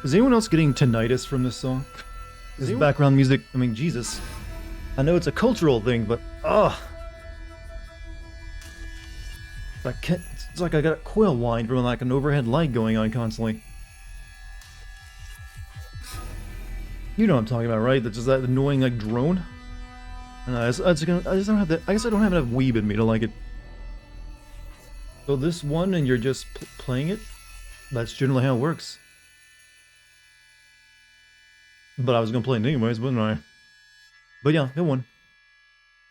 Is anyone else getting tinnitus from this song? This background music, I mean, Jesus. I know it's a cultural thing, but, it's like I got a coil wind from like an overhead light going on constantly. You know what I'm talking about, right? That's just that annoying, like, drone? And I just don't have that. I guess I don't have enough weeb in me to like it. So this one, and you're just playing it? That's generally how it works. But I was gonna play it anyways, wasn't I? But yeah, good one.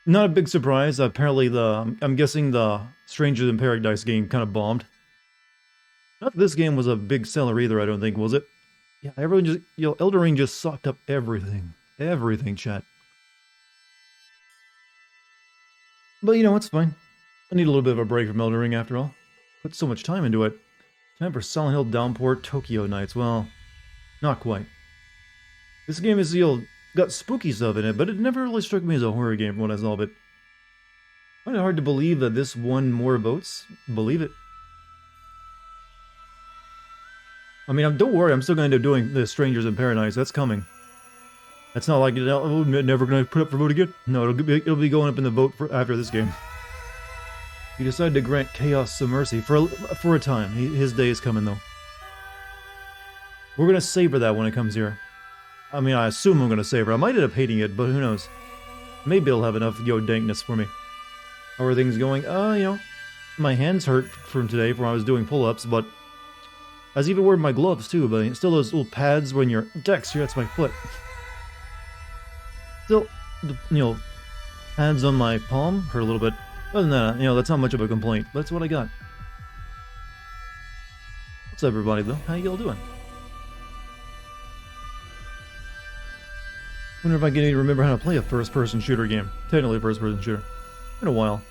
Not a big surprise. Apparently I'm guessing the Strangers in Paradise game kind of bombed. Not that this game was a big seller either, I don't think, was it? Yeah, everyone just, Elden Ring just sucked up everything. Everything, chat. But you know, it's fine. I need a little bit of a break from Elden Ring after all. Put so much time into it. Time for Silent Hill Downpour Tokyo Nights. Well, not quite. This game is, got spooky stuff in it, but it never really struck me as a horror game from what I saw of it. I find it hard to believe that this won more votes. Believe it. I mean, don't worry, I'm still going to end up doing the Strangers in Paradise. That's coming. That's not like, never going to put up for vote again. No, it'll be going up in the vote after this game. He decided to grant Chaos some mercy for a time. His day is coming, though. We're going to savor that when it comes here. I mean, I assume I'm going to savor. I might end up hating it, but who knows. Maybe it'll have enough dankness for me. How are things going? My hands hurt from today from when I was doing pull-ups, but I was even wearing my gloves too, but still those little pads when you're Dex, here, that's my foot. Still, pads on my palm hurt a little bit. Other than that, that's not much of a complaint. That's what I got. What's up, everybody, though? How y'all doing? Wonder if I can even remember how to play a first-person shooter game. Technically a first-person shooter. Been a while.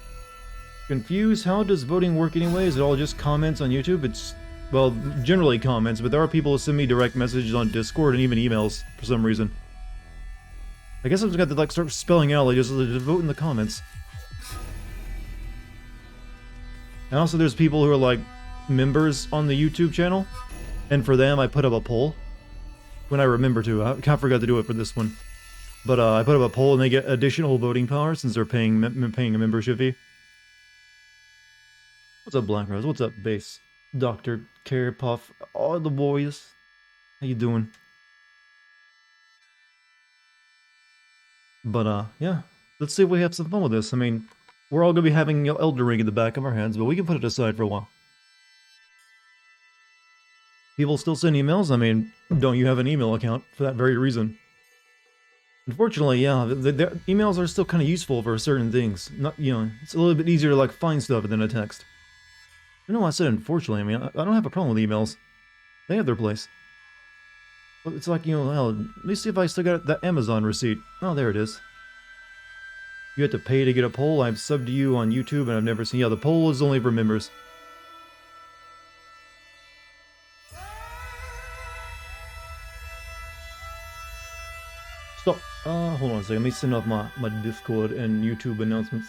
Confused? How does voting work anyway? Is it all just comments on YouTube? It's, well, generally comments, but there are people who send me direct messages on Discord and even emails for some reason. I guess I've just got to, like, start spelling out, like, just vote in the comments. And also there's people who are, like, members on the YouTube channel, and for them I put up a poll. When I remember to. I kind of forgot to do it for this one. But I put up a poll and they get additional voting power since they're paying a membership fee. What's up, Black Rose? What's up, Base? Dr. Carepuff, all the boys. How you doing? But yeah. Let's see if we have some fun with this. I mean, we're all gonna be having Elden Ring in the back of our heads, but we can put it aside for a while. People still send emails? I mean, don't you have an email account for that very reason? Unfortunately, yeah, the emails are still kind of useful for certain things. Not, it's a little bit easier to, like, find stuff than a text. I said unfortunately. I mean, I don't have a problem with emails. They have their place. But it's like, hell, let me see if I still got that Amazon receipt. Oh, there it is. You have to pay to get a poll. I've subbed to you on YouTube and I've never seen... Yeah, the poll is only for members. Stop. Hold on a second. Let me send off my Discord and YouTube announcements.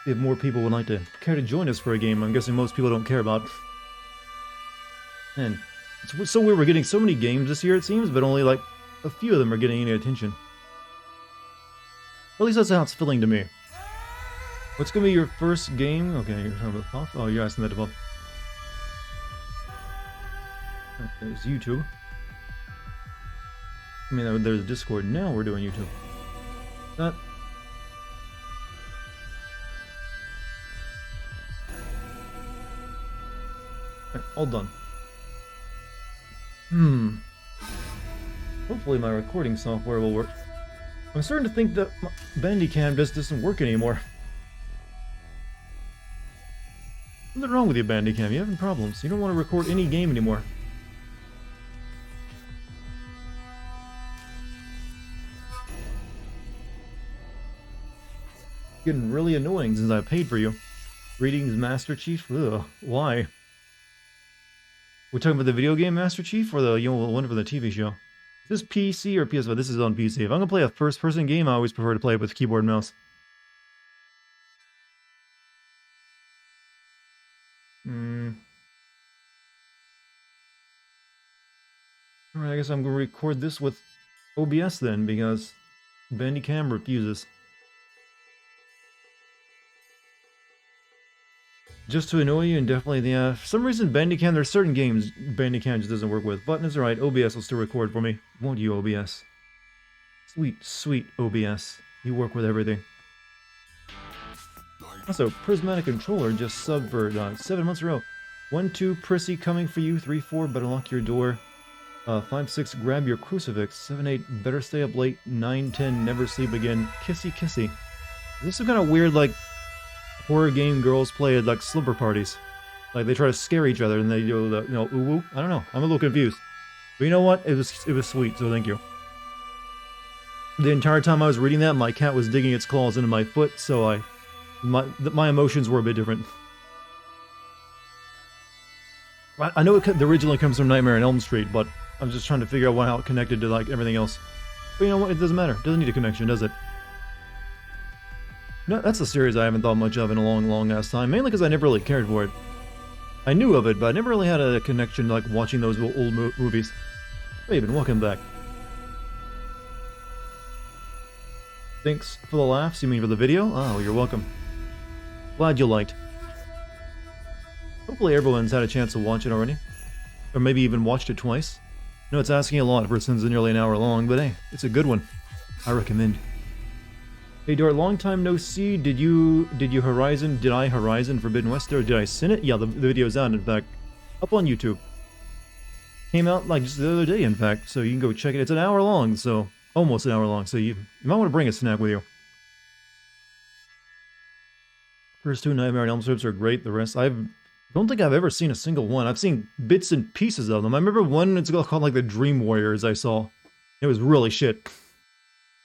See if more people would like to care to join us for a game. I'm guessing most people don't care about. Man, it's so weird. We're getting so many games this year, it seems, but only like a few of them are getting any attention. At least that's how it's feeling to me. What's gonna be your first game? Okay, you're talking about Puff? Oh, you're asking that to Puff. There's YouTube. I mean, there's Discord. Now we're doing YouTube. That. Right, all done. Hopefully my recording software will work. I'm starting to think that my Bandicam just doesn't work anymore. What's wrong with you, Bandicam? You're having problems. You don't want to record any game anymore. Getting really annoying since I paid for you. Greetings, Master Chief. Ugh, why? We're talking about the video game Master Chief or the one for the TV show? Is this PC or PS5? This is on PC. If I'm gonna play a first-person game, I always prefer to play it with keyboard and mouse. Alright, I guess I'm gonna record this with OBS then, because Bandicam refuses. Just to annoy you, and definitely the, for some reason Bandicam, there's certain games Bandicam just doesn't work with, but it's alright, OBS will still record for me. Won't you, OBS? Sweet, sweet OBS. You work with everything. Also, Prismatic Controller just subbed for 7 months in a row. 1-2, Prissy coming for you. 3-4, better lock your door. 5-6, grab your crucifix. 7-8, better stay up late. 9-10, never sleep again. Kissy kissy. Is this some kind of weird, like, horror game girls play at, like, slumber parties? Like, they try to scare each other and they do the, ooh woo? I don't know. I'm a little confused. But you know what? It was sweet, so thank you. The entire time I was reading that, my cat was digging its claws into my foot, so my emotions were a bit different. I know it originally comes from Nightmare on Elm Street, but I'm just trying to figure out how it connected to, like, everything else. But you know what? It doesn't matter. It doesn't need a connection, does it? No, that's a series I haven't thought much of in a long, long ass time, mainly because I never really cared for it. I knew of it, but I never really had a connection to, like, watching those old movies. Raven, welcome back. Thanks for the laughs, you mean for the video? Oh, you're welcome. Glad you liked. Hopefully everyone's had a chance to watch it already. Or maybe even watched it twice. No, it's asking a lot for since it's nearly an hour long, but hey, it's a good one. I recommend. Hey Dart, long time no see. Did I Horizon Forbidden West, or did I sin it? Yeah, the video's out, in fact. Up on YouTube. Came out like just the other day, in fact, so you can go check it. It's an hour long, so almost an hour long, so you might want to bring a snack with you. First two Nightmare on Elm strips are great, the rest I don't think I've ever seen a single one. I've seen bits and pieces of them. I remember one, it's called like the Dream Warriors I saw. It was really shit.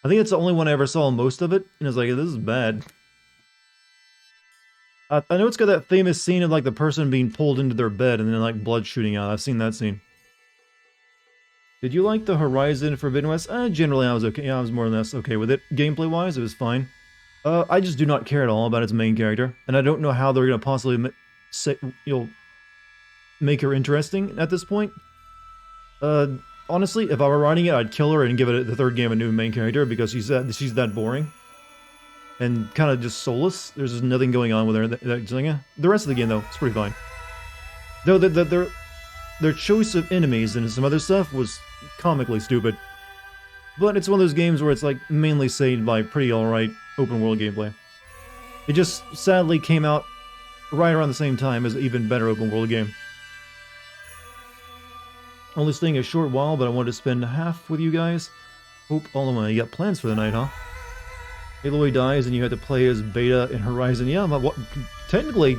I think it's the only one I ever saw most of it, and I was like, this is bad. I know it's got that famous scene of like the person being pulled into their bed and then like blood shooting out. I've seen that scene. Did you like the Horizon Forbidden West? Generally I was okay. Yeah, I was more or less okay with it. Gameplay-wise, it was fine. I just do not care at all about its main character, and I don't know how they're going to possibly make her interesting at this point. Honestly, if I were writing it, I'd kill her and give it the third game a new main character, because she's that boring. And kind of just soulless. There's just nothing going on with her. The rest of the game, though, it's pretty fine. Though their choice of enemies and some other stuff was comically stupid. But it's one of those games where it's like mainly saved by pretty alright open world gameplay. It just sadly came out right around the same time as an even better open world game. Only staying a short while, but I wanted to spend half with you guys. Hope all of my... You got plans for the night, huh? Aloy dies and you had to play as Beta in Horizon. Yeah, technically,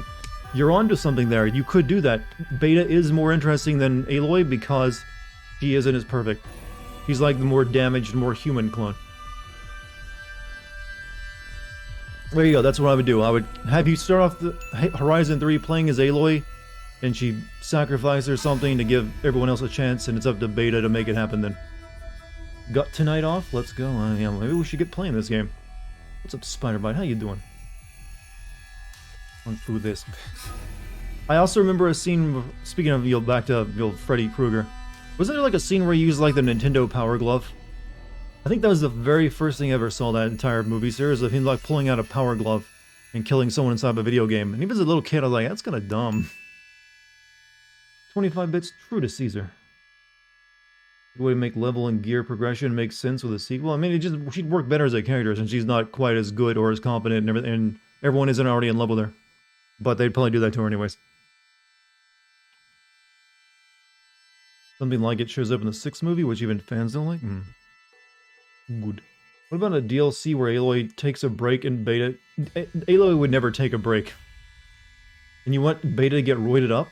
you're onto something there. You could do that. Beta is more interesting than Aloy because she isn't as perfect. She's like the more damaged, more human clone. There you go, that's what I would do. I would have you start off the Horizon 3 playing as Aloy, and she sacrificed or something to give everyone else a chance, and it's up to Beta to make it happen then. Got tonight off? Let's go. Yeah, maybe we should get playing this game. What's up, Spider-Bite? How you doing? On food this. I also remember a scene, speaking of, back to Freddy Krueger. Wasn't there like a scene where you used like the Nintendo Power Glove? I think that was the very first thing I ever saw that entire movie series, of him like pulling out a Power Glove and killing someone inside of a video game. And even as a little kid, I was like, that's kind of dumb. 25 bits, true to Caesar. The way to make level and gear progression makes sense with a sequel. I mean, she'd work better as a character since she's not quite as good or as competent and everything, and everyone isn't already in love with her. But they'd probably do that to her anyways. Something like it shows up in the 6th movie, which even fans don't like? Good. What about a DLC where Aloy takes a break in Beta? Aloy would never take a break. And you want Beta to get roided up?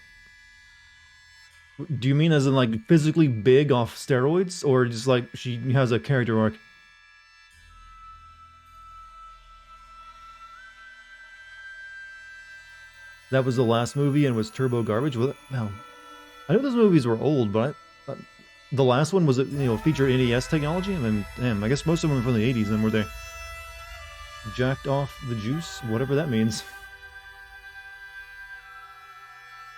Do you mean as in like physically big off steroids? Or just like she has a character arc? That was the last movie and was turbo garbage? Well, I know those movies were old, but the last one was, featured NES technology? I mean, damn, I guess most of them were from the 80s, then were they? Jacked off the juice? Whatever that means.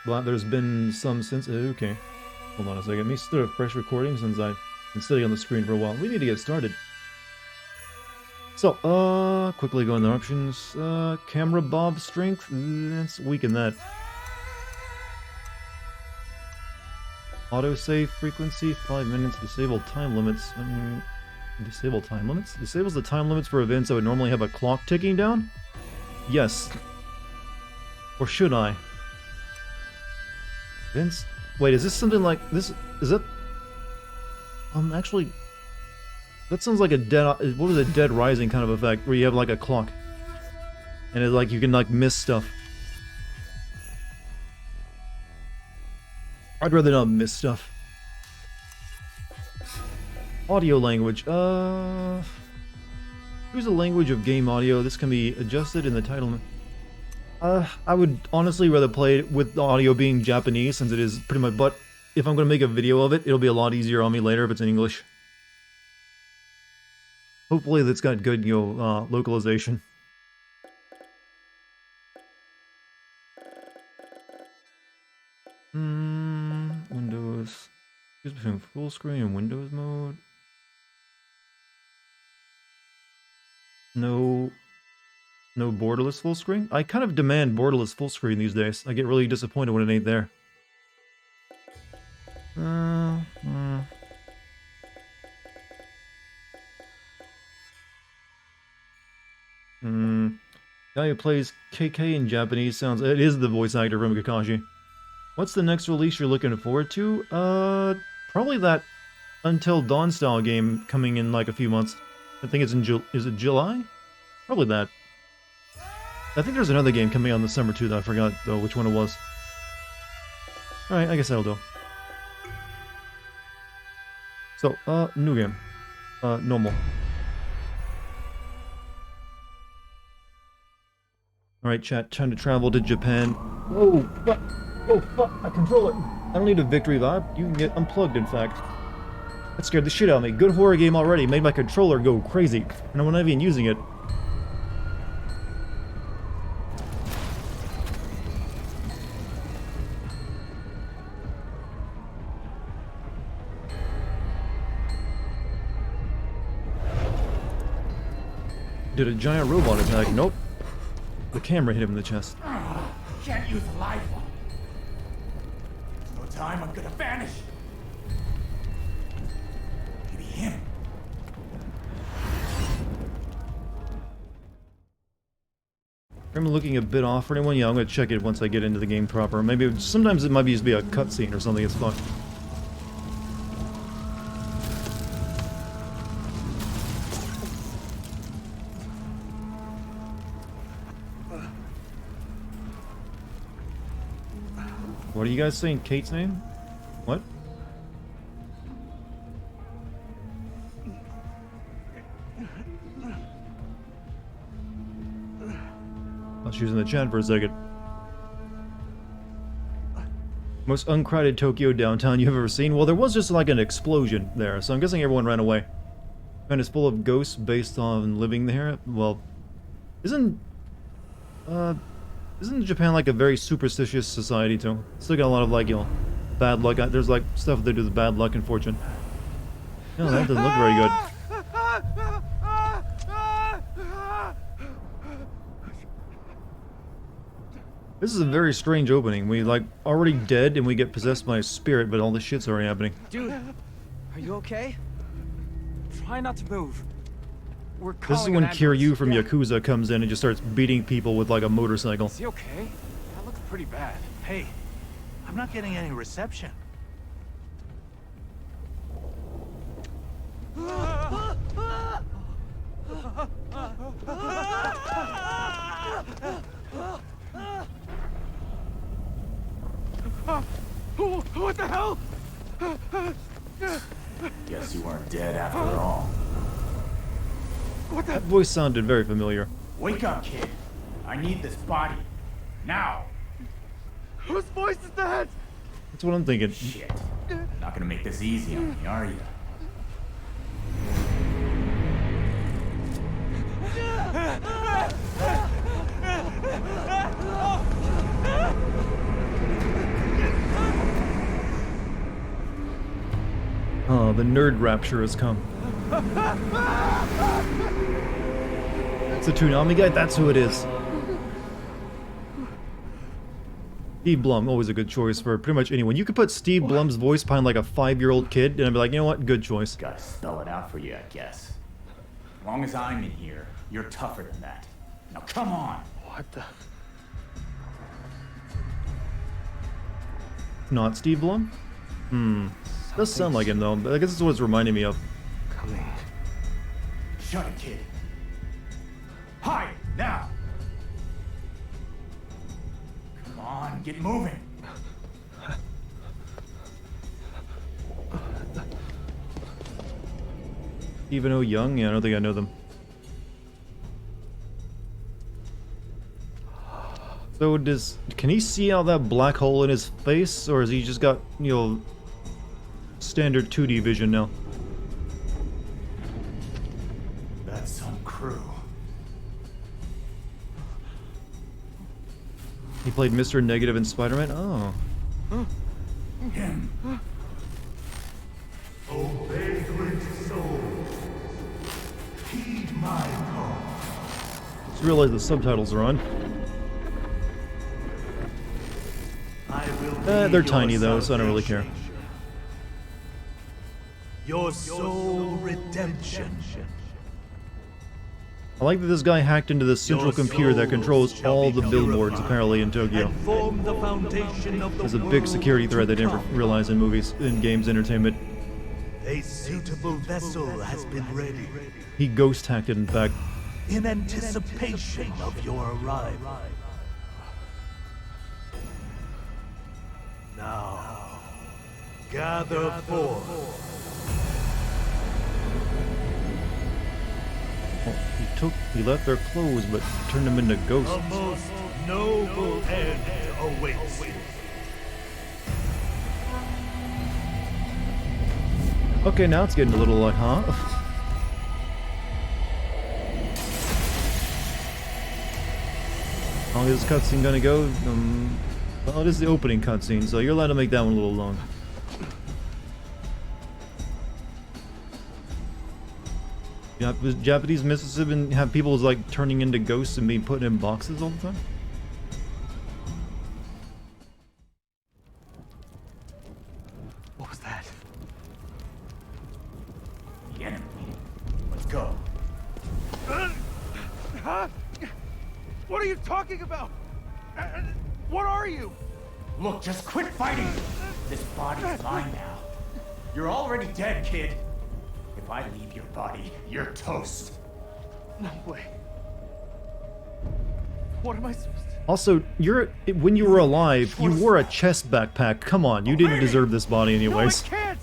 But there's been some since... Okay. Hold on a second. Let me start a fresh recording since I've been sitting on the screen for a while. We need to get started. So, quickly go in the options. Camera bob strength. Let's weaken that. Autosave frequency, 5 minutes. Disable time limits. Disable time limits? Disables the time limits for events that would normally have a clock ticking down? Yes. Or should I? Events? Wait, is this something like this? Is that? Actually, that sounds like a dead. What was a Dead Rising kind of effect where you have like a clock, and it's like you can like miss stuff. I'd rather not miss stuff. Audio language. Choose a language of game audio. This can be adjusted in the title. I would honestly rather play it with the audio being Japanese since it is pretty much. But if I'm going to make a video of it, it'll be a lot easier on me later if it's in English. Hopefully that's got good, localization. Windows. Choose between full screen and Windows mode. No borderless full screen? I kind of demand borderless full screen these days. I get really disappointed when it ain't there. Guy who plays KK in Japanese sounds... It is the voice actor from Kakashi. What's the next release you're looking forward to? Probably that Until Dawn style game coming in like a few months. I think it's in is it July? Probably that. I think there's another game coming out in the summer too that I forgot though which one it was. Alright, I guess that'll do. So, new game. Normal. Alright, chat, time to travel to Japan. Whoa, fuck! Oh, fuck, I control it! I don't need a victory vibe, you can get unplugged, in fact. That scared the shit out of me. Good horror game already, made my controller go crazy. And I'm not even using it. Did a giant robot attack? Nope. The camera hit him in the chest. Can't use a live one. No time, I'm gonna vanish. Maybe him. I'm looking a bit off for anyone. Yeah, I'm gonna check it once I get into the game proper. Maybe sometimes it might just be a cutscene or something. It's fucked. What are you guys saying? Kate's name? What? Oh, she was in the chat for a second. Most uncrowded Tokyo downtown you've ever seen? Well, there was just like an explosion there, so I'm guessing everyone ran away. And it's full of ghosts based on living there. Well, isn't Japan like a very superstitious society too? Still got a lot of like, bad luck. There's like stuff they do with bad luck and fortune. No, that doesn't look very good. This is a very strange opening. We like already dead and we get possessed by a spirit, but all this shit's already happening. Dude, are you okay? Try not to move. We're calling This is when an Kiryu ambulance. from Yakuza comes in and just starts beating people with like a motorcycle. Is he okay? That looks pretty bad. Hey, I'm not getting any reception. What the hell? Guess you weren't dead after all. That voice sounded very familiar. Wake up, kid. I need this body. Now. Whose voice is that? That's what I'm thinking. Shit. Not gonna make this easy on me, are you? the nerd rapture has come. It's a Toonami guy? That's who it is. Steve Blum, always a good choice for pretty much anyone. You could put Steve Blum's voice behind like a 5-year-old kid, and I'd be like, you know what? Good choice. Gotta spell it out for you, I guess. As long as I'm in here, you're tougher than that. Now come on! What the? Not Steve Blum? Does sound like him though, but I guess that's what it's reminding me of. Coming. Shut it, kid. Hide, now! Come on, get moving! Stephen O. Young? Yeah, I don't think I know them. So can he see out that black hole in his face, or has he just got, you know, standard 2D vision now? That's some crew. He played Mr. Negative in Spider-Man? Oh. Him. O vagrant soul, heed my call. Just realized the subtitles are on. I will be They're your tiny though, so I don't really care. salvation. Your soul redemption. I like that this guy hacked into the central Your computer that soul controls shall all be the billboards purified apparently in Tokyo. And form the foundation of the There's a big security world threat they to didn't come. realize in movies, in games, entertainment. A suitable vessel has been ready He ghost hacked it, in fact. in anticipation of your arrival. Now, gather forth. Oh, he left their clothes, but turned them into ghosts. A most noble end awaits you. Okay, now it's getting a little like, huh? How long is this cutscene gonna go? Well, it is the opening cutscene, so you're allowed to make that one a little long. Japanese Mississippi have people like turning into ghosts and being put in boxes all the time? What was that? The enemy. Let's go. Huh? What are you talking about? What are you? Look, just quit fighting! This body's mine now. You're already dead, kid. If I leave your body, you're toast. No way. What am I supposed to... Also, when you were alive, you wore a chest backpack. Come on, you didn't deserve this body anyways. No, I can't!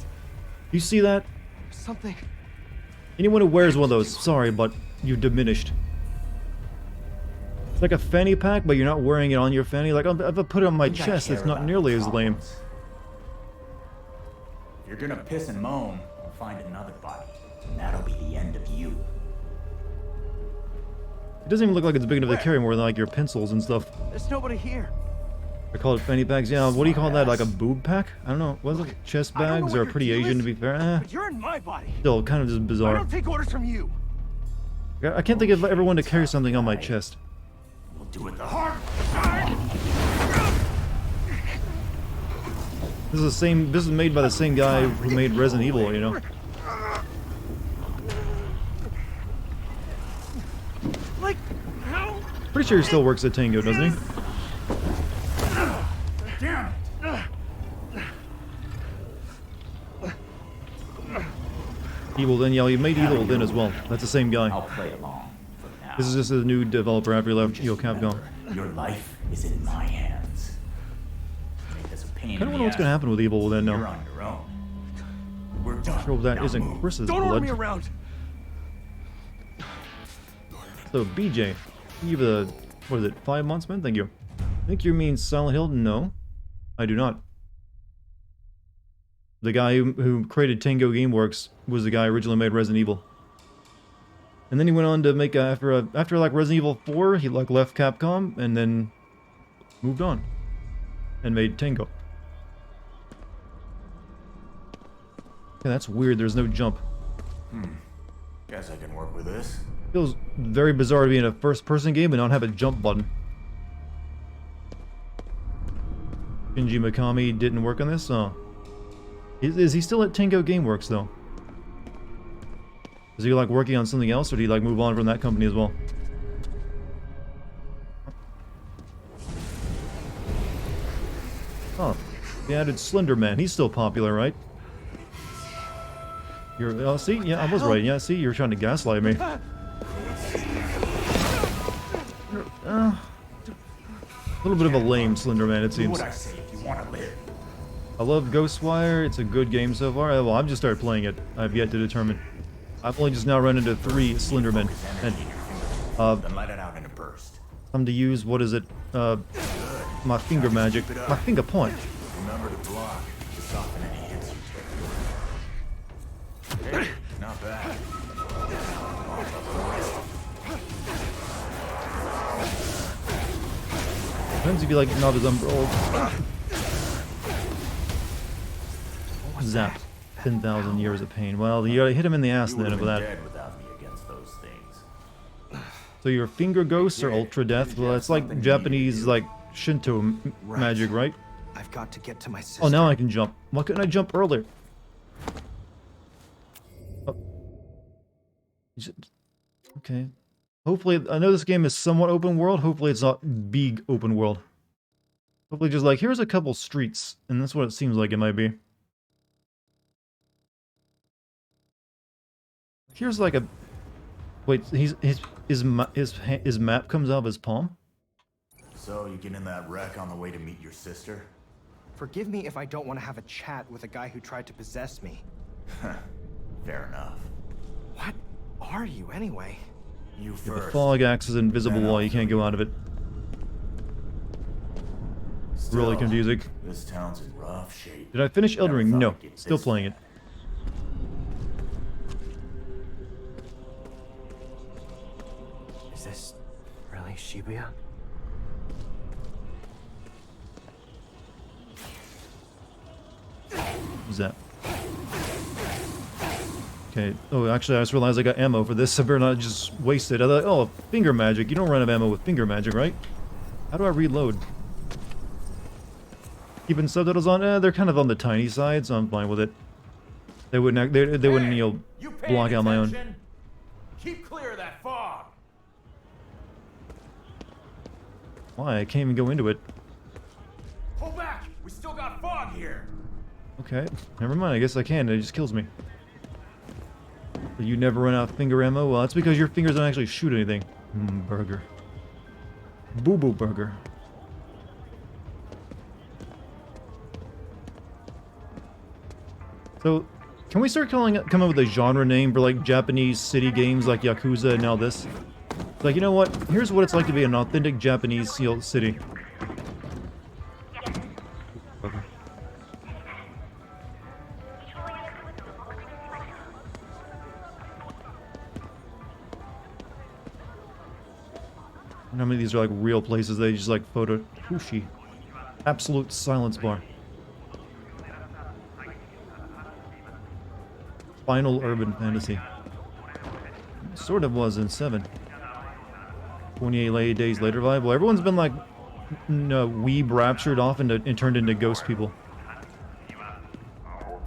You see that? Something... Anyone who wears one of those, sorry, but you've diminished. It's like a fanny pack, but you're not wearing it on your fanny. Like, if I put it on my chest, it's not nearly as lame. If you're gonna piss and moan, we'll find another body. And that'll be the end of you. It doesn't even look like it's big enough to carry more than like your pencils and stuff. There's nobody here. I call it fanny packs. Yeah, what do you call that? Like a boob pack? I don't know. Was it chest I don't know bags what are your pretty deal Asian is, to be fair? But you're in my body. Still, kind of just I bizarre. don't take orders from you. I can't think of everyone to carry something on my chest. We'll do it the hard This is made by the same guy who made Resident Evil, you know. Like, how? Pretty sure he still works at Tango, doesn't he? Damn it! Evil Then, yeah, he made Evil Then as well. That's the same I'll guy. play along for now. This is just a new developer after he left Capcom. Remember, your life is in my hands. Make this a pain I don't in know what's the gonna ass. happen with Evil Then You're now. on your own. We're done. Sure that Now isn't move. Chris's Don't order blood. me around. So, BJ, you have what is it, 5 months, man? Thank you. Think you mean Silent Hill? No, I do not. The guy who created Tango Gameworks was the guy who originally made Resident Evil. And then he went on to make, after like Resident Evil 4, he like left Capcom and then moved on. And made Tango. Okay, that's weird. There's no jump. Guess I can work with this. Feels very bizarre to be in a first-person game and not have a jump button. Shinji Mikami didn't work on this? Oh. Is he still at Tango Gameworks, though? Is he, like, working on something else, or did he, like, move on from that company as well? Oh. They added Slender Man. He's still popular, right? You're... Oh, see? Yeah, I was right. Yeah, see? You're trying to gaslight me. A little bit of a lame Slender Man, it Do seems. what I say if you want to live. I love Ghostwire. It's a good game so far. Well, I've just started playing it. I've yet to determine. I've only just now run into 3 Slendermen. And, Then let it out in a burst. I'm to use, what is it? My finger magic. My finger point. Remember to block to soften any hits you take. Hey, not bad. Depends if you like not as umbrella. Zap. 10,000 years of pain. Well, you gotta hit him in the ass You then would for have that. been dead without me against those things. So your finger ghosts are ultra death. Well, it's like Japanese, like, Shinto magic, right? I've got to get to my sister. Oh, now I can jump. Why couldn't I jump earlier? Oh. Okay. Hopefully, I know this game is somewhat open world. Hopefully it's not big open world. Hopefully just like, here's a couple streets. And that's what it seems like it might be. Here's like a... Wait, his map comes out of his palm? So, you get in that wreck on the way to meet your sister? Forgive me if I don't want to have a chat with a guy who tried to possess me. Fair enough. What are you, anyway? You The first. fog acts as an invisible wall. You can't go out of it. Still, Really confusing. This town's in rough shape. Did I finish Elden Ring? Never No. thought it'd get Still this playing it. bad. Is this really Shibuya? What's that? Okay. Oh, actually, I just realized I got ammo for this. I better not just waste it. I thought, oh, finger magic. You don't run out of ammo with finger magic, right? How do I reload? Keeping subtitles on? They're kind of on the tiny side, so I'm fine with it. They wouldn't. They wouldn't, you know, block out my own. Keep clear of that fog. Why? I can't even go into it. Pull back. We still got fog here. Okay. Never mind. I guess I can. It just kills me. You never run out of finger ammo? Well, that's because your fingers don't actually shoot anything. Burger. Boo-boo burger. So, can we start coming up with a genre name for, like, Japanese city games like Yakuza and all this? It's like, you know what? Here's what it's like to be an authentic Japanese city. Okay. How many of these are like real places they just like photo? Whooshy. Absolute silence bar. Final urban fantasy. Sort of was in 7. 28 days later vibe. Well, everyone's been like weeb raptured off and turned into ghost people.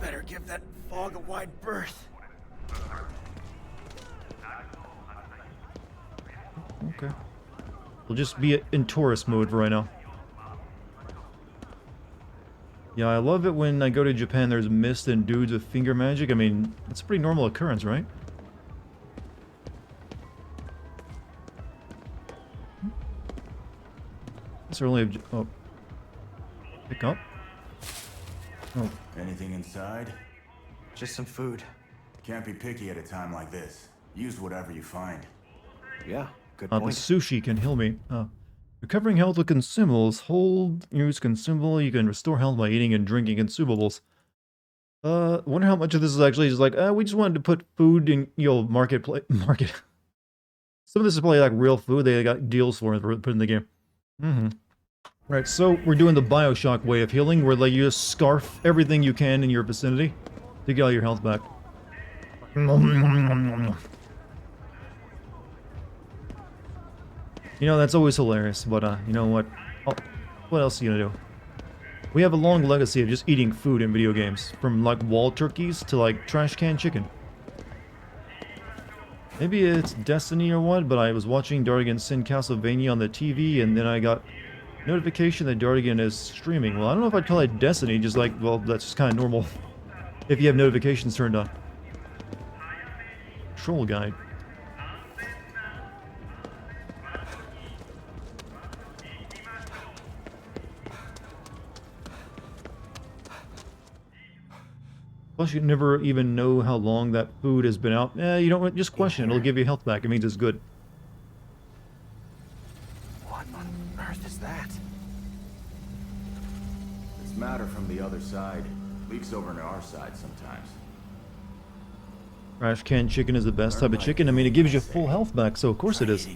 Better give that fog a wide berth. Okay. We'll just be in tourist mode for right now. Yeah, I love it when I go to Japan, there's mist and dudes with finger magic. I mean, it's a pretty normal occurrence, right? It's only oh. Pick up? Oh. Anything inside? Just some food. Can't be picky at a time like this. Use whatever you find. Yeah, good The point. sushi can heal me. Recovering health with consumables. Hold, use consumable. You can restore health by eating and drinking consumables. Wonder how much of this is actually just like, we just wanted to put food in, market. Some of this is probably like real food they got deals for put in the game. Right, so we're doing the Bioshock way of healing, where like you just scarf everything you can in your vicinity. to get all your health back. You know, that's always hilarious, but you know what? Oh, what else are you gonna do? We have a long legacy of just eating food in video games, from like wall turkeys to like trash can chicken. Maybe it's Destiny or what, but I was watching Dartigan Sin Castlevania on the TV, and then I got notification that Dartigan is streaming. Well, I don't know if I'd call it Destiny, just like, well, that's just kind of normal if you have notifications turned on. Troll guide. Plus, you never even know how long that food has been out. You don't just question it. It'll give you health back. It means it's good. What on earth is that? It's matter from the other side. Leaks over to our side sometimes. Trash can chicken is the best type of chicken. I mean, it gives you full health back, so of course it is.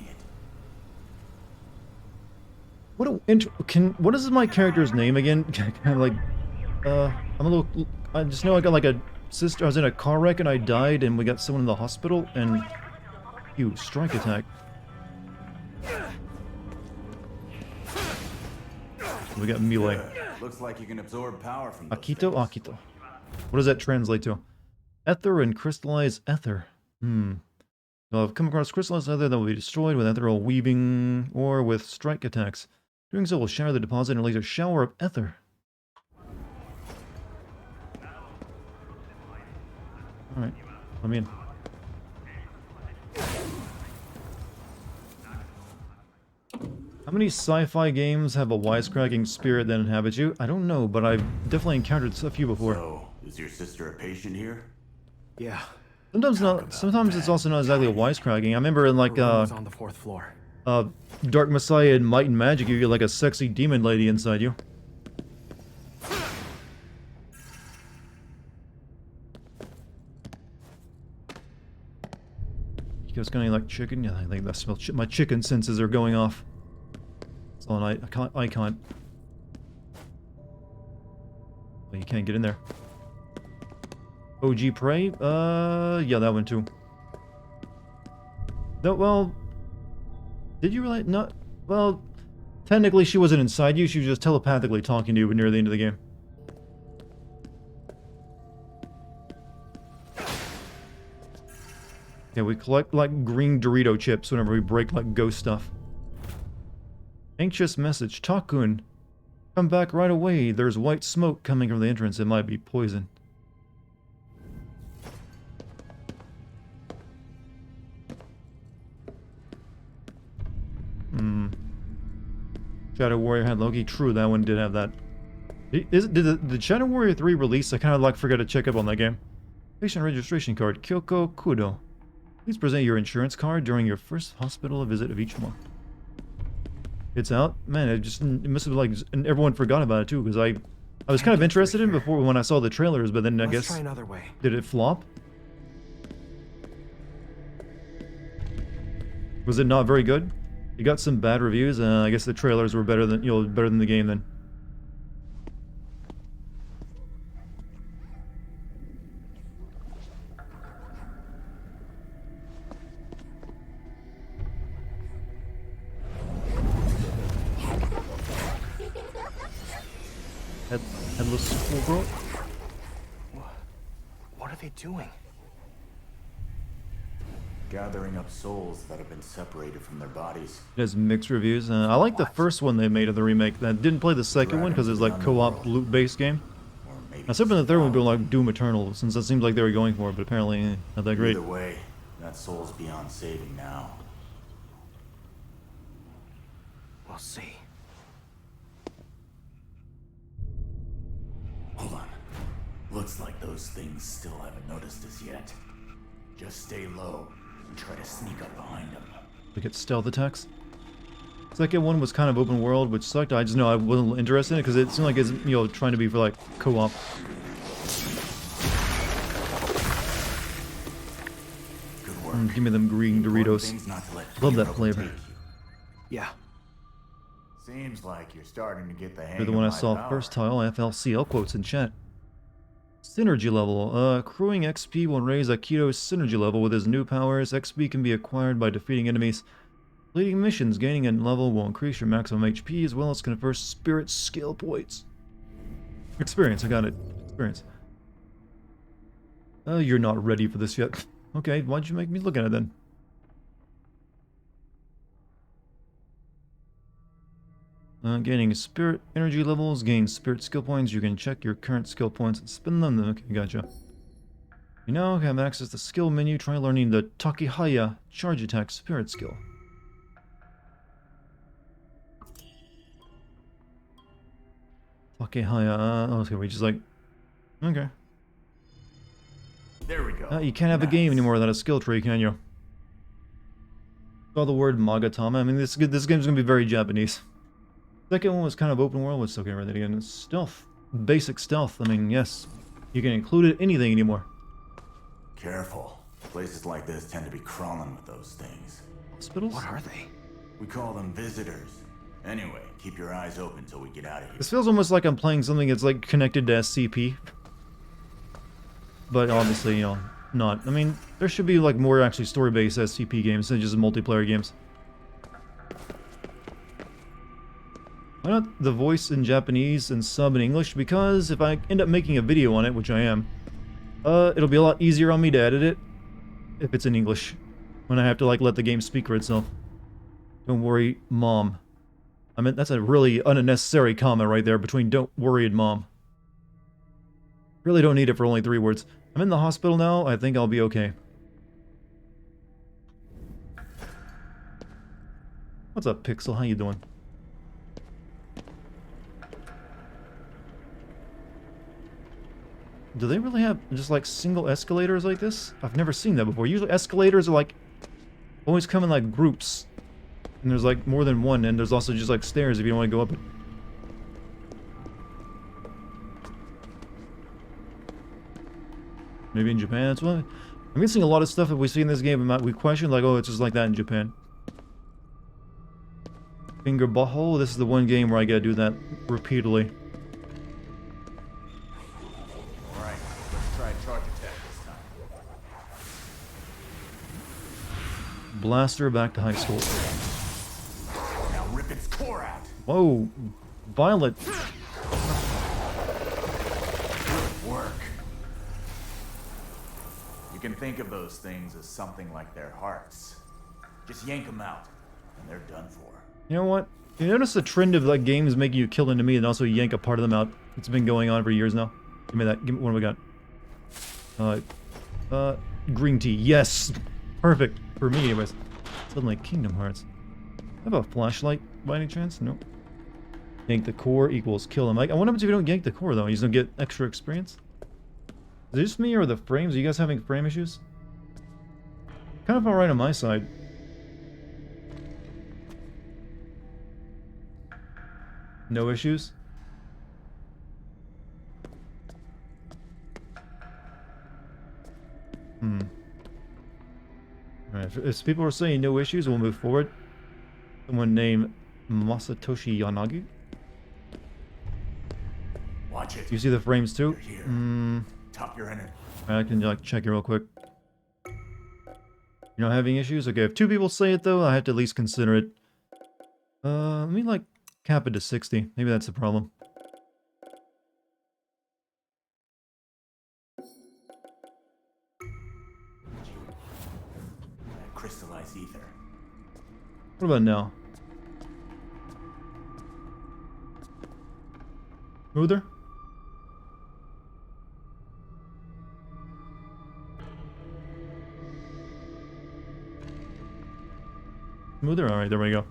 What is my character's name again? Kind of like, I'm a little. I just know I got like a sister. I was in a car wreck and I died, and we got someone in the hospital. And strike attack. We got melee. Looks like you can absorb power from Akito, Akito. What does that translate to? Ether and crystallized ether. Well, I've come across crystallized ether that will be destroyed with ethereal weaving or with strike attacks. Doing so will shatter the deposit and release a shower of ether. Alright, let me in. How many sci-fi games have a wisecracking spirit that inhabits you? I don't know, but I've definitely encountered a few before. So, is your sister a patient here? Yeah. Sometimes not. Sometimes it's also not exactly a wisecracking. I remember in like on the 4th floor. Dark Messiah and Might and Magic, you get like a sexy demon lady inside you. You guys got any like chicken? Yeah, I think I smell my chicken senses are going off. It's all night. I can't. Well, you can't get in there. OG Prey? Yeah, that one too. No, well, did you really not? Well, technically she wasn't inside you. She was just telepathically talking to you near the end of the game. Yeah, we collect like green Dorito chips whenever we break like ghost stuff. Anxious message. Takun, come back right away. There's white smoke coming from the entrance. It might be poison. Shadow Warrior had Loki. True, that one did have that. Did Shadow Warrior 3 release? I kind of like forgot to check up on that game. Patient registration card. Kyoko Kudo. Please present your insurance card during your first hospital visit of each month. It's out? Man, it must have like everyone forgot about it too, because I was kind of interested in it before when I saw the trailers, but then I guess try another way. Did it flop? Was it not very good? You got some bad reviews. I guess the trailers were better than better than the game then. Headless schoolgirl? What are they doing? Gathering up souls that have been separated from their bodies. It has mixed reviews. I like the first one they made of the remake. I didn't play the second one because it's like co-op loot-based game. I was hoping the third one would be like Doom Eternal, since that seems like they were going for it, but apparently not that great. Either way, that soul's beyond saving now. We'll see. Hold on. Looks like those things still haven't noticed us yet. Just stay low and try to sneak up behind them. We get stealth attacks. Second one was kind of open world, which sucked. I just know I wasn't interested in it because it seemed like it's trying to be for like co-op. Good work. Give me them green Doritos. Love that flavor. Yeah. Seems like you're starting to get the hang You're the of one I my saw power. first, Tile. FLCL quotes in chat. Synergy level. Accruing XP will raise Akito's synergy level with his new powers. XP can be acquired by defeating enemies. Completing missions, gaining a level will increase your maximum HP as well as confer spirit skill points. Experience, I got it. Experience. You're not ready for this yet. Okay, why'd you make me look at it then? Gaining spirit energy levels, gain spirit skill points. You can check your current skill points and spend them. Okay, gotcha. You now have access to the skill menu. Try learning the Takehaya charge attack spirit skill. Takehaya, okay, we just like... Okay. There we go. You can't have a game anymore without a skill tree, can you? Saw the word Magatama. I mean, this game's gonna be very Japanese. Second one was kind of open world. Let's okay, right again. Stealth. Basic stealth. I mean, yes. You can include it anything anymore. Careful. Places like this tend to be crawling with those things. Hospitals? What are they? We call them visitors. Anyway, keep your eyes open till we get out of here. This feels almost like I'm playing something that's like connected to SCP. But obviously, you know, not. I mean, there should be like more actually story-based SCP games than just multiplayer games. Why not the voice in Japanese and sub in English? Because if I end up making a video on it, which I am, it'll be a lot easier on me to edit it if it's in English. When I have to like let the game speak for itself. Don't worry, Mom. I mean, that's a really unnecessary comment right there between don't worry and Mom. Really don't need it for only 3 words. I'm in the hospital now. I think I'll be okay. What's up, Pixel? How you doing? Do they really have just like single escalators like this? I've never seen that before. Usually escalators are like always come in like groups. And there's like more than one, and there's also just like stairs if you don't want to go up it. Maybe in Japan as well. I'm missing a lot of stuff that we see in this game we question like, oh, it's just like that in Japan. Finger butthole. This is the one game where I gotta do that repeatedly. Alright, let's try charge attack this time. Blaster back to high school. Now rip its core out. Whoa. Violet. Good work. You can think of those things as something like their hearts. Just yank them out, and they're done for. You know what? You notice the trend of like games making you kill enemy and also yank a part of them out? It's been going on for years now. Give me that. Give me, what do we got? Green tea. Yes! Perfect. For me, anyways. Suddenly, Kingdom Hearts. I have a flashlight by any chance? Nope. Yank the core equals kill him. I wonder if you don't yank the core though. You just don't get extra experience? Is it just me or the frames? Are you guys having frame issues? Kind of alright on my side. No issues? Alright, if people are saying no issues, we'll move forward. Someone named Masatoshi Yanagi. Watch it. You see the frames too? You're here. Top your energy. I can like check it real quick. You're not having issues? Okay, if 2 people say it though, I have to at least consider it. Let me like cap it to 60. Maybe that's the problem. That crystallized ether. What about now? Smoother? Smoother? Alright, there we go.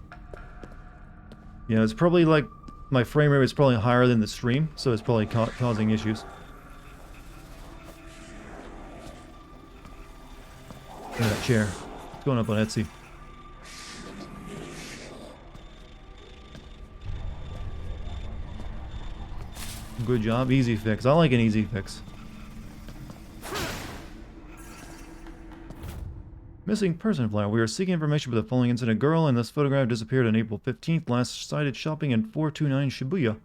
Yeah, it's probably like... my frame rate is probably higher than the stream, so it's probably causing issues. Look at that chair. It's going up on Etsy. Good job. Easy fix. I like an easy fix. Missing person flyer. We are seeking information for the following incident. A girl in this photograph disappeared on April 15th. Last sighted shopping in 429 Shibuya. If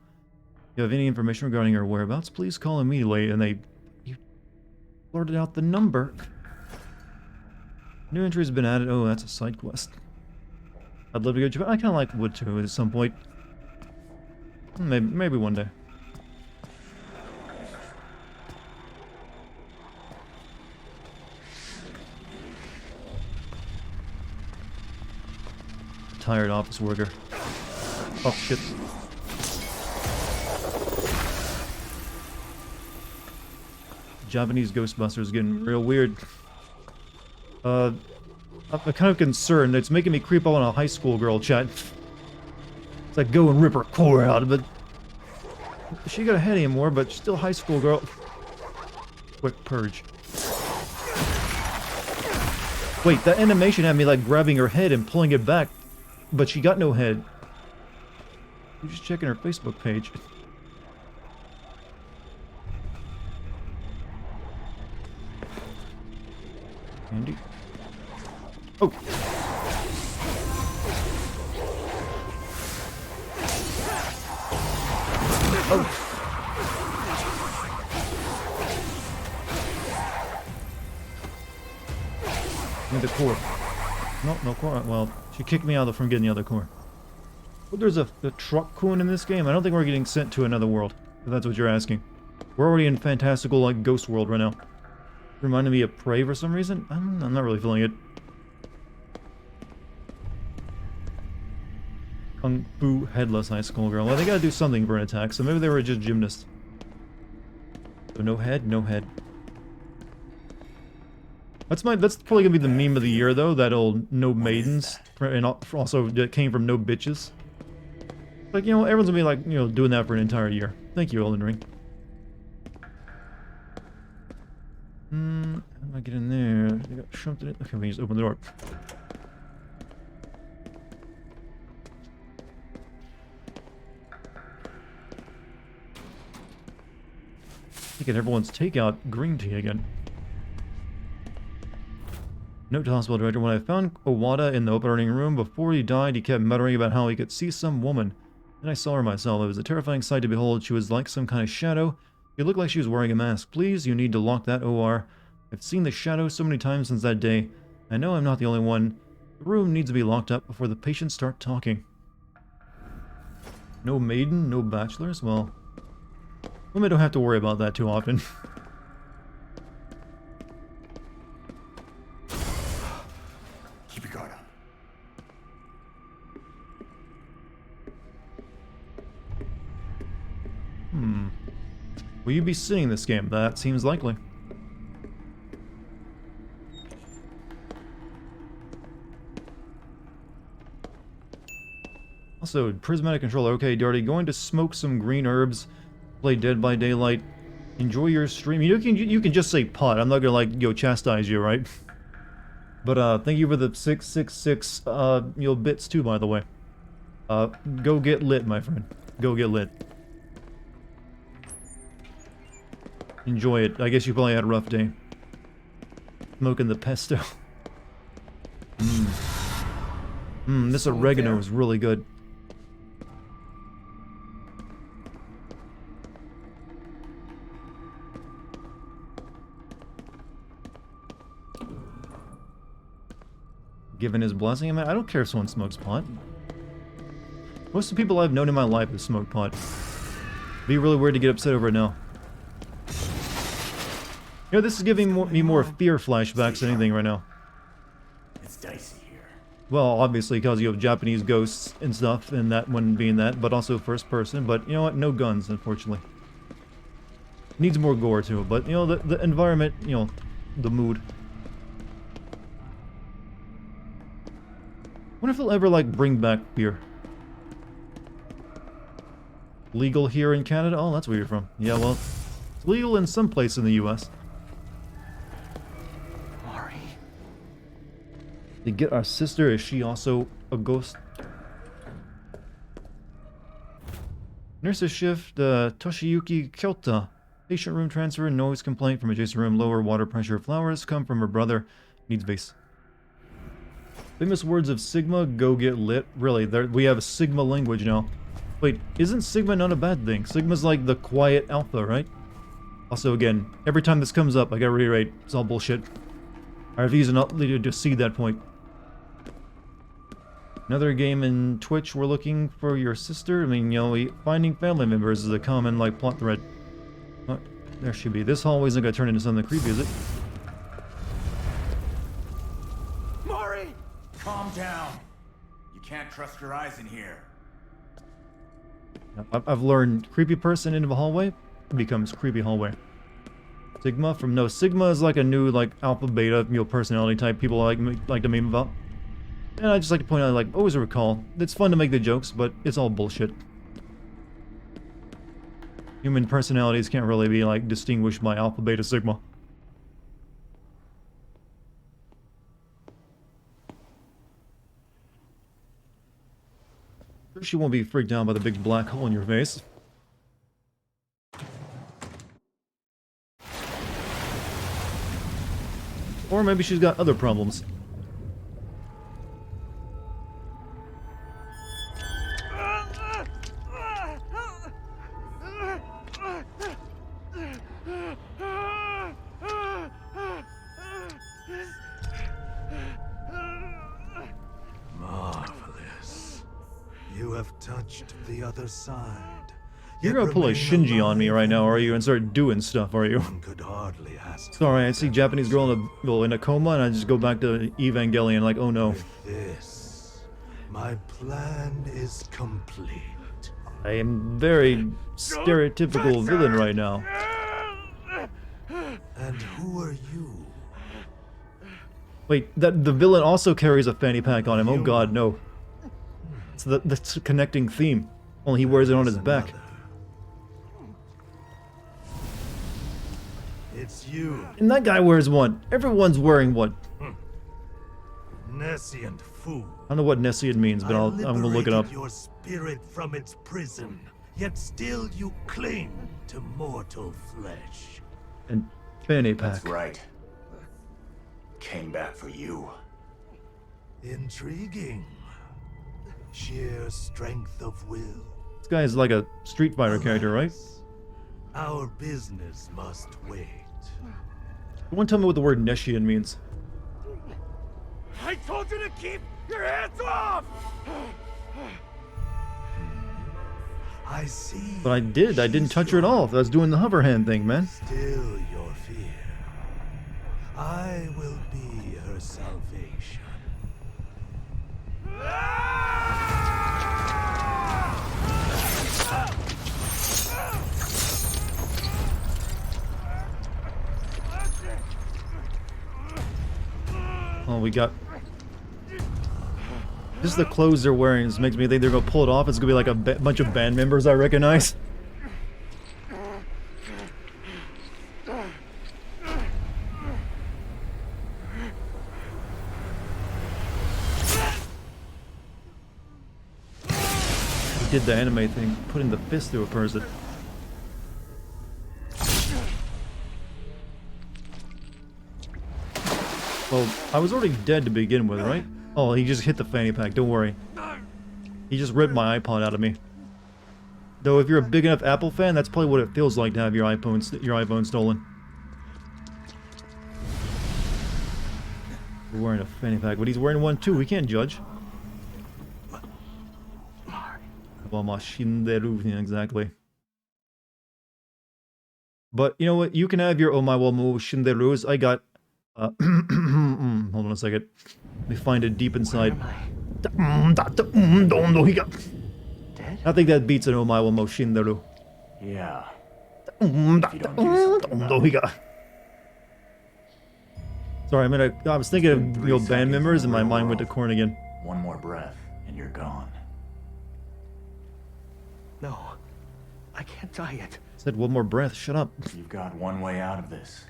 you have any information regarding her whereabouts, please call immediately. And they blurted out the number. New entry has been added. Oh, that's a side quest. I'd love to go to Japan. I kind of like would too at some point. Maybe one day. Tired office worker. Oh shit. Japanese Ghostbusters getting real weird. I'm kind of concerned. It's making me creep up on a high school girl chat. It's like go and rip her core out, but she got a head anymore, but she's still a high school girl. Quick purge. Wait, that animation had me like grabbing her head and pulling it back, but she got no head. I'm just checking her Facebook page. Andy. Oh. Oh. Give me the core. No core. Well, she kicked me out from getting the other core. But there's a truck coon in this game. I don't think we're getting sent to another world, if that's what you're asking. We're already in fantastical, like, ghost world right now. Reminded me of Prey for some reason. I'm not really feeling it. Kung Fu Headless High School Girl. Well, they gotta do something for an attack, so maybe they were just gymnasts. So no head, no head. That's probably gonna be the meme of the year, though. That old no maidens, and also it came from no bitches. Like, you know, everyone's gonna be like, you know, doing that for an entire year. Thank you, Elden Ring. How do I get in there? They got shoved in it. Okay, we just open the door. Taking everyone's takeout green tea again. Note to hospital director, when I found Owada in the operating room before he died, he kept muttering about how he could see some woman. Then I saw her myself. It was a terrifying sight to behold. She was like some kind of shadow. It looked like she was wearing a mask. Please, you need to lock that OR. I've seen the shadow so many times since that day. I know I'm not the only one. The room needs to be locked up before the patients start talking. No maiden, no bachelors? Well, women don't have to worry about that too often. Keep your guard up. Will you be sitting this game? That seems likely. Also, prismatic controller. Okay, Darty, going to smoke some green herbs, play Dead by Daylight, enjoy your stream. You can just say pot. I'm not gonna like chastise you, right? But thank you for the 666 bits too, by the way. Go get lit, my friend. Go get lit. Enjoy it. I guess you probably had a rough day. Smoking the pesto. This oregano is really good. Given his blessing, I mean, I don't care if someone smokes pot. Most of the people I've known in my life have smoked pot. It'd be really weird to get upset over it now. You know, this is giving me more fear flashbacks than anything right now. It's dicey here. Well, obviously, because you have Japanese ghosts and stuff, and that one being that, but also first person. But you know what? No guns, unfortunately. Needs more gore to it, but you know, the environment, you know, the mood. Wonder if they'll ever, like, bring back beer. Legal here in Canada? Oh, that's where you're from. Yeah, well, it's legal in some place in the U.S. Mari. They get our sister. Is she also a ghost? Nurse's shift, Toshiyuki Kyota. Patient room transfer, noise complaint from adjacent room, lower water pressure. Flowers come from her brother. Needs base. Famous words of Sigma, go get lit. Really, we have a Sigma language now. Wait, isn't Sigma not a bad thing? Sigma's like the quiet alpha, right? Also, again, every time this comes up, I gotta reiterate, it's all bullshit. I refuse to see that point. Another game in Twitch, we're looking for your sister. I mean, you know, finding family members is a common, like, plot thread. Oh, there she be. This hallway isn't gonna turn into something creepy, is it? Mari! Calm down. You can't trust your eyes in here. I've learned creepy person into the hallway becomes creepy hallway. Sigma from no. Sigma is like a new, like, alpha beta, you know, personality type people like to meme about. And I just like to point out, like, always recall, it's fun to make the jokes, but it's all bullshit. Human personalities can't really be, like, distinguished by alpha, beta, sigma. Sure she won't be freaked out by the big black hole in your face. Or maybe she's got other problems. Marvelous. You have touched the other side. You're gonna pull a Shinji on me right now, are you? And start doing stuff, are you? One could hardly ask. Sorry, I see Japanese girl in a coma, and I just go back to Evangelion, like, oh no. With this, my plan is complete. I am very stereotypical villain right now. And who are you? Wait, the villain also carries a fanny pack on him. Oh god, no. It's the connecting theme. Only he wears it on his back. It's you, And that guy wears one. Everyone's wearing one. Nescient fool. I don't know what Nescient means, but I'm gonna look it up. liberated your spirit from its prison, yet still you cling to mortal flesh. And fanny pack. That's right. Came back for you. Intriguing. Sheer strength of will. This guy is like a Street Fighter character, right? Our business must wait. You want to tell me what the word Nescient means? I told you to keep your hands off! I see. But I did. I didn't touch her at all. I was doing the hover hand thing, man. Still your fear. I will be her salvation. Oh, we got... Just the clothes they're wearing just makes me think they're gonna pull it off. It's gonna be like a bunch of band members I recognize. He did the anime thing, putting the fist through a person. Well, I was already dead to begin with, right? Oh, he just hit the fanny pack, don't worry. He just ripped my iPod out of me. Though if you're a big enough Apple fan, that's probably what it feels like to have your iPhone stolen. We're wearing a fanny pack, but he's wearing one too, we can't judge. Yeah, exactly. But you know what? You can have your Omawamu Shinderus. I got... hold on a second. Let me find it deep inside. Dead? I think that beats an Omawamu Shinderu. Yeah. If you don't do something about it. Sorry, I was thinking of the old band members and my mind went to Korn again. One more breath, and you're gone. No. I can't die yet. Said one more breath, shut up. You've got one way out of this.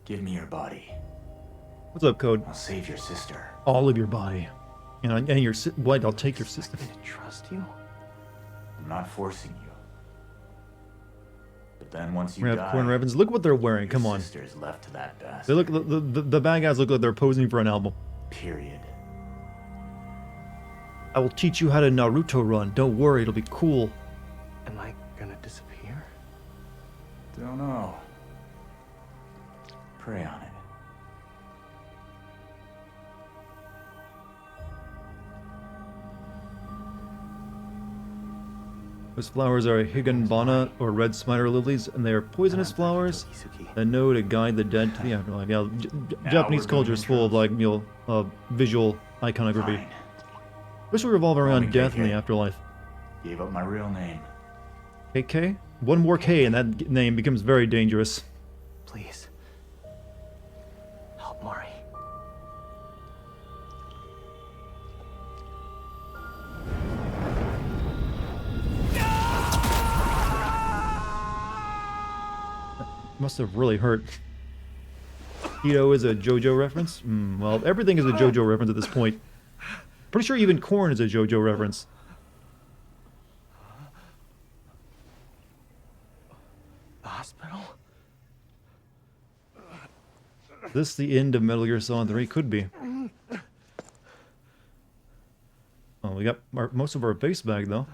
Give me your body. What's up, Code? I'll save your sister. All of your body. And your what? I'll take your sister. I didn't trust you. I'm not forcing you. But then once you We have die, Korn Revens. Look what they're wearing, come on. sister's left to that bastard. They look, the bad guys look like they're posing for an album. Period. I will teach you how to Naruto run. Don't worry, it'll be cool. Am I gonna disappear? Don't know. Pray on it. Those flowers are higginbana or red spider lilies, and they are poisonous flowers that know to guide the dead to the afterlife. Yeah, Japanese culture is full of like visual iconography, Fine. especially revolving Call around me death and the KK. afterlife. Gave up my real name. KK? One more K and that name becomes very dangerous. Please. Help Mari. Must have really hurt. Keto is a JoJo reference? Well, everything is a JoJo reference at this point. Pretty sure even corn is a JoJo reference. The hospital? Is this the end of Metal Gear Solid 3? Could be. Oh, we got most of our base back, though.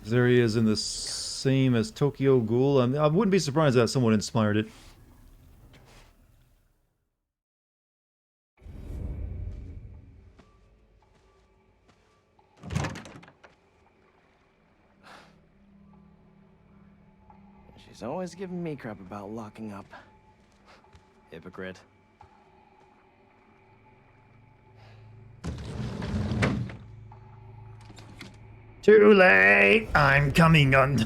This area is in the same as Tokyo Ghoul. I wouldn't be surprised that someone inspired it. She's always giving me crap about locking up. Hypocrite. Too late! I'm coming on.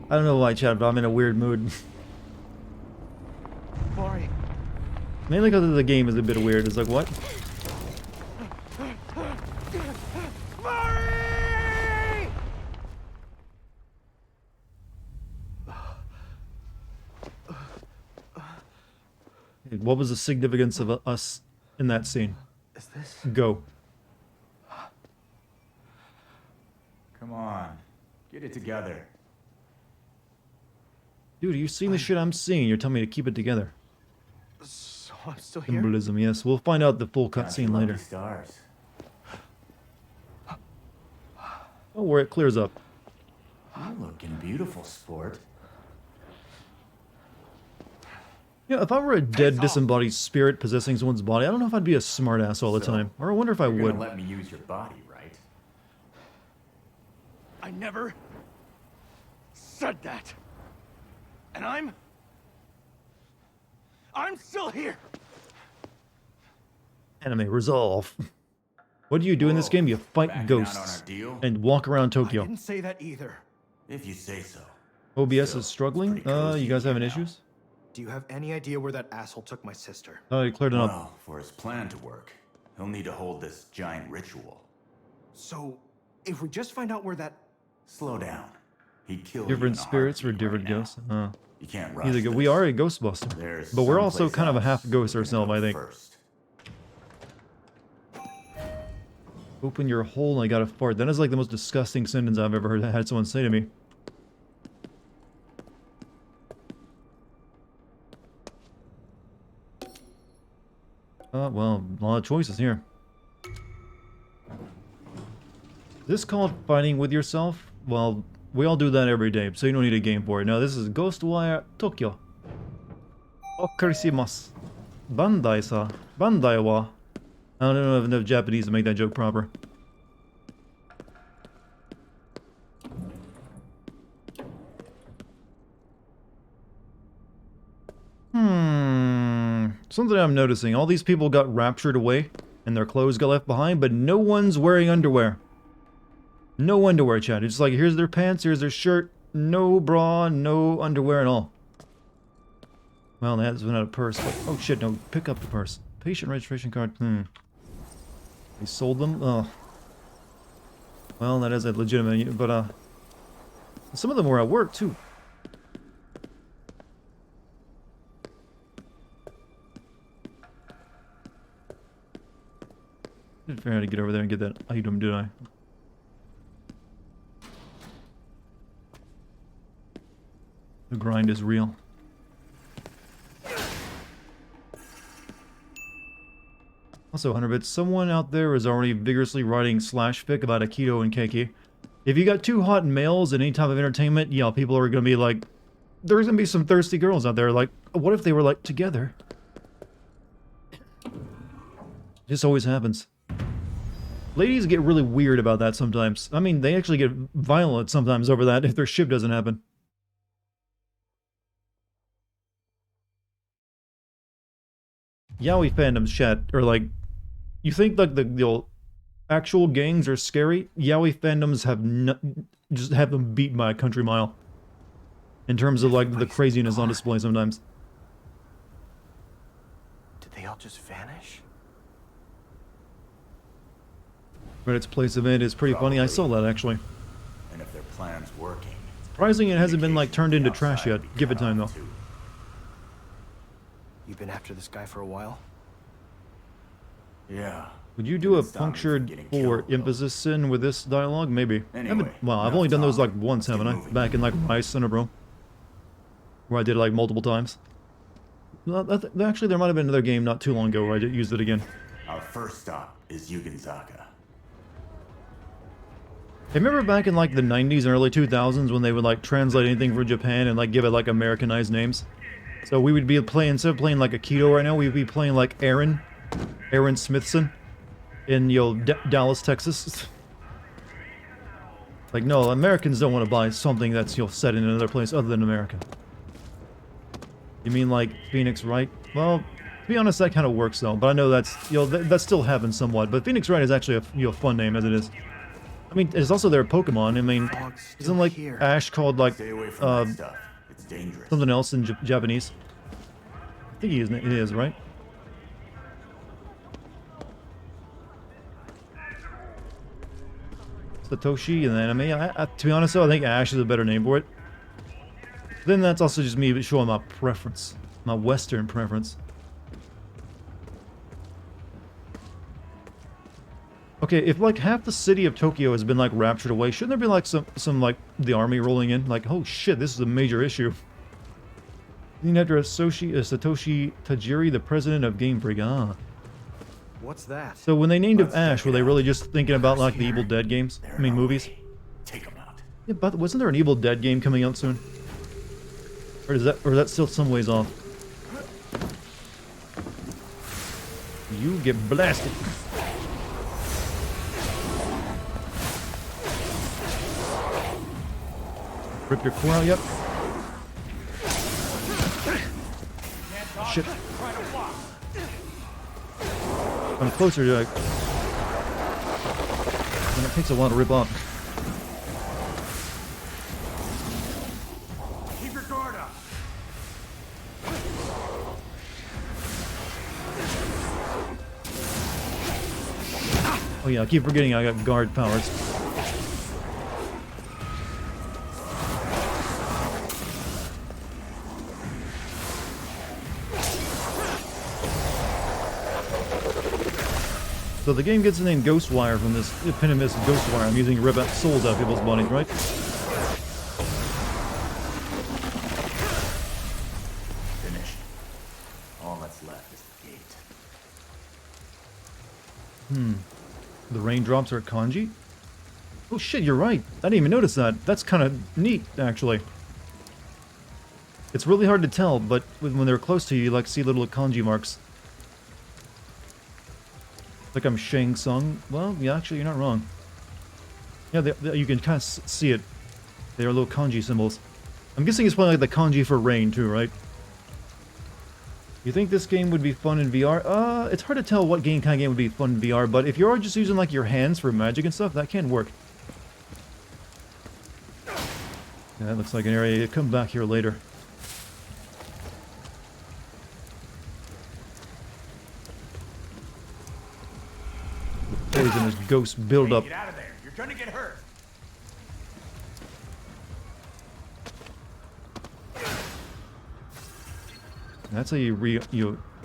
I don't know why, Chad, but I'm in a weird mood. Mari. Mainly because the game is a bit weird. It's like, what? Mari! What was the significance of us in that scene? Is this? Go. Come on. Get it together. Dude, are you seeing the shit I'm seeing? You're telling me to keep it together. So I'm still here? Symbolism, yes. We'll find out the full Count cutscene your lucky later. Stars. Oh, where it clears up. You looking beautiful, sport. Yeah, if I were a dead, disembodied spirit possessing someone's body, I don't know if I'd be a smartass all the So, time. Or I wonder if I You're would. gonna let me use your body, right? I never said that. And I'm still here. Anime, resolve. What do you do in this game? You fight Backing out ghosts on our deal? and walk around Tokyo. I didn't say that either. If you say so. OBS Still, is struggling? it's pretty cozy You guys having here now. issues? Do you have any idea where that asshole took my sister? Oh, you cleared it up. Well, for his plan to work, he'll need to hold this giant ritual. So, if we just find out where that... Slow down. He'd kill you Different in a spirits for heartbeat different right now. ghosts. You can't rush Either this. we are a Ghostbuster, There's but we're also someplace kind of a half else ghost we're ourselves, gonna I go think. First. Open your hole and I got a fart. That is like the most disgusting sentence I've ever had someone say to me. Well, a lot of choices here. Is this called fighting with yourself? Well, we all do that every day, so you don't need a game for it. Now, this is Ghostwire Tokyo. Okarisimasu. Bandai-sa. Bandai wa. I don't know if enough Japanese to make that joke proper. Something I'm noticing. All these people got raptured away, and their clothes got left behind, but no one's wearing underwear. No underwear, Chad. It's like, here's their pants, here's their shirt, no bra, no underwear at all. Well, that's not a purse. But, oh shit, no, pick up the purse. Patient registration card, They sold them? Oh. Well, that is a legitimate, but, some of them were at work, too. Didn't figure out how to get over there and get that item, did I? The grind is real. Also, 100 bits, someone out there is already vigorously writing slash fic about Akito and Keiki. If you got two hot males in any type of entertainment, yeah, people are gonna be like, there's gonna be some thirsty girls out there, like, what if they were, like, together? This always happens. Ladies get really weird about that sometimes. I mean, they actually get violent sometimes over that if their ship doesn't happen. Yaoi fandoms chat are like, you think like the actual gangs are scary? Yaoi fandoms have just have them beat by a country mile. In terms of like the craziness on display sometimes. Did they all just vanish? Reddit's place event is pretty funny. I saw that actually. And if their plan's working, Surprising it hasn't been like turned into trash yet. Give it time though. You've been after this guy for a while? Yeah. Would you do a It's done punctured getting for killed, though. emphasis in with this dialogue? Maybe. Anyway, well, I've enough only done those like talk. once, Let's haven't get I? moving. Back in like Rice Center, bro. Where I did it like multiple times. Well, actually, there might have been another game not too long ago where I used it again. Our first stop is Yugenzaka. I remember back in like the 90s and early 2000s when they would like translate anything from Japan and like give it like Americanized names. So we would be playing, instead of playing like Akito right now, we'd be playing like Aaron Smithson in, you know, Dallas, Texas. Like, no, Americans don't want to buy something that's, you know, set in another place other than America. You mean like Phoenix Wright? Well, to be honest, that kind of works though, but I know that's, you know, that still happens somewhat, but Phoenix Wright is actually a, you know, fun name as it is. I mean, it's also their Pokemon. I mean, isn't like Ash called like Stay away from that stuff. It's dangerous. something else in Japanese? I think it is, right? Satoshi in the anime. To be honest though, I think Ash is a better name for it. Then that's also just me showing my preference. My Western preference. Okay, if like half the city of Tokyo has been like raptured away, shouldn't there be like some like the army rolling in? Like, oh shit, this is a major issue. Named after Satoshi Tajiri, the president of Game Freak. Ah. What's that? So when they named him Let's Ash, check were it they out. really just thinking about like the Here. Evil Dead games? They're I mean on our movies? way. Take them out. Yeah, but wasn't there an Evil Dead game coming out soon? Or is that still some ways off? You get blasted. Rip your core out, yep. Shit. I'm closer to it. And it takes a while to rip off. Keep your guard up. Oh yeah, I keep forgetting I got guard powers. So the game gets the name Ghostwire from this eponymous Ghostwire. I'm using to rip out souls out of people's bodies, right? Finished. All that's left is the gate. The raindrops are kanji? Oh shit, you're right. I didn't even notice that. That's kind of neat, actually. It's really hard to tell, but when they're close to you, you like see little kanji marks. Like I'm Shang Tsung. Well, yeah, actually, you're not wrong. Yeah, you can kind of see it. They are little kanji symbols. I'm guessing it's probably like the kanji for rain, too, right? You think this game would be fun in VR? It's hard to tell what kind of game would be fun in VR, but if you're just using like your hands for magic and stuff, that can work. Yeah, that looks like an area to come back here later. Poison as ghosts build up. Get out of there. You're gonna get hurt. That's how you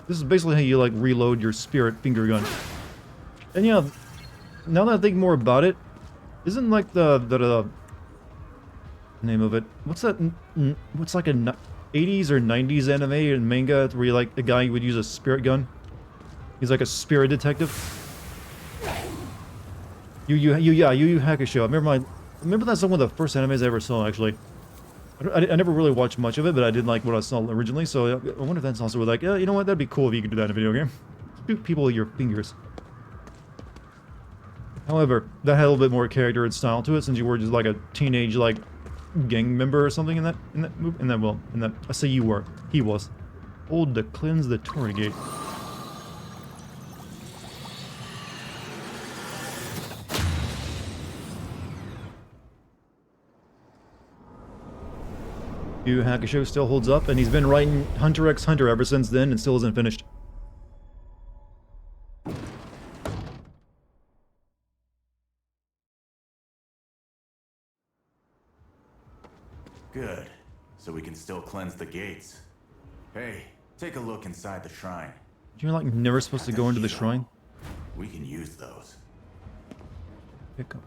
this is basically how you like reload your spirit finger gun. And yeah, now that I think more about it, isn't like the name of it? What's that? What's like a 80s or 90s anime and manga where you like a guy would use a spirit gun? He's like a spirit detective. Yu Hakusho. I remember that's one of the first animes I ever saw, actually. I never really watched much of it, but I did like what I saw originally, so I wonder if that's also like, yeah, you know what, that'd be cool if you could do that in a video game. Shoot people with your fingers. However, that had a little bit more character and style to it, since you were just like a teenage, like, gang member or something in that I say you were. He was. Hold to cleanse the Torii Gate. Yu Hakusho still holds up, and he's been writing Hunter x Hunter ever since then, and still isn't finished. Good. So we can still cleanse the gates. Hey, take a look inside the shrine. You're like never supposed to go into the shrine? We can use those. Pick up.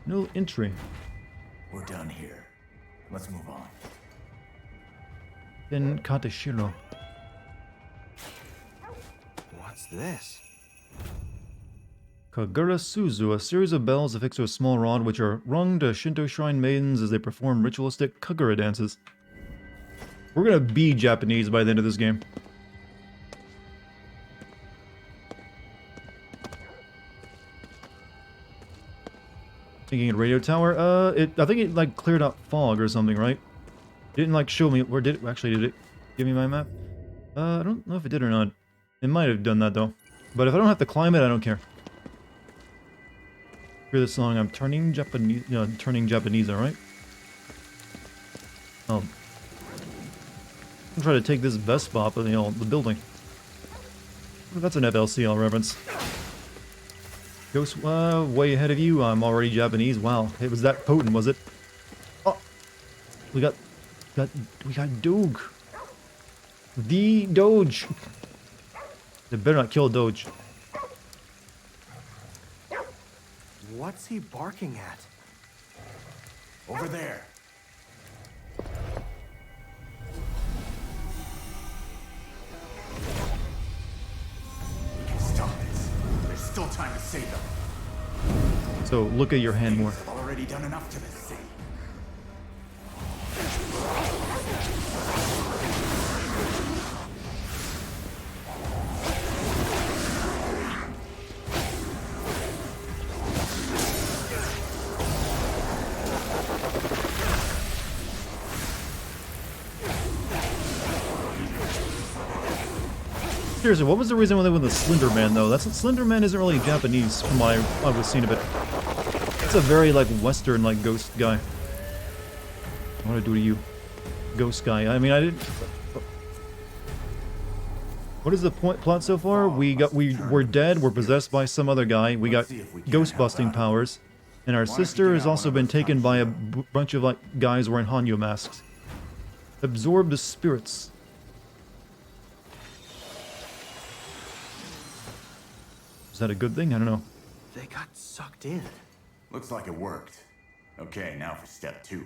No entry. We're done here. Let's move on. Then Katashiro. What's this? Kagura Suzu, a series of bells affixed to a small rod which are rung to Shinto shrine maidens as they perform ritualistic Kagura dances. We're gonna be Japanese by the end of this game. Thinking a radio tower, I think it like cleared out fog or something, right? It didn't like show me, or did it, actually did it give me my map? I don't know if it did or not. It might have done that though. But if I don't have to climb it, I don't care. Hear the song, I'm turning Japanese, alright? I'm trying to take this Vespa off of the building. That's an FLCL reference. Ghost, way ahead of you. I'm already Japanese. Wow, it was that potent, was it? Oh, we got Doge. The Doge. They better not kill Doge. What's he barking at? Over there. We can stop this. There's still time to save them. So look at your hand more. They've already done enough to the sea. Seriously, what was the reason when they went with the Slender Man, though? Slender Man isn't really Japanese from what I was seeing of it. It's a very, like, Western, like, ghost guy. What do I do to you? Ghost guy. I mean, I didn't... What is the plot so far? We're dead, we're possessed by some other guy, we got ghost-busting powers, and our sister has also been taken by a bunch of, like, guys wearing Hanyo masks. Absorb the spirits. Is that a good thing? I don't know. They got sucked in. Looks like it worked. Okay, now for step 2.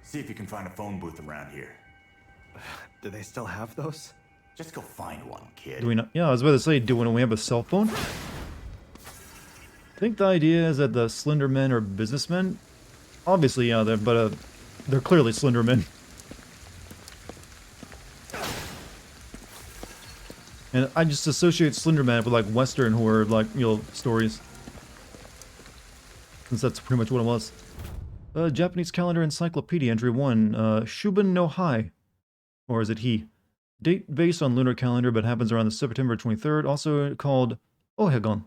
See if you can find a phone booth around here. Do they still have those? Just go find one, kid. Do we not? Yeah, I was about to say, do we have a cell phone? I think the idea is that the Slender Men are businessmen. Obviously, yeah, they're clearly Slender Men. And I just associate Slender Man with, like, Western horror, like, stories. Since that's pretty much what it was. Japanese calendar encyclopedia, entry 1. Shubin no Hai. Or is it he? Date based on lunar calendar, but happens around the September 23rd, also called Ohegon,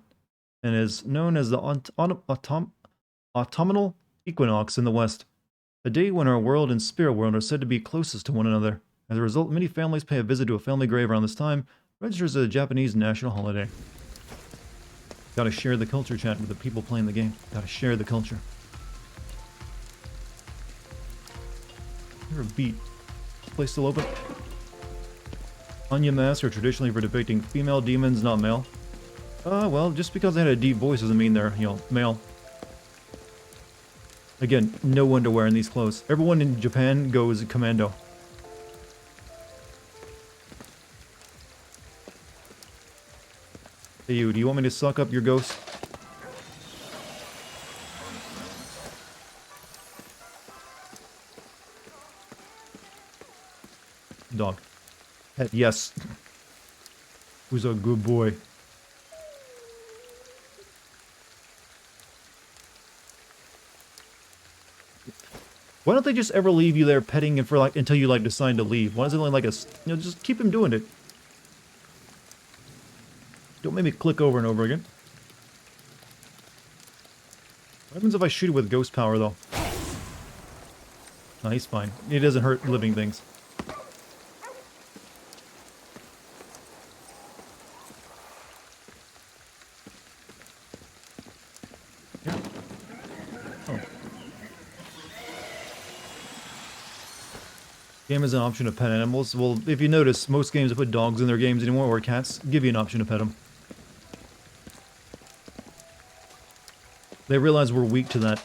and is known as the autumnal equinox in the West. A day when our world and spirit world are said to be closest to one another. As a result, many families pay a visit to a family grave around this time, registers as a Japanese national holiday. Gotta share the culture, chat, with the people playing the game. Gotta share the culture. You're a beat. Place still open? Anya masks are traditionally for depicting female demons, not male. Well, just because they had a deep voice doesn't mean they're, male. Again, no underwear in these clothes. Everyone in Japan goes commando. Hey you, do you want me to suck up your ghost? Dog. Pet, yes. Who's a good boy? Why don't they just ever leave you there petting him for like until you like decide to leave? Why is it only like a, just keep him doing it. Don't make me click over and over again. What happens if I shoot it with ghost power though? No, he's fine. It doesn't hurt living things. Yeah. Oh. Game has an option to pet animals. Well, if you notice, most games that put dogs in their games anymore, or cats, give you an option to pet them. They realize we're weak to that.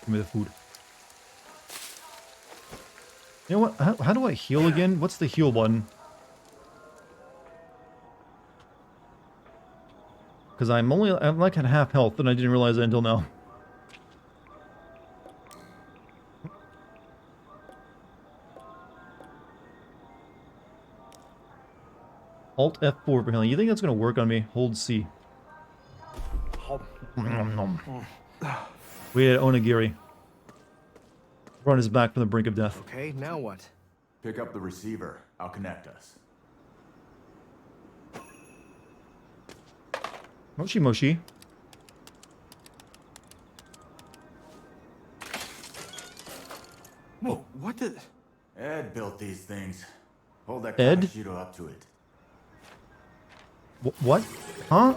Give me the food. You know what? How do I heal again? What's the heal button? Because I'm like at half health, and I didn't realize that until now. Alt F4 for healing. You think that's going to work on me? Hold C. We had Onigiri. Run his back from the brink of death. Okay, now what? Pick up the receiver. I'll connect us. Moshi Moshi. Whoa, what the... Ed built these things. Hold that Ed? Kamashido up to it. What? Huh?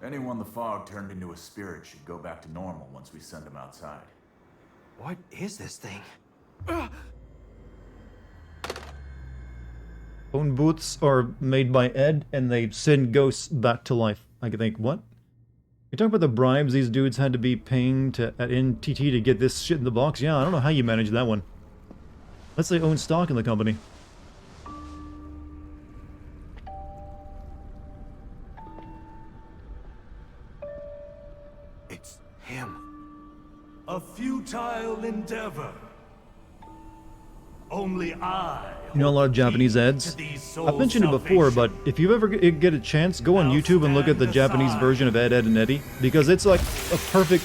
Anyone the fog turned into a spirit should go back to normal once we send them outside. What is this thing? Phone booths are made by Ed, and they send ghosts back to life. I think, what? You talk about the bribes these dudes had to be paying to at NTT to get this shit in the box? Yeah, I don't know how you manage that one. Let's say own stock in the company. It's him. A futile endeavor. Only I. You know a lot of Japanese ads? I've mentioned it before, but if you ever get a chance, go on YouTube and look at the Japanese version of Ed, Edd and Eddy, because it's like a perfect...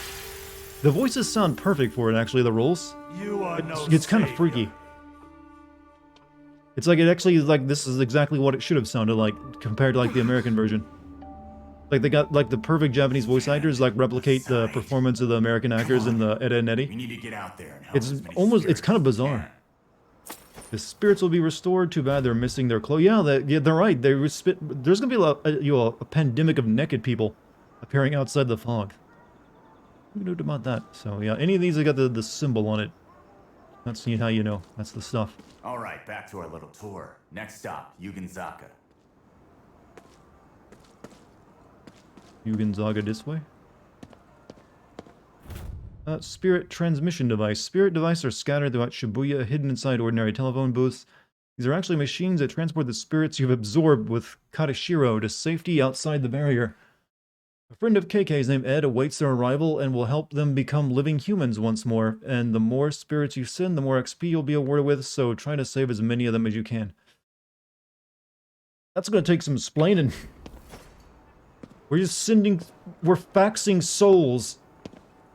The voices sound perfect for it, actually, the roles. It's kind of freaky. It's like, it actually is like, this is exactly what it should have sounded like, compared to like the American version. Like, they got like the perfect Japanese voice actors, like replicate the performance of the American actors in the Ed, Edd and Eddy. We need to get out there and help It's as many almost, it's spirits kind of as we bizarre. can. The spirits will be restored. Too bad they're missing their clothes. Yeah, they're right. There's gonna be a pandemic of naked people appearing outside the fog. Who knew about that? So yeah, any of these that got the symbol on it. That's how you know. That's the stuff. All right, back to our little tour. Next stop, Yugenzaka. Yugenzaga this way. Spirit transmission device. Spirit devices are scattered throughout Shibuya, hidden inside ordinary telephone booths. These are actually machines that transport the spirits you've absorbed with Katashiro to safety outside the barrier. A friend of KK's named Ed awaits their arrival and will help them become living humans once more. And the more spirits you send, the more XP you'll be awarded with, so try to save as many of them as you can. That's gonna take some explaining. We're faxing souls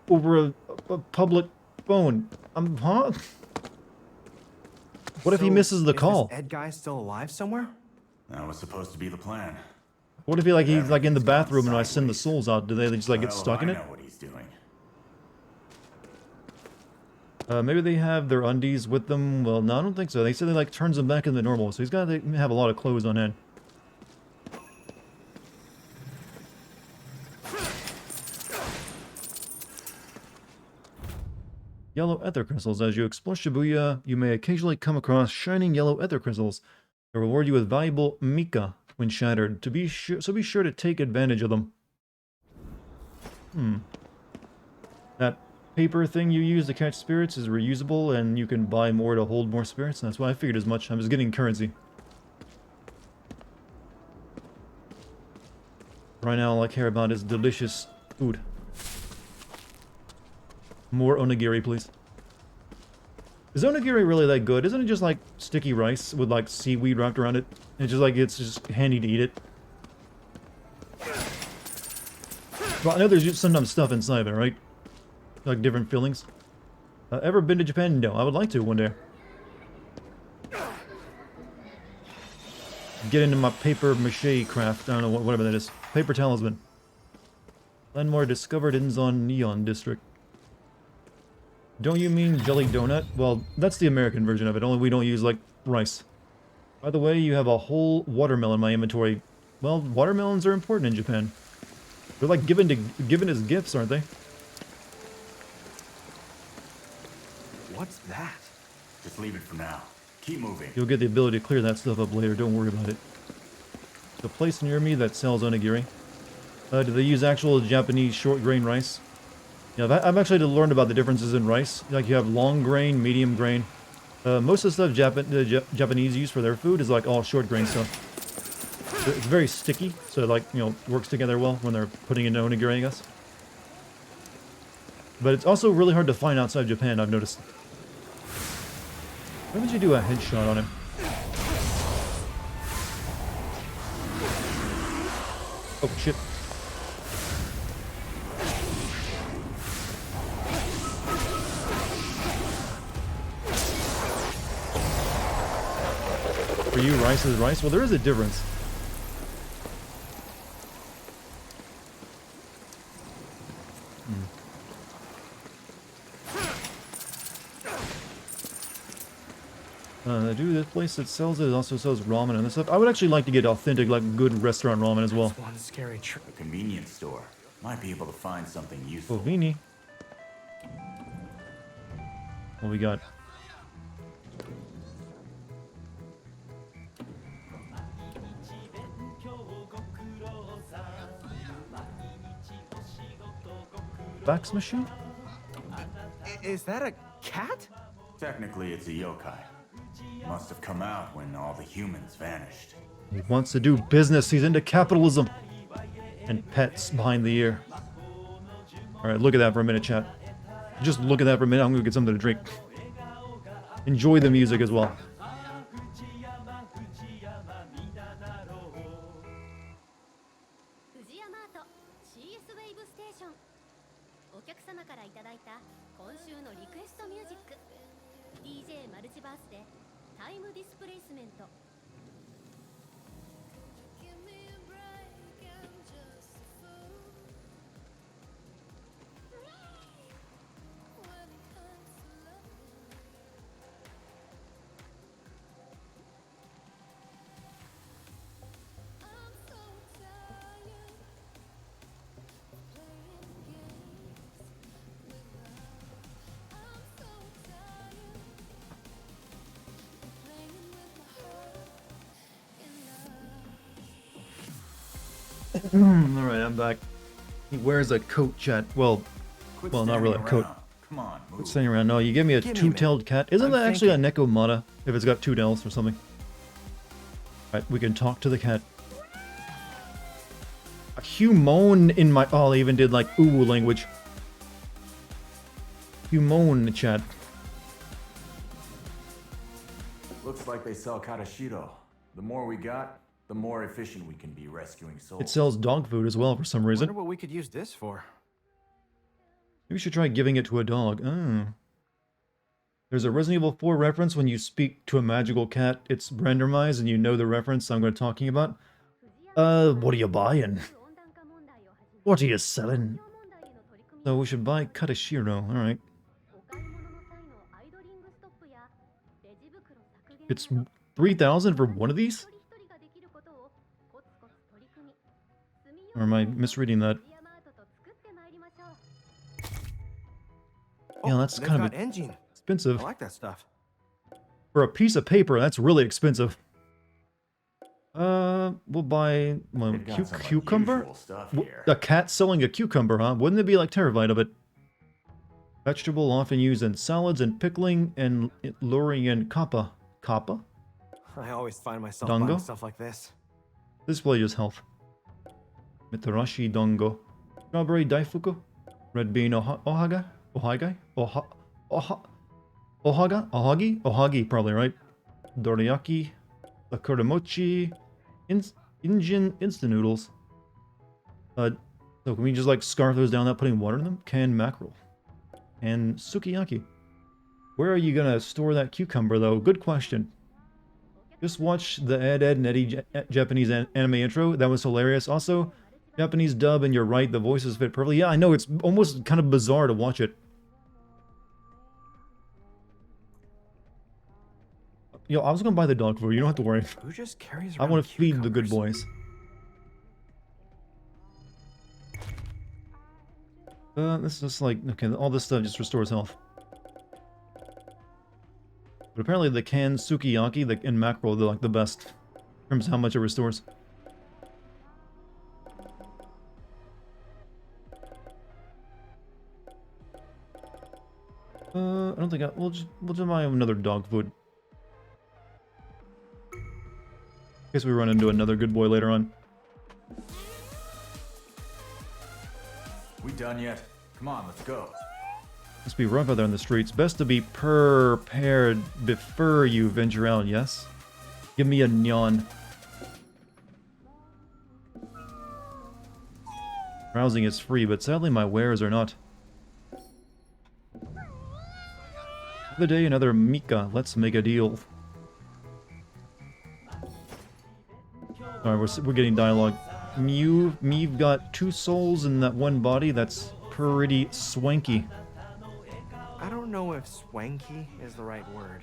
over a public phone. Huh? What if he misses the call? Is this Ed guy still alive somewhere? That was supposed to be the plan. What if he's like in the bathroom and I send the souls out? Do they just like get Well, stuck in I it? know what he's doing. Maybe they have their undies with them. Well, no, I don't think so. They said they like turns them back into normal, so he's got to have a lot of clothes on hand. Yellow ether crystals. As you explore Shibuya, you may occasionally come across shining yellow ether crystals. They reward you with valuable Mika when shattered. So be sure to take advantage of them. That paper thing you use to catch spirits is reusable, and you can buy more to hold more spirits. And that's why I figured as much. I was getting currency. Right now, all I care about is delicious food. More onigiri, please. Is onigiri really that good? Isn't it just like sticky rice with like seaweed wrapped around it? It's just like, it's just handy to eat it. Well, I know there's just sometimes stuff inside there, right? Like different fillings. Ever been to Japan? No, I would like to one day. Get into my paper mache craft. I don't know, whatever that is. Paper talisman. Landmark discovered in Zon Neon District. Don't you mean jelly donut? Well, that's the American version of it, only we don't use, like, rice. By the way, you have a whole watermelon in my inventory. Well, watermelons are important in Japan. They're like given as gifts, aren't they? What's that? Just leave it for now. Keep moving. You'll get the ability to clear that stuff up later, don't worry about it. The place near me that sells onigiri. Do they use actual Japanese short grain rice? Yeah, I've actually learned about the differences in rice. Like you have long grain, medium grain. Most of the stuff Japanese use for their food is like all short grain stuff. It's very sticky, so like, you know, works together well when they're putting in onigiri, I guess. But it's also really hard to find outside Japan, I've noticed. Why would you do a headshot on him? Oh, shit. For you, rice is rice? Well, there is a difference. Dude, this place that sells it also sells ramen and this stuff. I would actually like to get authentic, like, good restaurant ramen as well. One scary trick. A convenience store. Might be able to find something useful. Bovini. What we got? Fax machine? Is that a cat? Technically, it's a yokai. Must have come out when all the humans vanished. He wants to do business. He's into capitalism. And pets behind the ear. Alright, look at that for a minute, chat. Just look at that for a minute. I'm gonna get something to drink. Enjoy the music as well. タイムディスプレイスメント Alright, I'm back. He wears a coat, chat. Well, Quit not standing really a coat. around. Come on, move. What's saying around? No, you give me a Give me a two-tailed cat. Isn't I'm that actually a thinking. Nekomata? If it's got two tails or something. Alright, we can talk to the cat. A humone in my... Oh, they even did like ooh language. Humone, chat. Looks like they sell Katashiro. The more we got, the more efficient we can be rescuing souls. It sells dog food as well for some Wonder reason. what we could use this for. Maybe we should try giving it to a dog. Oh. There's a Resident Evil 4 reference when you speak to a magical cat. It's randomized and you know the reference I'm going to be talking about. What are you buying? What are you selling? So we should buy Katashiro, alright. It's 3,000 for one of these? Or am I misreading that? Yeah, that's they've kind of got engine. expensive. I like that stuff. For a piece of paper, that's really expensive. We'll buy well, They've got some cucumber? unusual stuff here. A cat selling a cucumber, huh? Wouldn't it be like terrified of it? Vegetable often used in salads and pickling and luring in kappa. Kappa? I always find myself Dango? buying stuff like this. Display is health. Mitarashi dongo. Strawberry daifuku. Red bean ohaga? Ohagai? Ohaga? Ohagi, probably, right? Dorayaki. Sakura mochi. Injin instant noodles. So can we just like scarf those down without putting water in them? Canned mackerel. And sukiyaki. Where are you gonna store that cucumber though? Good question. Just watch the Ed and Eddie Japanese anime intro. That was hilarious. Also, Japanese dub, and you're right, the voices fit perfectly. Yeah, I know, it's almost kind of bizarre to watch it. Yo, I was gonna buy the dog food, you don't have to worry. Who just carries I around want to feed the good cucumbers? boys. This is just like, okay, all this stuff just restores health. But apparently the canned sukiyaki and mackerel, they're like the best in terms of how much it restores. I don't think we'll just buy another dog food. In case we run into another good boy later on. We done yet? Come on, let's go. Must be rough out there in the streets. Best to be prepared before you venture out, yes? Give me a nyan. Browsing is free, but sadly my wares are not. Another day, another Mika. Let's make a deal. Alright, we're getting dialogue. Me've got 2 souls in that one body. That's pretty swanky. I don't know if swanky is the right word.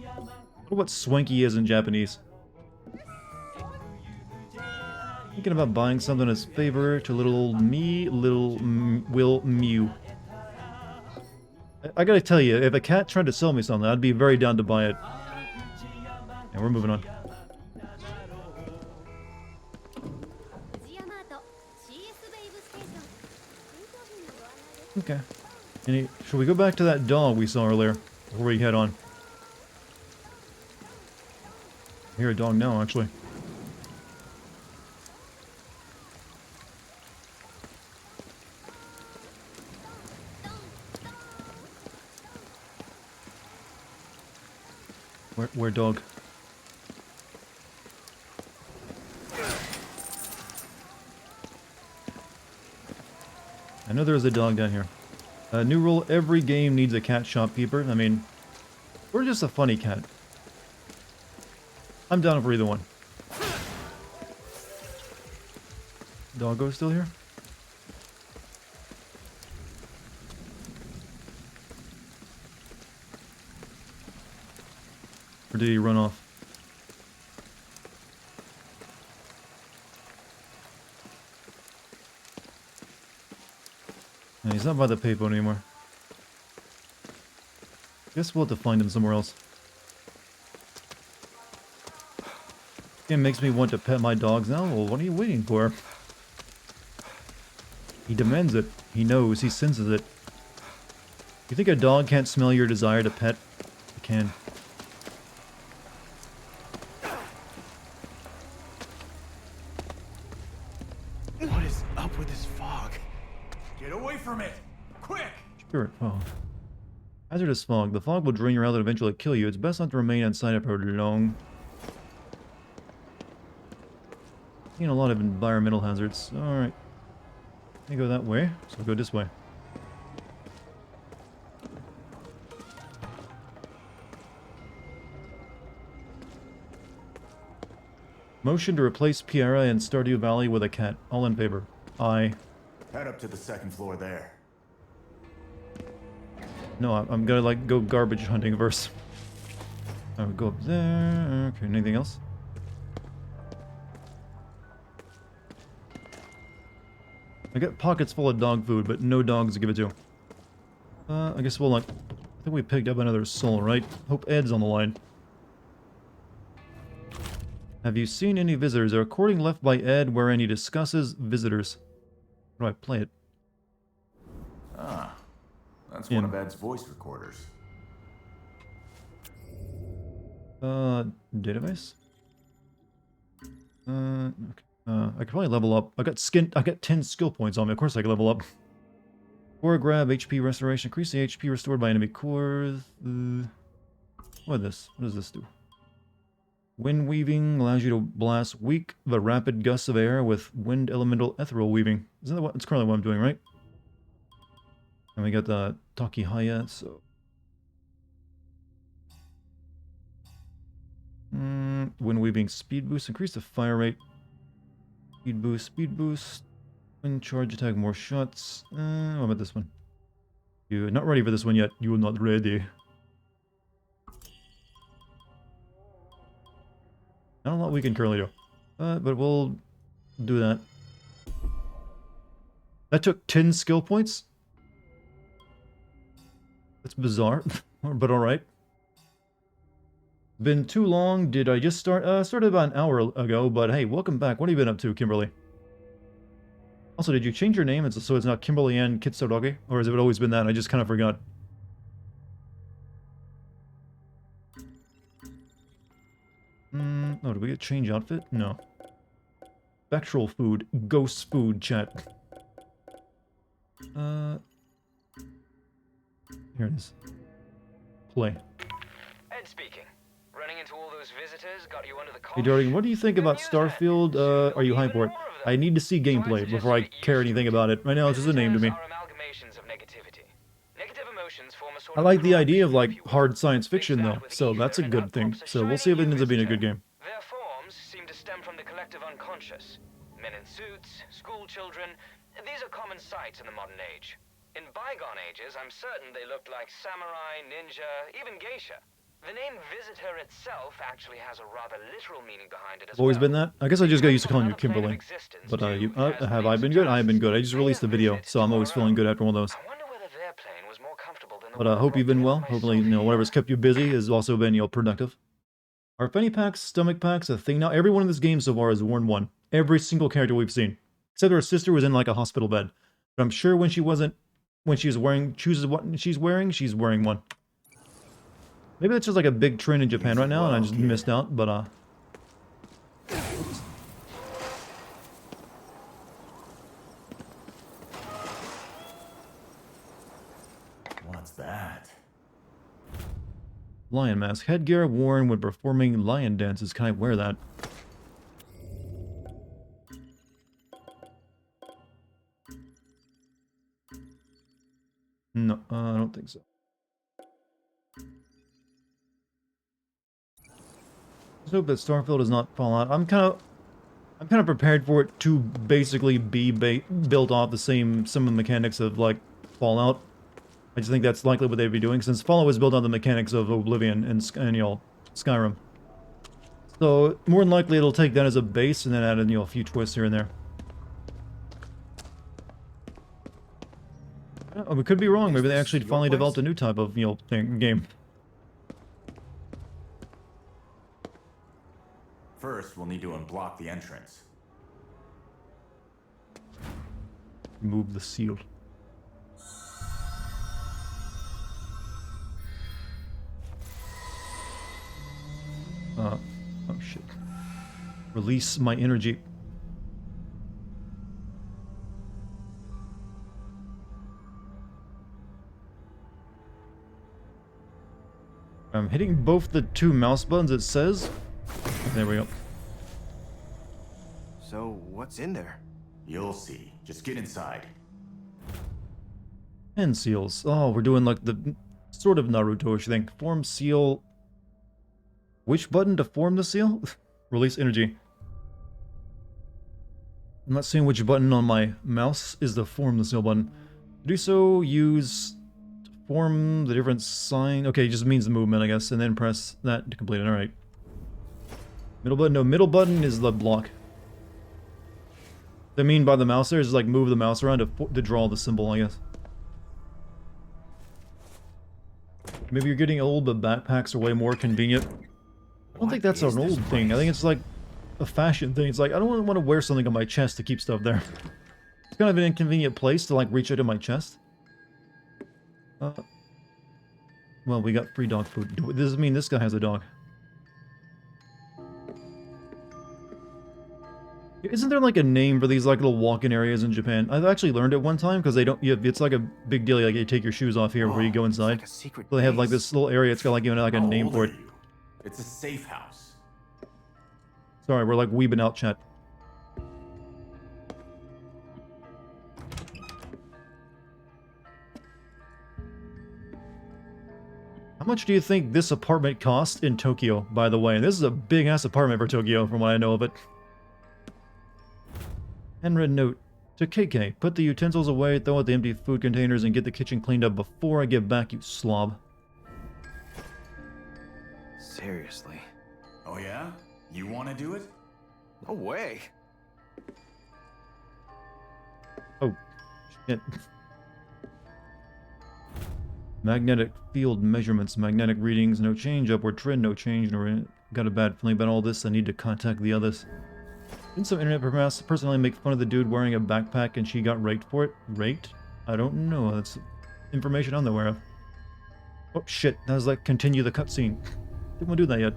I wonder what swanky is in Japanese. Thinking about buying something as favor to little old me, Will Mew. I gotta tell you, if a cat tried to sell me something, I'd be very down to buy it. And we're moving on. Okay. Should we go back to that dog we saw earlier? Before we head on? I hear a dog now, actually. Where dog? I know there's a dog down here. New rule, every game needs a cat shopkeeper. I mean, we're just a funny cat. I'm down for either one. Doggo still here? Or did he run off? No, he's not by the payphone anymore. Guess we'll have to find him somewhere else. It makes me want to pet my dogs now. Well, what are you waiting for? He demands it. He knows. He senses it. You think a dog can't smell your desire to pet? It can. What is up with this fog? Get away from it! Quick! Spirit fog. Hazardous fog. The fog will drain your health and eventually kill you. It's best not to remain inside it for long. Seen a lot of environmental hazards. Alright. Let me go that way, so I'll go this way. Motion to replace Piera in Stardew Valley with a cat. All in favor. Aye. Head up to the 2nd floor there. No, I'm gonna like go garbage hunting first. I'll go up there. Okay, anything else? I got pockets full of dog food, but no dogs to give it to. I guess we'll like... I think we picked up another soul, right? Hope Ed's on the line. Have you seen any visitors? A recording left by Ed wherein he discusses visitors. How do I play it? Ah. That's one of Ed's voice recorders. Database? Okay. I could probably level up. I got 10 skill points on me. Of course I can level up. Core grab, HP restoration. Increase the HP restored by enemy cores. What does this do? Wind weaving allows you to blast weak but rapid gusts of air with wind elemental ethereal weaving. Isn't that what it's currently what I'm doing, right? And we got the Takihaya, so wind weaving speed boost, increase the fire rate. Speed boost. Wind charge attack, more shots. What about this one? You're not ready for this one yet. You are not ready. Not a lot we can currently do. But we'll do that. That took 10 skill points? That's bizarre, but alright. Been too long. Did I just start? Started about an hour ago, but hey, welcome back. What have you been up to, Kimberly? Also, did you change your name so it's not Kimberly Ann Kitsurogi? Or has it always been that? I just kind of forgot. Oh, did we get change outfit? No. Spectral food. Ghost food, chat. Here it is. Play. Ed speaking. Running into all those visitors got you under the Hey, Dartigan, what do you think about Starfield? Are you hyped for it? I need to see gameplay before I care anything about it. Right now, it's just a name to me. I like the idea of, like, hard science fiction, though, so that's a good thing. So we'll see if it ends up being a good game. Their forms seem to stem from the collective unconscious. Men in suits, school children, these are common sights in the modern age. In bygone ages, I'm certain they looked like samurai, ninja, even geisha. The name Visitor itself actually has a rather literal meaning behind it as Always well. been that? I guess I just got used to calling you Kimberly. But have I been good? I have been good. I just released a video, so I'm always feeling good after one of those. I wonder whether their plane was more comfortable than the But I hope you've been well. Hopefully, whatever's kept you busy has also been, productive. Are fanny packs, stomach packs a thing now? Everyone in this game so far has worn one. Every single character we've seen. Except her sister was in, like, a hospital bed. But I'm sure when she was chooses what she's wearing one. Maybe that's just like a big trend in Japan right now, and I just missed out, but, What's that? lion mask. Headgear worn when performing lion dances. Can I wear that? No, I don't think so. Let's hope that Starfield does not fall out. I'm kind of prepared for it to basically be built off some of the mechanics of, like, Fallout. I just think that's likely what they'd be doing, since Fallout was built on the mechanics of Oblivion and Skyrim. So more than likely it'll take that as a base and then add in, a few twists here and there. We could be wrong. Maybe they actually finally developed a new type of, game. First, we'll need to unblock the entrance. Remove the seal. Oh shit. Release my energy. I'm hitting both the two mouse buttons, it says. There we go. So, what's in there? You'll see. Just get inside. And seals. Oh, we're doing like the sort of Naruto-ish thing. Form seal. Which button to form the seal? Release energy. I'm not seeing which button on my mouse is the form the seal button. To do so, use to form the different sign. Okay, it just means the movement, I guess, and then press that to complete it. Alright. Middle button. No, middle button is the block. What I mean by the mouse there is like move the mouse around to draw the symbol, I guess. Maybe you're getting old, but backpacks are way more convenient. I don't think that's an old thing. I think it's like a fashion thing. It's like, I don't want to wear something on my chest to keep stuff there. It's kind of an inconvenient place to, like, reach out to my chest. Well, we got free dog food. Does this mean this guy has a dog? Isn't there like a name for these like little walk-in areas in Japan? I've actually learned it one time because they don't. It's like a big deal. Like you take your shoes off here where you go inside. It's like a secret They have like base. this little area. It's got like even like a How name old for are it. you? It's a safe house. Sorry, we're like weebing out chat. How much do you think this apartment cost in Tokyo, by the way? This is a big-ass apartment for Tokyo, from what I know of it. Handwritten note. To KK, put the utensils away, throw out the empty food containers, and get the kitchen cleaned up before I get back, you slob. Seriously. Oh yeah? You want to do it? No way. Oh, shit. Magnetic field measurements, magnetic readings, no change, upward trend, no change. Got a bad feeling about all this, I need to contact the others. Didn't some internet personally make fun of the dude wearing a backpack and she got raped for it? Raped? I don't know, that's information I'm not aware of. Oh shit, that was like continue the cutscene. Didn't want to do that yet.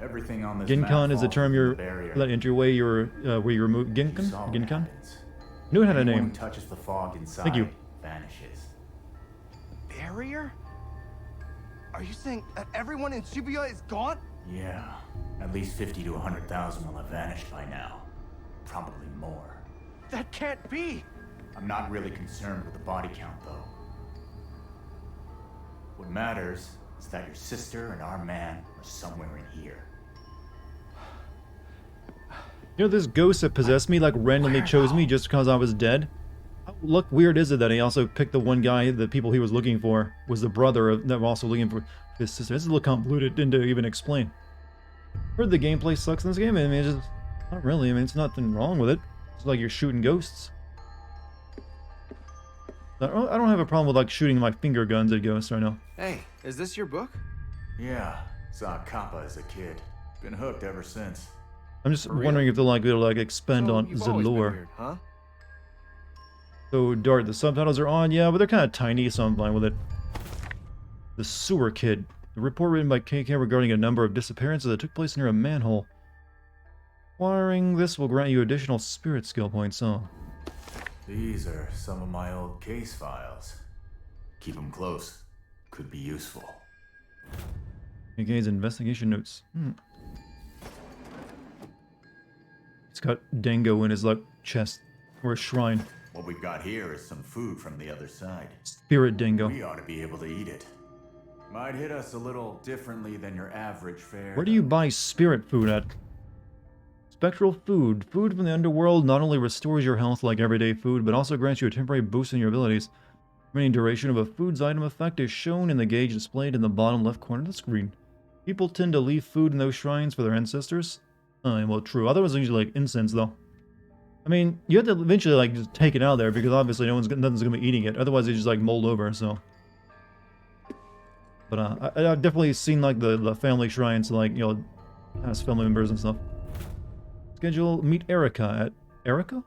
Everything on this Ginkan map is the falls term within you're the barrier. that enter way you're where you remove You Ginkan? saw what Ginkan? happens. Knew it had a Anyone name. who touches the fog inside Thank you. vanishes. Barrier? Are you saying that everyone in Shibuya is gone? Yeah, at least 50 to 100,000 will have vanished by now. Probably more. That can't be! I'm not really concerned with the body count, though. What matters is that your sister and our man are somewhere in here. You know, this ghost that possessed me, like, randomly chose me just because I was dead? How weird is it that he also picked the one guy, the people he was looking for, was the brother of, that were also looking for his sister. This is a little convoluted, didn't even explain. Heard the gameplay sucks in this game, I mean, it's just, not really, I mean, it's nothing wrong with it. It's like you're shooting ghosts. I don't have a problem with, like, shooting my finger guns at ghosts right now. Hey, is this your book? Yeah, saw Kappa as a kid. Been hooked ever since. I'm just For real? wondering if they'll, like, it'll, like, expand So on you've the always been lore. weird, huh? So, Dart, the subtitles are on, yeah, but they're kind of tiny, so I'm fine with it. The Sewer Kid. The report written by KK regarding a number of disappearances that took place near a manhole. Acquiring this will grant you additional spirit skill points, huh? These are some of my old case files. Keep them close. Could be useful. KK's investigation notes. It's got Dango in his, like, chest. Or a shrine. What we've got here is some food from the other side. Spirit Dango. We ought to be able to eat it. Might hit us a little differently than your average fare. Where do you buy spirit food at? Spectral food. Food from the underworld not only restores your health like everyday food, but also grants you a temporary boost in your abilities. Remaining duration of a food's item effect is shown in the gauge displayed in the bottom left corner of the screen. People tend to leave food in those shrines for their ancestors. Well, true. Otherwise, it's usually like incense, though. I mean, you have to eventually like just take it out of there because obviously nothing's gonna be eating it. Otherwise, they just like mold over. So, but I've definitely seen like the family shrines, like, you know, past family members and stuff. Schedule meet Erica at Erica.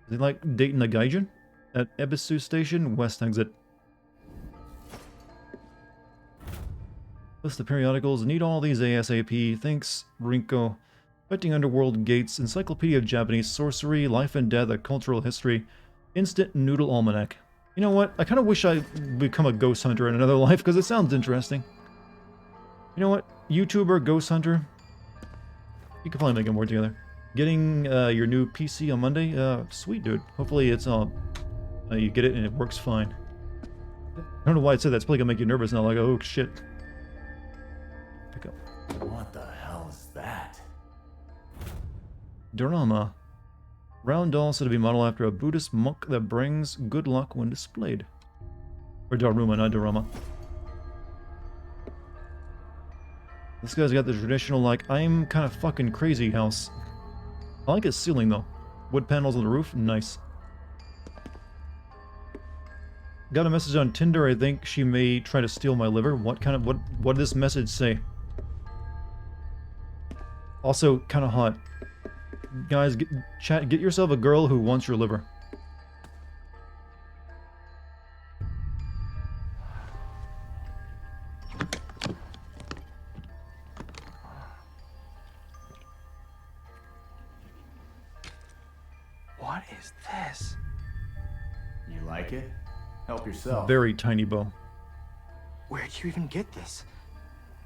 Is he like dating the Gaijin at Ebisu Station West exit? List the periodicals. Need all these ASAP. Thanks, Rinko. Fighting Underworld Gates, Encyclopedia of Japanese Sorcery, Life and Death, A Cultural History, Instant Noodle Almanac. You know what? I kind of wish I'd become a ghost hunter in another life, because it sounds interesting. You know what? YouTuber, ghost hunter. You could probably make them work together. Getting your new PC on Monday? Sweet, dude. Hopefully it's you get it and it works fine. I don't know why I said that. It's probably gonna make you nervous now, like, oh shit. Pick up. What the hell is that? Dorama. Round doll said to be modeled after a Buddhist monk that brings good luck when displayed. Or Daruma, not Dorama. This guy's got the traditional, like, I'm kind of fucking crazy house. I like his ceiling, though. Wood panels on the roof, nice. Got a message on Tinder, I think she may try to steal my liver. What did this message say? Also, kind of hot. Guys, get yourself a girl who wants your liver. is this? You like it? Help yourself. Very tiny bow. Where'd you even get this?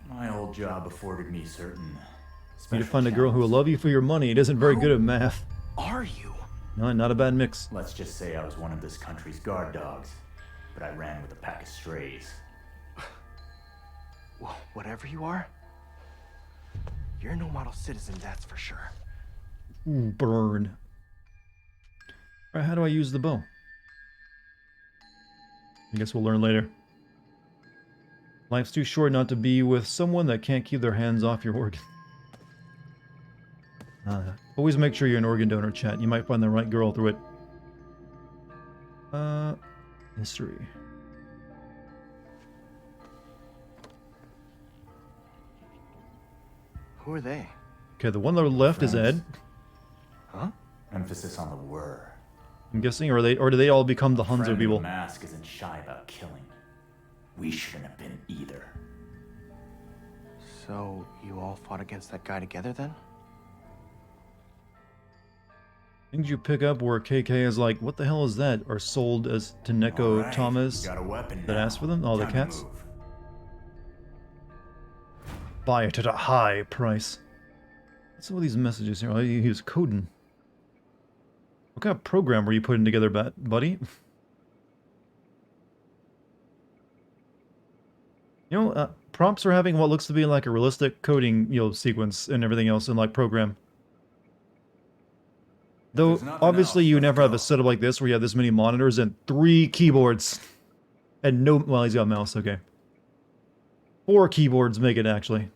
My old job afforded me certain You to special find a girl who will talents. love you for your money. It isn't very good at math. Are you? No, not a bad mix. Let's just say I was one of this country's guard dogs, but I ran with a pack of strays. Well, whatever you are, you're no model citizen, that's for sure. Ooh, burn. Alright, how do I use the bow? I guess we'll learn later. Life's too short not to be with someone that can't keep their hands off your organ. Always make sure you're an organ donor, chat. You might find the right girl through it. History. Who are they? Okay, the one on the left is Friends. Ed. Huh? Emphasis on the were. I'm guessing, or do they all become the Hanzo Friend in people? the mask isn't shy about killing. We shouldn't have been either. So, you all fought against that guy together then? Things you pick up where KK is like, what the hell is that? Are sold as to Neko Alright, Thomas got a weapon that now. asked for them? Oh, the Time to cats? move. Buy it at a high price. What's some of these messages here? Oh, he was coding. What kind of program were you putting together, buddy? You know, prompts are having what looks to be like a realistic coding, sequence and everything else in like program. Though, There's nothing obviously else, you let's never have go. a setup like this where you have this many monitors and 3 keyboards. And no, well, he's got a mouse, okay. 4 keyboards make it, actually.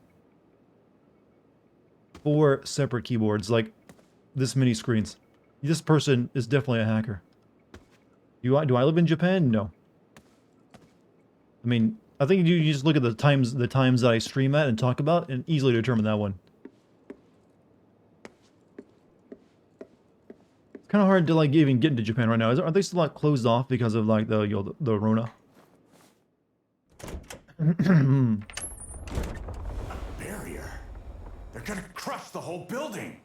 4 separate keyboards, like this many screens. This person is definitely a hacker. Do I live in Japan? No. I mean, I think you just look at the times that I stream at and talk about and easily determine that one. It's kind of hard to like even get into Japan right now. Are they still like closed off because of like the Rona? Barrier? They're gonna crush the whole building!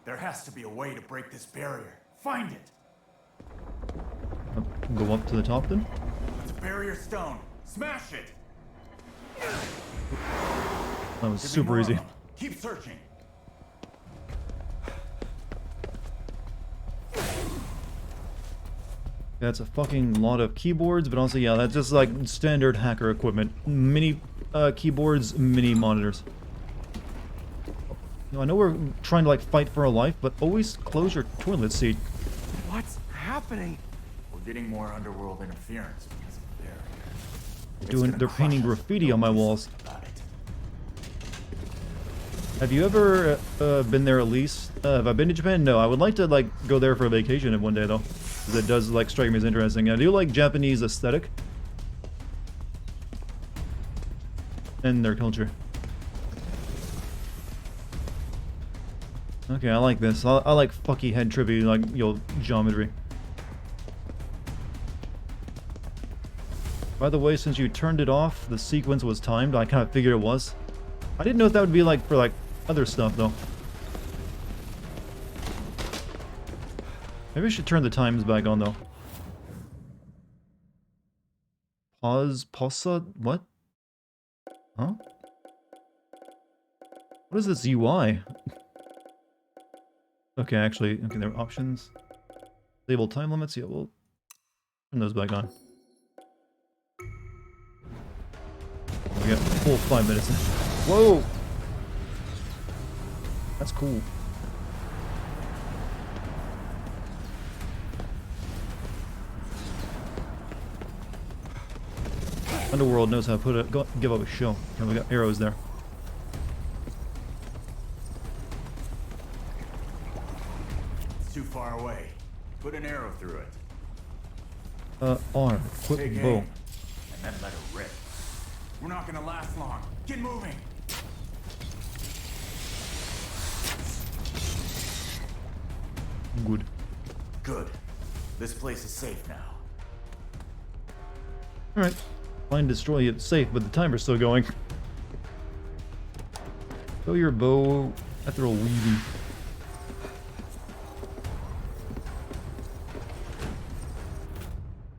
There has to be a way to break this barrier. Find it! Go up to the top then? It's a barrier stone. Smash it! That was Could be super more of easy. them. Keep searching. That's a fucking lot of keyboards, but also, yeah, that's just like standard hacker equipment. Mini keyboards, mini monitors. Now, I know we're trying to like fight for our life, but always close your toilet seat. What's happening? We're getting more underworld interference because of the barrier. It's They're gonna painting crush us. graffiti on my Don't do walls. something about it. Have you ever been there, Elise? Have I been to Japan? No, I would like to like go there for a vacation one day though, because it does like strike me as interesting. I do like Japanese aesthetic and their culture. Okay, I like this. I like fucky head trippy like geometry. By the way, since you turned it off, the sequence was timed. I kind of figured it was. I didn't know if that would be like for like other stuff though. Maybe I should turn the times back on though. Pause, what? Huh? What is this UI? Okay, actually, okay, there are options. Disable time limits, yeah, we'll turn those back on. We got a full 5 minutes. Whoa! That's cool. Underworld knows how to give up a show. And we got arrows there. It's too far away. Put an arrow through it. R. Take Quick aim, bow. and then let it rip. We're not gonna last long. Get moving! Good. Good. This place is safe now. Alright. Find destroy it safe, but the timer's still going. Throw your bow after a weavy.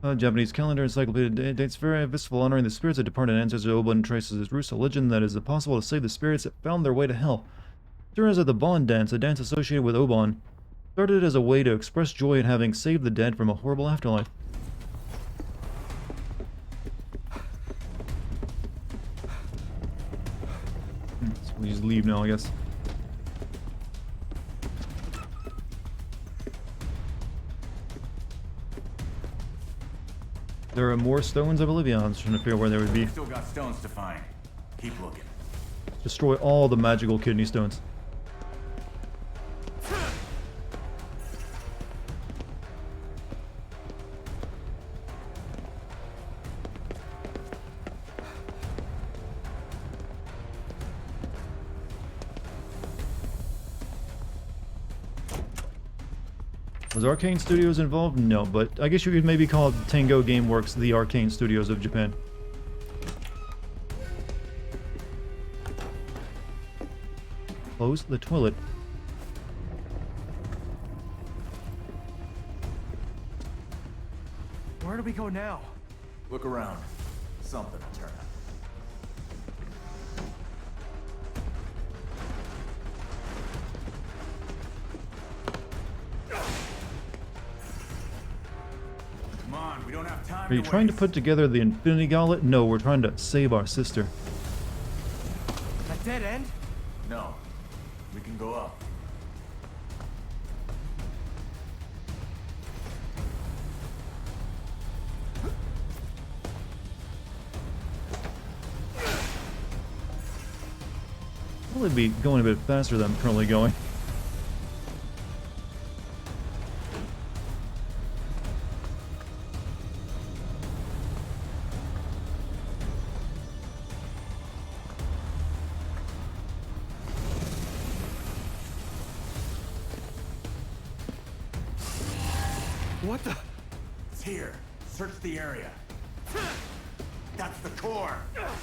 Japanese calendar encyclopedia dates very festival honoring the spirits of departed ancestors. Oban traces its roots, a legend that is impossible to save the spirits that found their way to hell. Serves as the Bon dance, a dance associated with Oban. Started as a way to express joy at having saved the dead from a horrible afterlife. So we just leave now, I guess. There are more stones of Olivia. I'm just trying to figure out where they would be. Still got stones to find. Keep looking. Destroy all the magical kidney stones. Was Arcane Studios involved? No, but I guess you could maybe call Tango Gameworks the Arcane Studios of Japan. Close the toilet. Where do we go now? Look around. Something will turn up. Come on, we don't have time. Are you trying to put together the Infinity Gauntlet? No, we're trying to save our sister. A dead end? No. We can go up. Probably be going a bit faster than I'm currently going. What the? It's here. Search the area. That's the core.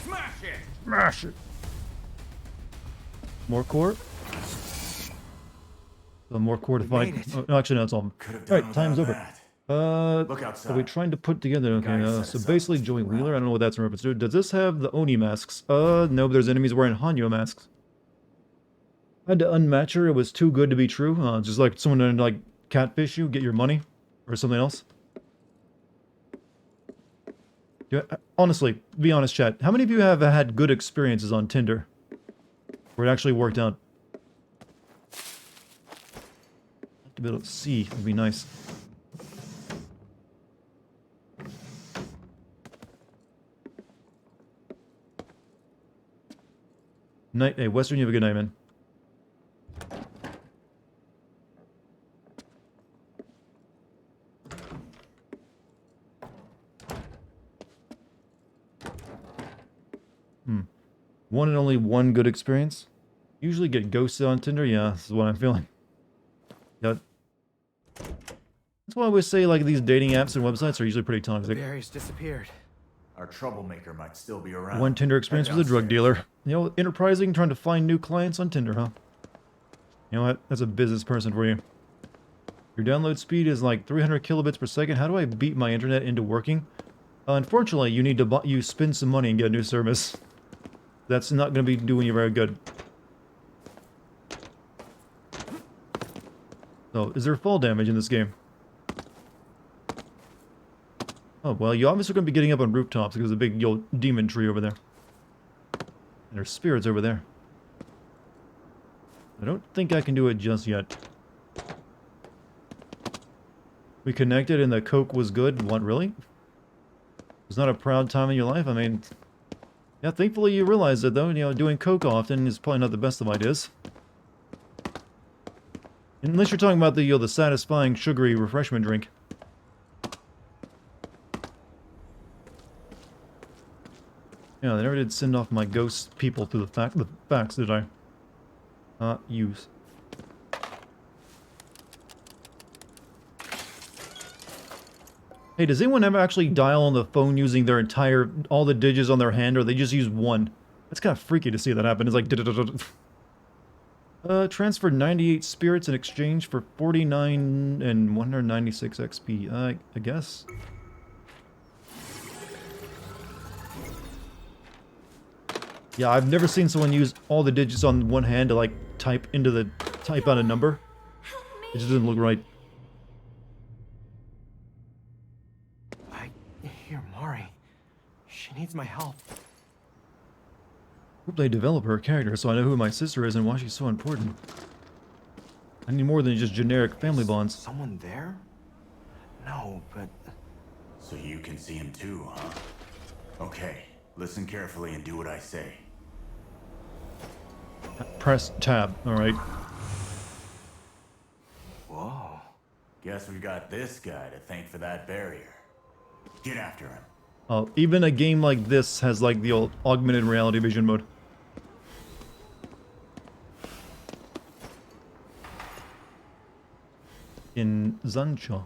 Smash it! Smash it! More core? More core to fight. Oh, no, actually, no, it's all. Alright, time's over. Look outside. Are we trying to put together? Okay, so basically Joey Wheeler, I don't know what that's in reference to. Does this have the Oni masks? No, but there's enemies wearing Hanyo masks. I had to unmatch her, it was too good to be true. Just like someone to like catfish you, get your money, or something else. Yeah, honestly, be honest, chat. How many of you have had good experiences on Tinder? Where it actually worked out? To be able to see would be nice. Night, hey, Western, you have a good night, man. One and only one good experience. Usually get ghosted on Tinder. Yeah, this is what I'm feeling. Yeah. That's why I always say like these dating apps and websites are usually pretty toxic. Barry's disappeared. Our troublemaker might still be around. One Tinder experience with a drug dealer. You know, enterprising, trying to find new clients on Tinder, huh? You know what? That's a business person for you. Your download speed is like 300 kilobits per second. How do I beat my internet into working? Unfortunately, you need to spend some money and get a new service. That's not going to be doing you very good. So, is there fall damage in this game? Oh, well, you obviously going to be getting up on rooftops because there's a big old demon tree over there. And there's spirits over there. I don't think I can do it just yet. We connected and the coke was good. What, really? It's not a proud time in your life? I mean... Yeah, thankfully you realize it though, you know, doing coke often is probably not the best of ideas. Unless you're talking about the, you know, the satisfying sugary refreshment drink. Yeah, they never did send off my ghost people through the fax, did I? Use. Hey, does anyone ever actually dial on the phone using their all the digits on their hand, or they just use one? That's kind of freaky to see that happen. It's like... transferred 98 spirits in exchange for 49 and 196 XP. I guess. Yeah, I've never seen someone use all the digits on one hand to like type out a number. It just doesn't look right. I hear Mari. She needs my help. Hope they develop her character so I know who my sister is and why she's so important. I need more than just generic family bonds. Someone there? No, but... So you can see him too, huh? Okay, listen carefully and do what I say. Press tab, alright. Whoa. Guess we got this guy to thank for that barrier. Get after him. Oh, even a game like this has like the old augmented reality vision mode. In Zancha.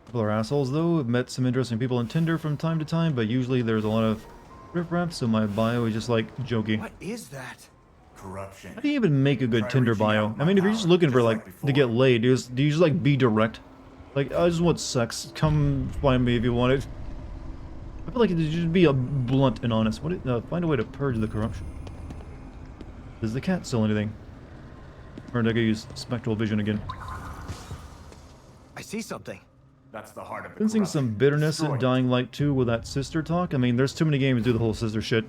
People are assholes though. I've met some interesting people on Tinder from time to time, but usually there's a lot of riffraff, so my bio is just like jokey. What is that? Corruption. How do you even make a good Try Tinder reaching bio? out I mean, if you're just looking for just like like to get before. laid, do you just like be direct? Like, I just want sex. Come find me if you want it. I feel like it should be a blunt and honest. Find a way to purge the corruption. Does the cat sell anything? Or did I go use spectral vision again? I see something. That's the heart of the Sensing some corruption. bitterness Destroy at it. Dying Light 2 with that sister talk. I mean, there's too many games to do the whole sister shit.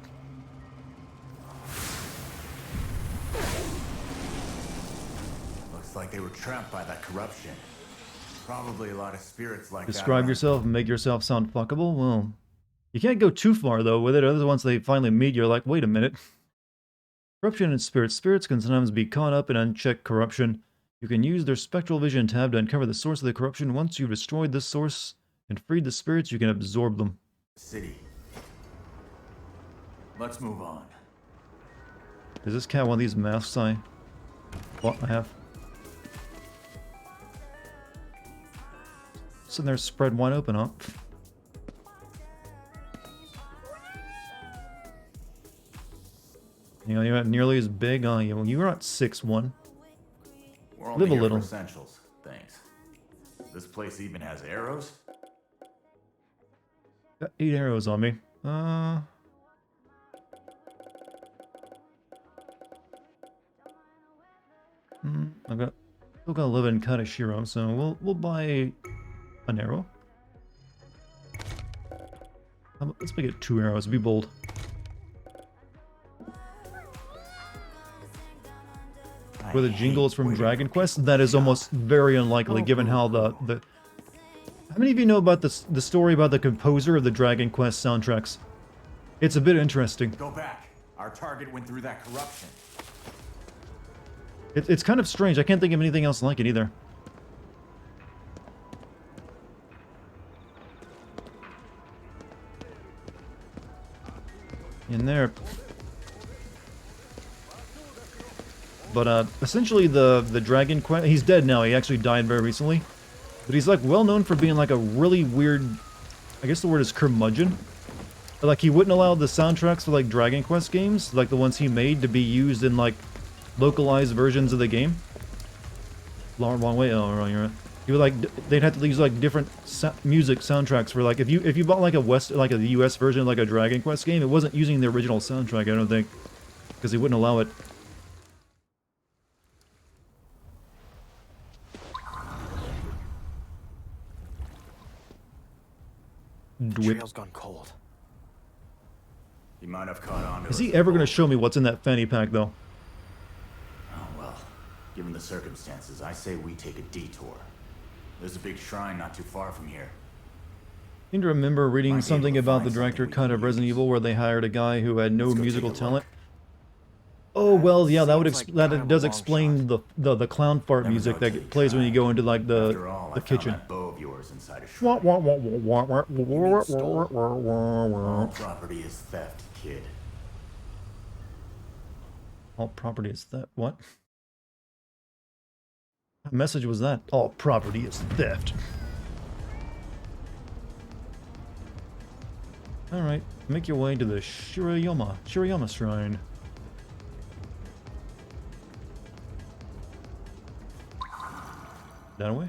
Looks like they were trapped by that corruption. Probably a lot of spirits like that. Describe around. yourself and make yourself sound fuckable? Well, you can't go too far though with it. Otherwise, once they finally meet, you're like, wait a minute. Corruption and spirits. Spirits can sometimes be caught up in unchecked corruption. You can use their spectral vision tab to uncover the source of the corruption. Once you've destroyed this source and freed the spirits, you can absorb them. City. Let's move on. Is this cat one of these masks I have? Sitting there spread wide open, huh? You know, you're not nearly as big, are you? You're not 6'1". We're only Live a here little. for essentials. Thanks. This place even has arrows? Got 8 arrows on me. I've got still got 11 Katashiro, so we'll buy an arrow. Let's make it 2 arrows. Be bold. Were the jingles from Dragon Quest? That is almost very unlikely, given how the. How many of you know about the story about the composer of the Dragon Quest soundtracks? It's a bit interesting. Go back. Our target went through that corruption. It's kind of strange. I can't think of anything else like it either. In there. But essentially the Dragon Quest, he's dead now. He actually died very recently. But he's like well known for being like a really weird, I guess the word is curmudgeon. Like he wouldn't allow the soundtracks for like Dragon Quest games, like the ones he made, to be used in like localized versions of the game. Wrong way. Oh, wrong. You're right. He would like they'd have to use like different music soundtracks for like if you bought like a US version of like a Dragon Quest game, it wasn't using the original soundtrack. I don't think, because he wouldn't allow it. Trail's gone cold. He might have caught on to Is us he ever going to before. show me what's in that fanny pack, though? Oh, well. Given the circumstances, I say we take a detour. There's a big shrine not too far from here. I seem to remember reading Might be able something to about the find director something we cut can of Resident use. Evil where they hired a guy who had no Let's go musical take a talent. look. Oh well, yeah, that would Seems like kind of a does long explain shot. the clown fart Never music know that till you plays when you try. go into like After all, the I found kitchen. that bow of yours inside a Wah, shrine. wah, wah, wah, wah, wah, stole? wah, wah, wah. All property is theft, kid. All property is theft. What? What message was that? All property is theft. Alright, make your way to the Shirayama Shrine. That way?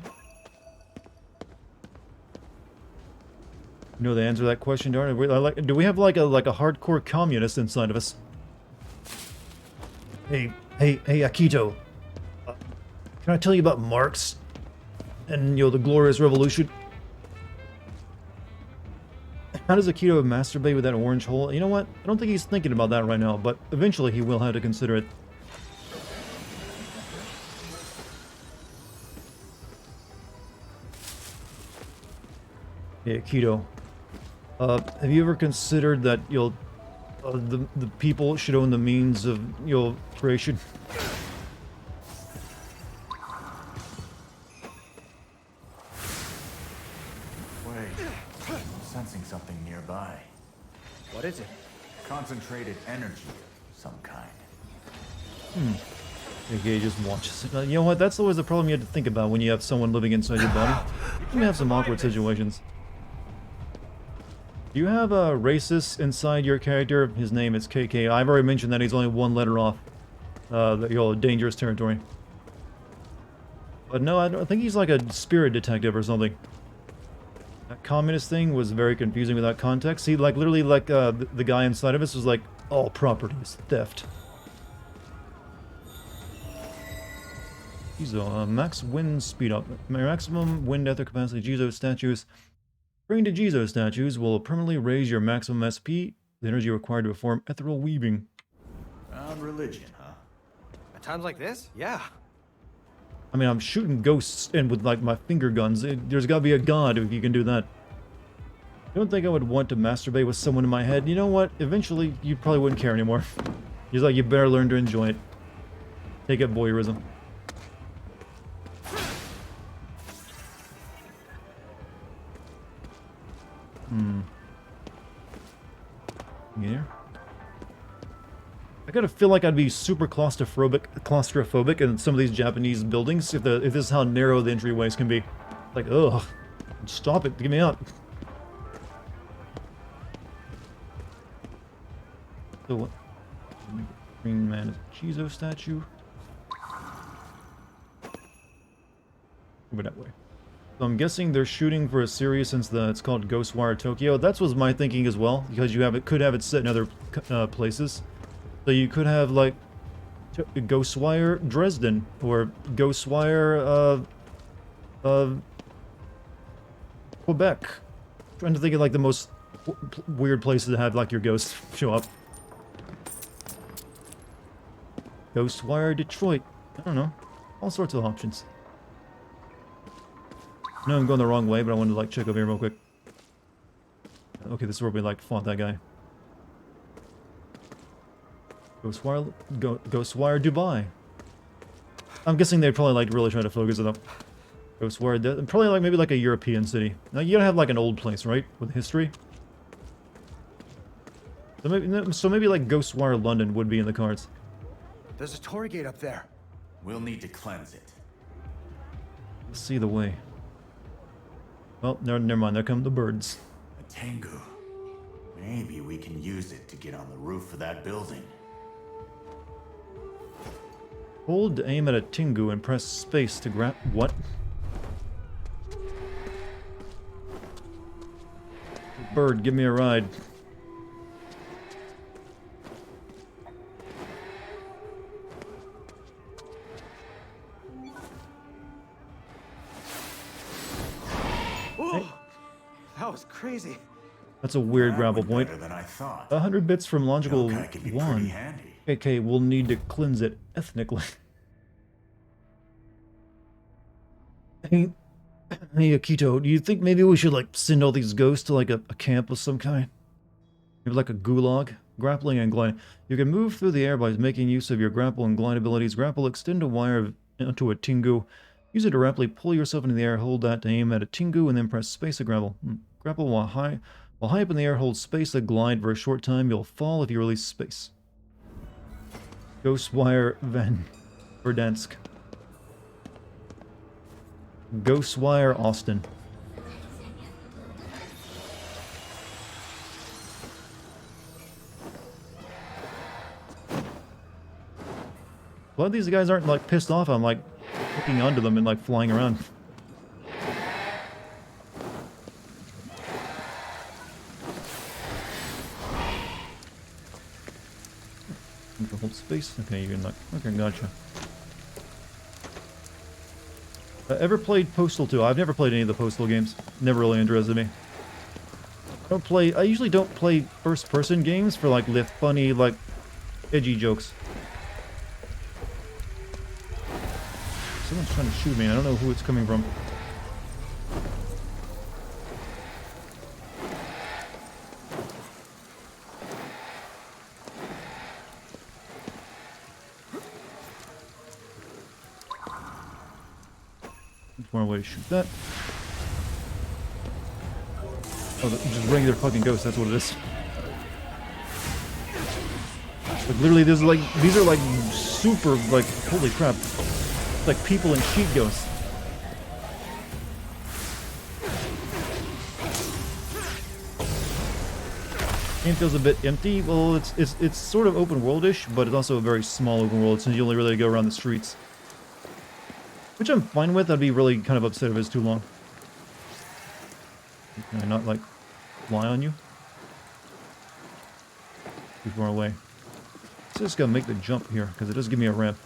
You know the answer to that question, Darn? Do we have like a hardcore communist inside of us? Hey, Akito. Can I tell you about Marx? And, the Glorious Revolution? How does Akito masturbate with that orange hole? You know what? I don't think he's thinking about that right now, but eventually he will have to consider it. Hey, Akito. Have you ever considered that, the people should own the means of, creation? Sensing something nearby. What is it? Concentrated energy of some kind. Okay, just watches it. You know what? That's always the problem you have to think about when you have someone living inside your body. You can have some awkward situations. Do you have a racist inside your character? His name is KK. I've already mentioned that he's only one letter off. Dangerous territory. But no, I think he's like a spirit detective or something. That communist thing was very confusing without context. See, literally, the guy inside of us was like, all property is theft. Jizo, max wind speed up. Maximum wind ether capacity Jizo statues. Praying to Jizo statues will permanently raise your maximum SP, the energy required to perform ethereal weaving. Found religion, huh? At times like this? Yeah. I mean, I'm shooting ghosts in with, my finger guns. There's gotta be a god if you can do that. I don't think I would want to masturbate with someone in my head. You know what? Eventually, you probably wouldn't care anymore. He's like, you better learn to enjoy it. Take up voyeurism. Yeah. I gotta feel like I'd be super claustrophobic in some of these Japanese buildings if this is how narrow the entryways can be. Like, ugh. Stop it, get me out. So what? Green man is a Chizo statue. Over that way. So I'm guessing they're shooting for a series since it's called Ghostwire Tokyo. That was my thinking as well, because could have it set in other places. So you could have like Ghostwire Dresden or Ghostwire Quebec. I'm trying to think of like the most weird places to have like your ghosts show up. Ghostwire Detroit. I don't know. All sorts of options. I know I'm going the wrong way, but I wanted to like check over here real quick. Okay, this is where we like fought that guy. Ghostwire Dubai. I'm guessing they'd probably like really try to focus it up. Ghostwire, probably like maybe like a European city. Now you gotta have like an old place, right, with history. So maybe like Ghostwire London would be in the cards. There's a torii gate up there. We'll need to cleanse it. Let's see the way. Well, never mind. There come the birds. A Tengu. Maybe we can use it to get on the roof of that building. Hold to aim at a Tengu and press space to grab. What? Bird, give me a ride. Hey. That was crazy. That's a weird grapple Went point. better than I thought. 100 bits from logical Yokai can be pretty 1. handy. Okay, we'll need to cleanse it ethnically. Hey, Akito, do you think maybe we should, like, send all these ghosts to, like, a camp of some kind? Maybe like a gulag? Grappling and gliding. You can move through the air by making use of your grapple and glide abilities. Grapple, extend a wire onto a Tengu. Use it to rapidly pull yourself into the air. Hold that to aim at a Tengu and then press space to grapple. Grapple while high up in the air. Hold space to glide for a short time. You'll fall if you release space. Ghostwire Verdansk. Ghostwire Austin. Glad these guys aren't like pissed off. I'm like hooking onto them and like flying around. space? Okay, you can like... Okay, gotcha. Ever played Postal 2? I've never played any of the Postal games. Never really interested me. I usually don't play first-person games for like the funny, like, edgy jokes. Someone's trying to shoot me and I don't know who it's coming from. One way to shoot that. Oh, just regular fucking ghosts, that's what it is. Like, literally, these are like super, like, holy crap. It's like people in sheet ghosts. Game feels a bit empty. Well, it's sort of open world-ish, but it's also a very small open world, since you only really go around the streets. Which I'm fine with. I'd be really kind of upset if it's too long. Can I not, like, fly on you? Too far away. So just gotta make the jump here, because it does give me a ramp.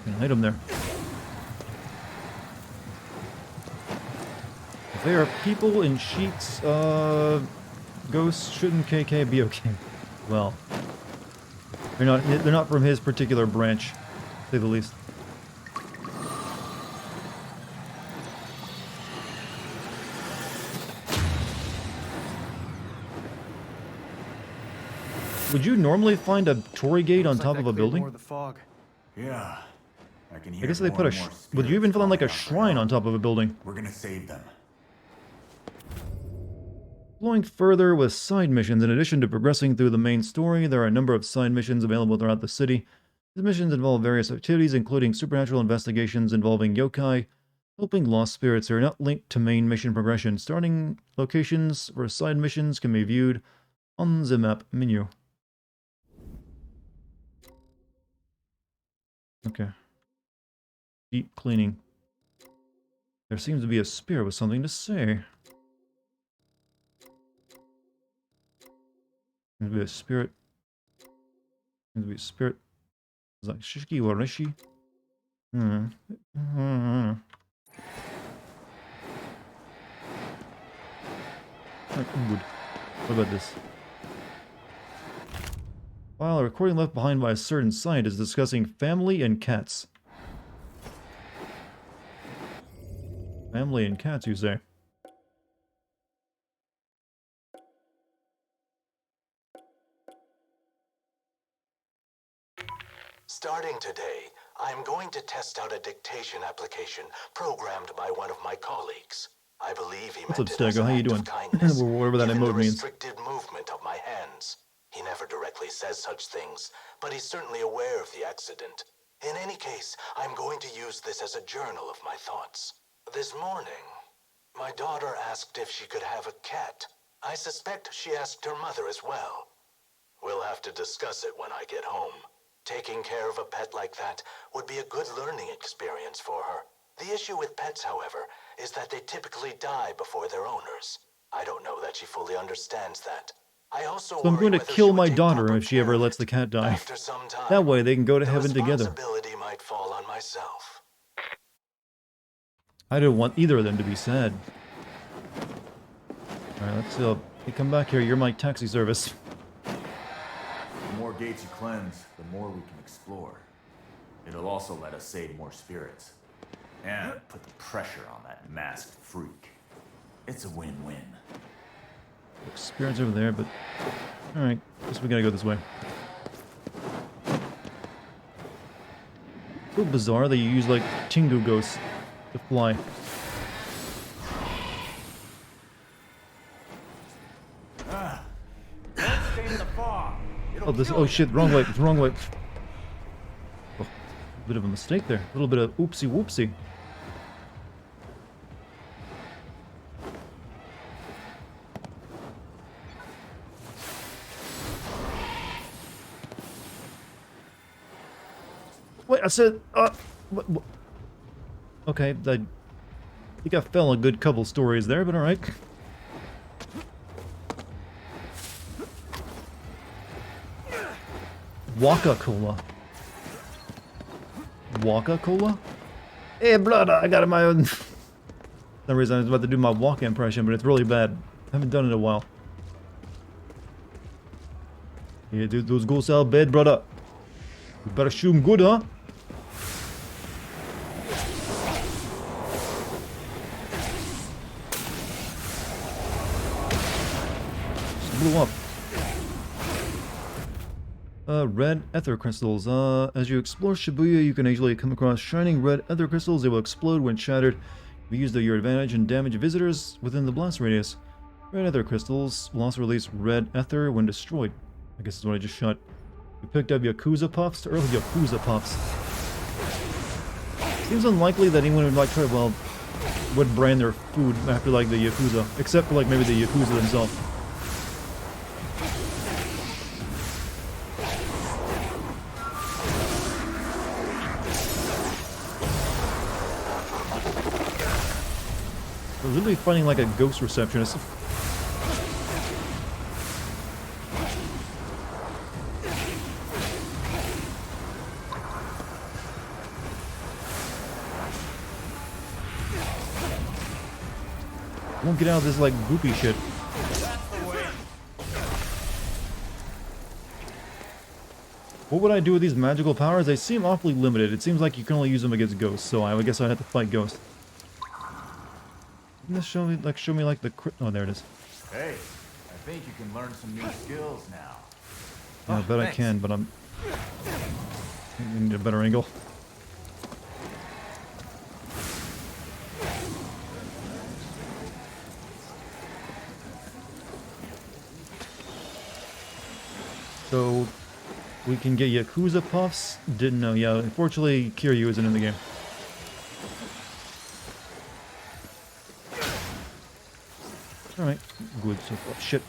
Can hide them there. If there are people in sheets, ghosts, shouldn't KK be okay? Well, they're not from his particular branch, to say the least. Would you normally find a Tory gate on top of a building? More of the fog. Yeah. I can hear I guess they more put and more would you even spirits find like a calling out for shrine help. on top of a building? We're gonna save them. Going further with side missions. In addition to progressing through the main story, there are a number of side missions available throughout the city. These missions involve various activities, including supernatural investigations involving yokai, helping lost spirits who are not linked to main mission progression. Starting locations for side missions can be viewed on the map menu. Okay. Deep cleaning. There seems to be a spirit with something to say. Seems to be a spirit. Seems to be a spirit. Is that Shiki or Rishi? Good. What about this? While a recording left behind by a certain scientist discussing family and cats. Family and cats, you say? Starting today, I'm going to test out a dictation application programmed by one of my colleagues. I believe he What's meant up, it as Stego? an How you act doing? of kindness, Whatever that given the emote means. restricted movement of my hands. He never directly says such things, but he's certainly aware of the accident. In any case, I'm going to use this as a journal of my thoughts. This morning, my daughter asked if she could have a cat. I suspect she asked her mother as well. We'll have to discuss it when I get home. Taking care of a pet like that would be a good learning experience for her. The issue with pets, however, is that they typically die before their owners. I don't know that she fully understands that. I also So I'm going to worry whether kill she would my take daughter proper if she care ever of lets it. the cat die. After some time, That way they can go to the heaven together. responsibility might fall on myself. I don't want either of them to be sad. Alright, let's hey, come back here. You're my taxi service. The more gates you cleanse, the more we can explore. It'll also let us save more spirits. And put the pressure on that masked freak. It's a win-win. Spirits over there, but... Alright, guess we gotta go this way. So bizarre that you use, like, Tingu ghosts to fly. Stay in the fog. Oh, oh shit, wrong way, wrong way. Oh, a bit of a mistake there. A little bit of oopsie whoopsie. I said, what? Okay, I think I fell a good couple stories there, but alright. Waka-Cola. Waka-Cola? Hey, blood, I got it my own... For some reason I was about to do my Waka impression, but it's really bad. I haven't done it in a while. Yeah, dude, those ghosts out of bed, brother. You better shoot 'em good, huh? Just blew up. Red ether crystals. As you explore Shibuya, you can actually come across shining red ether crystals. They will explode when shattered. If you use to your advantage and damage visitors within the blast radius. Red ether crystals will also release red ether when destroyed. I guess that's what I just shot. You picked up Yakuza Puffs? Early Yakuza Puffs. Seems unlikely that anyone would like try, well, would brand their food after like the Yakuza. Except for like maybe the Yakuza themselves. We're literally fighting like a ghost receptionist. Won't get out of this like goopy shit. What would I do with these magical powers? They seem awfully limited. It seems like you can only use them against ghosts, so I guess I'd have to fight ghosts. Didn't this show me like the oh, there it is. Hey, I think you can learn some new skills now. Yeah, I bet I can, but I need a better angle. So, we can get Yakuza Puffs? Didn't know, yeah. Unfortunately, Kiryu isn't in the game. Alright, good so far. Shit.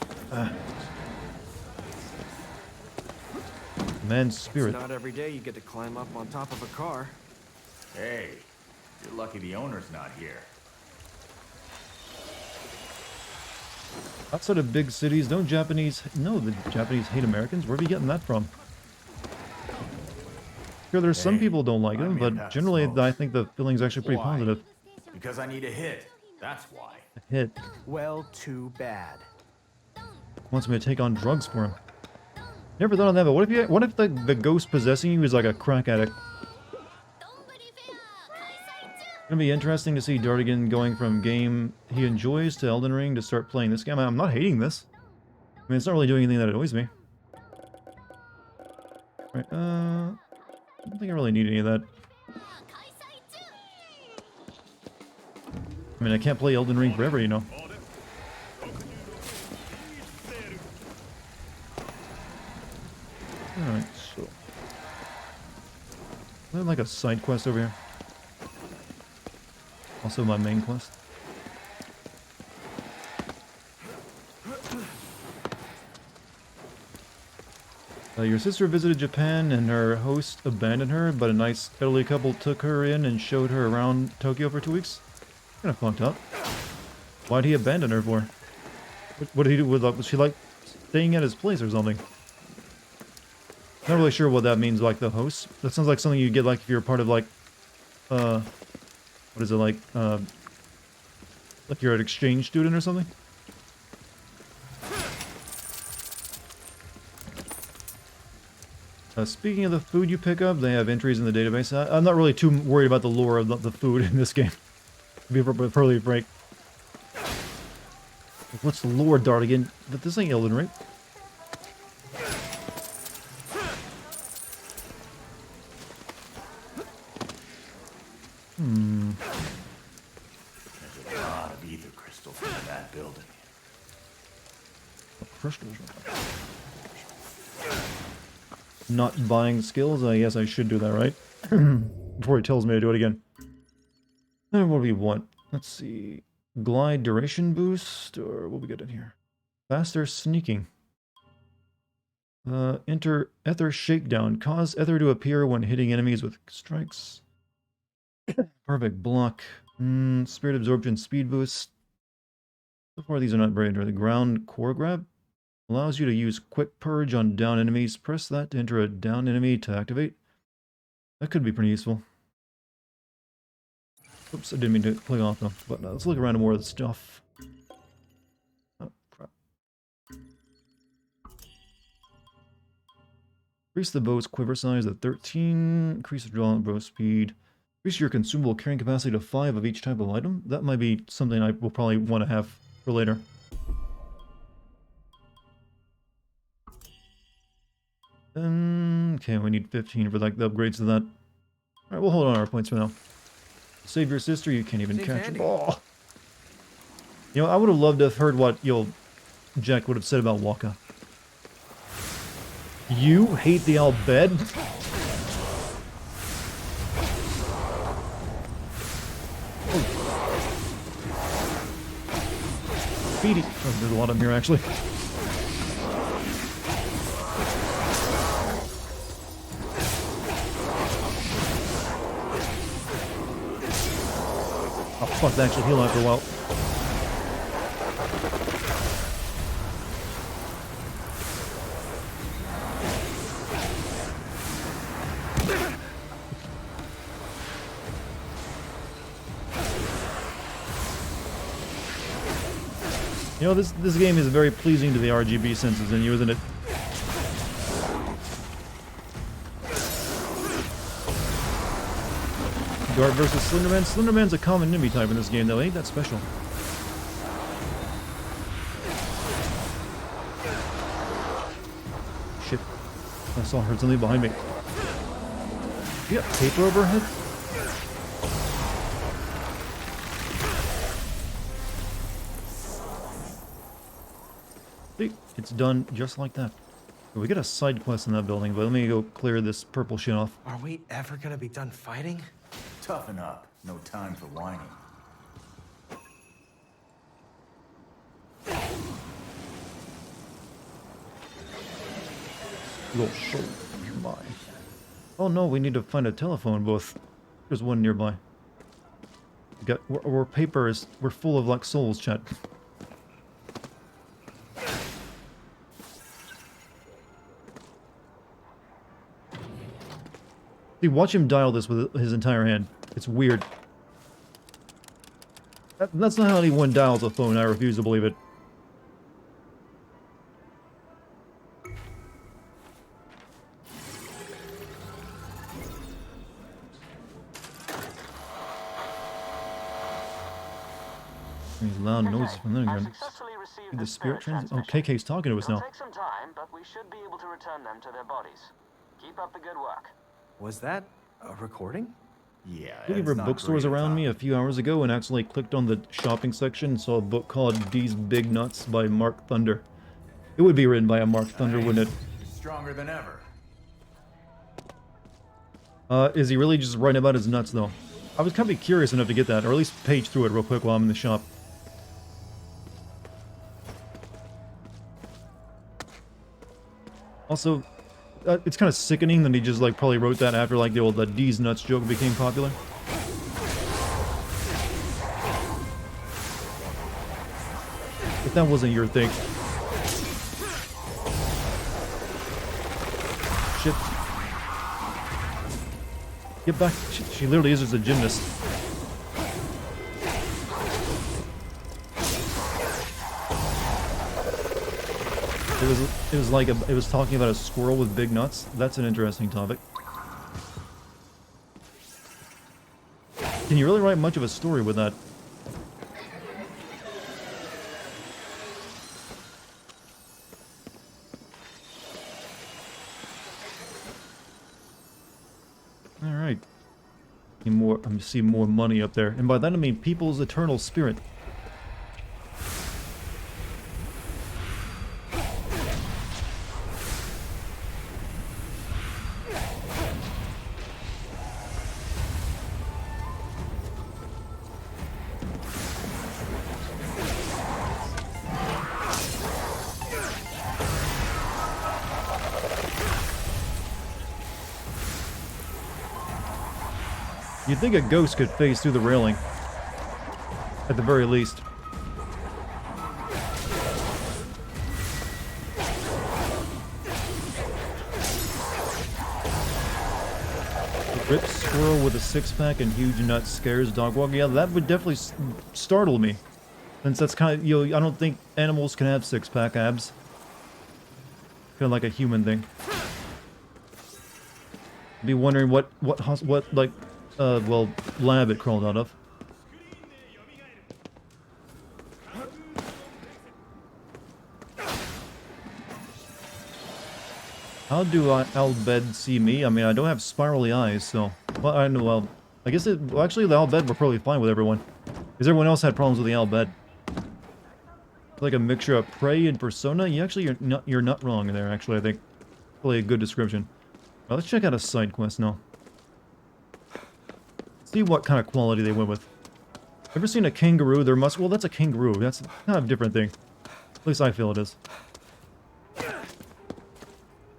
Man's spirit. It's not every day you get to climb up on top of a car. Hey, you're lucky the owner's not here. Outside of big cities, don't Japanese... No, the Japanese hate Americans? Where are you getting that from? Sure, there's some people don't like them, but generally I think the feeling's actually pretty positive. Because I need a hit. That's why. A hit. Well, too bad. Wants me to take on drugs for him. Never thought of that, but what if the ghost possessing you is like a crack addict? It's gonna be interesting to see Dartigan going from game he enjoys to Elden Ring to start playing this game. I'm not hating this. I mean, it's not really doing anything that annoys me. Right, I don't think I really need any of that. I mean, I can't play Elden Ring forever, you know. Alright, so... Is there like a side quest over here? Also my main quest. Your sister visited Japan and her host abandoned her, but a nice elderly couple took her in and showed her around Tokyo for 2 weeks. Kinda fucked up. Why'd he abandon her for? What did he do with, was she like staying at his place or something? Not really sure what that means, like the host. That sounds like something you get like if you're part of like, what is it like you're an exchange student or something? Speaking of the food you pick up, they have entries in the database. I'm not really too worried about the lore of the food in this game. To be perfectly frank. What's the lore, Dartigan? But this ain't Elden Ring. There's a lot of ether crystals in that building. Crystals. Not buying skills? I guess I should do that, right? Before he tells me to do it again. And what do we want? Let's see. Glide duration boost, or what we got in here? Faster sneaking. Enter Ether Shakedown. Cause Ether to appear when hitting enemies with strikes. Perfect block. Spirit Absorption Speed Boost. So far these are not very interesting. Ground Core Grab. Allows you to use Quick Purge on down enemies. Press that to enter a down enemy to activate. That could be pretty useful. Oops, I didn't mean to click off though. But let's look around at more of the stuff. Oh, crap. Increase the bow's quiver size to 13. Increase the draw bow speed. Increase your consumable carrying capacity to 5 of each type of item. That might be something I will probably want to have for later. Okay, we need 15 for like the upgrades to that. Alright, we'll hold on our points for now. Save your sister, you can't even catch her. Oh. You know, I would have loved to have heard what Jack would have said about Waka. You hate the Al bed? Speedy. Oh, there's a lot of them here actually. Oh fuck, they actually heal after a while. You know, this game is very pleasing to the RGB senses in you, isn't it? Guard versus Slenderman. Slenderman's a common enemy type in this game, though. Ain't that special? Shit. I saw heard something behind me. You got paper overhead? See, it's done just like that. We get a side quest in that building, but let me go clear this purple shit off. Are we ever gonna be done fighting? Toughen up. No time for whining. Little shoulder nearby. Oh no, we need to find a telephone booth. There's one nearby. We're paper is we're full of like souls, chat. See, watch him dial this with his entire hand. It's weird. That's not how anyone dials a phone. I refuse to believe it. These loud noises from them again. The spirit trans. Oh, KK's talking to us now. It'll take some time, but we should be able to return them to their bodies. Keep up the good work. Was that a recording? Yeah, Looking for bookstores around me a few hours ago and accidentally clicked on the shopping section and saw a book called These Big Nuts by Mark Thunder. It would be written by a Mark Thunder, wouldn't it? Stronger than ever. Is he really just writing about his nuts, though? I was kind of curious enough to get that, or at least page through it real quick while I'm in the shop. Also, it's kind of sickening that he just, like, probably wrote that after, like, the old D's nuts joke became popular. If that wasn't your thing. Shit. Get back. She literally is just a gymnast. It was like it was talking about a squirrel with big nuts. That's an interesting topic. Can you really write much of a story with that? All right. I see more money up there, and by that I mean people's eternal spirit. You'd think a ghost could phase through the railing. At the very least. Rip squirrel with a six-pack and huge nut scares dog walk. Yeah, that would definitely startle me. Since that's kind of, you know, I don't think animals can have six-pack abs. Kind of like a human thing. Be wondering what like, well, lab it crawled out of. How do Albed see me? I mean, I don't have spirally eyes, so... Well, I know, well... I guess it... Well, actually, the Albed were probably fine with everyone. Because everyone else had problems with the Albed. It's like a mixture of prey and persona. You're not wrong there, actually, I think. Probably a good description. Well, let's check out a side quest now. See what kind of quality they went with. Ever seen a kangaroo? Well, that's a kangaroo. That's kind of a different thing. At least I feel it is.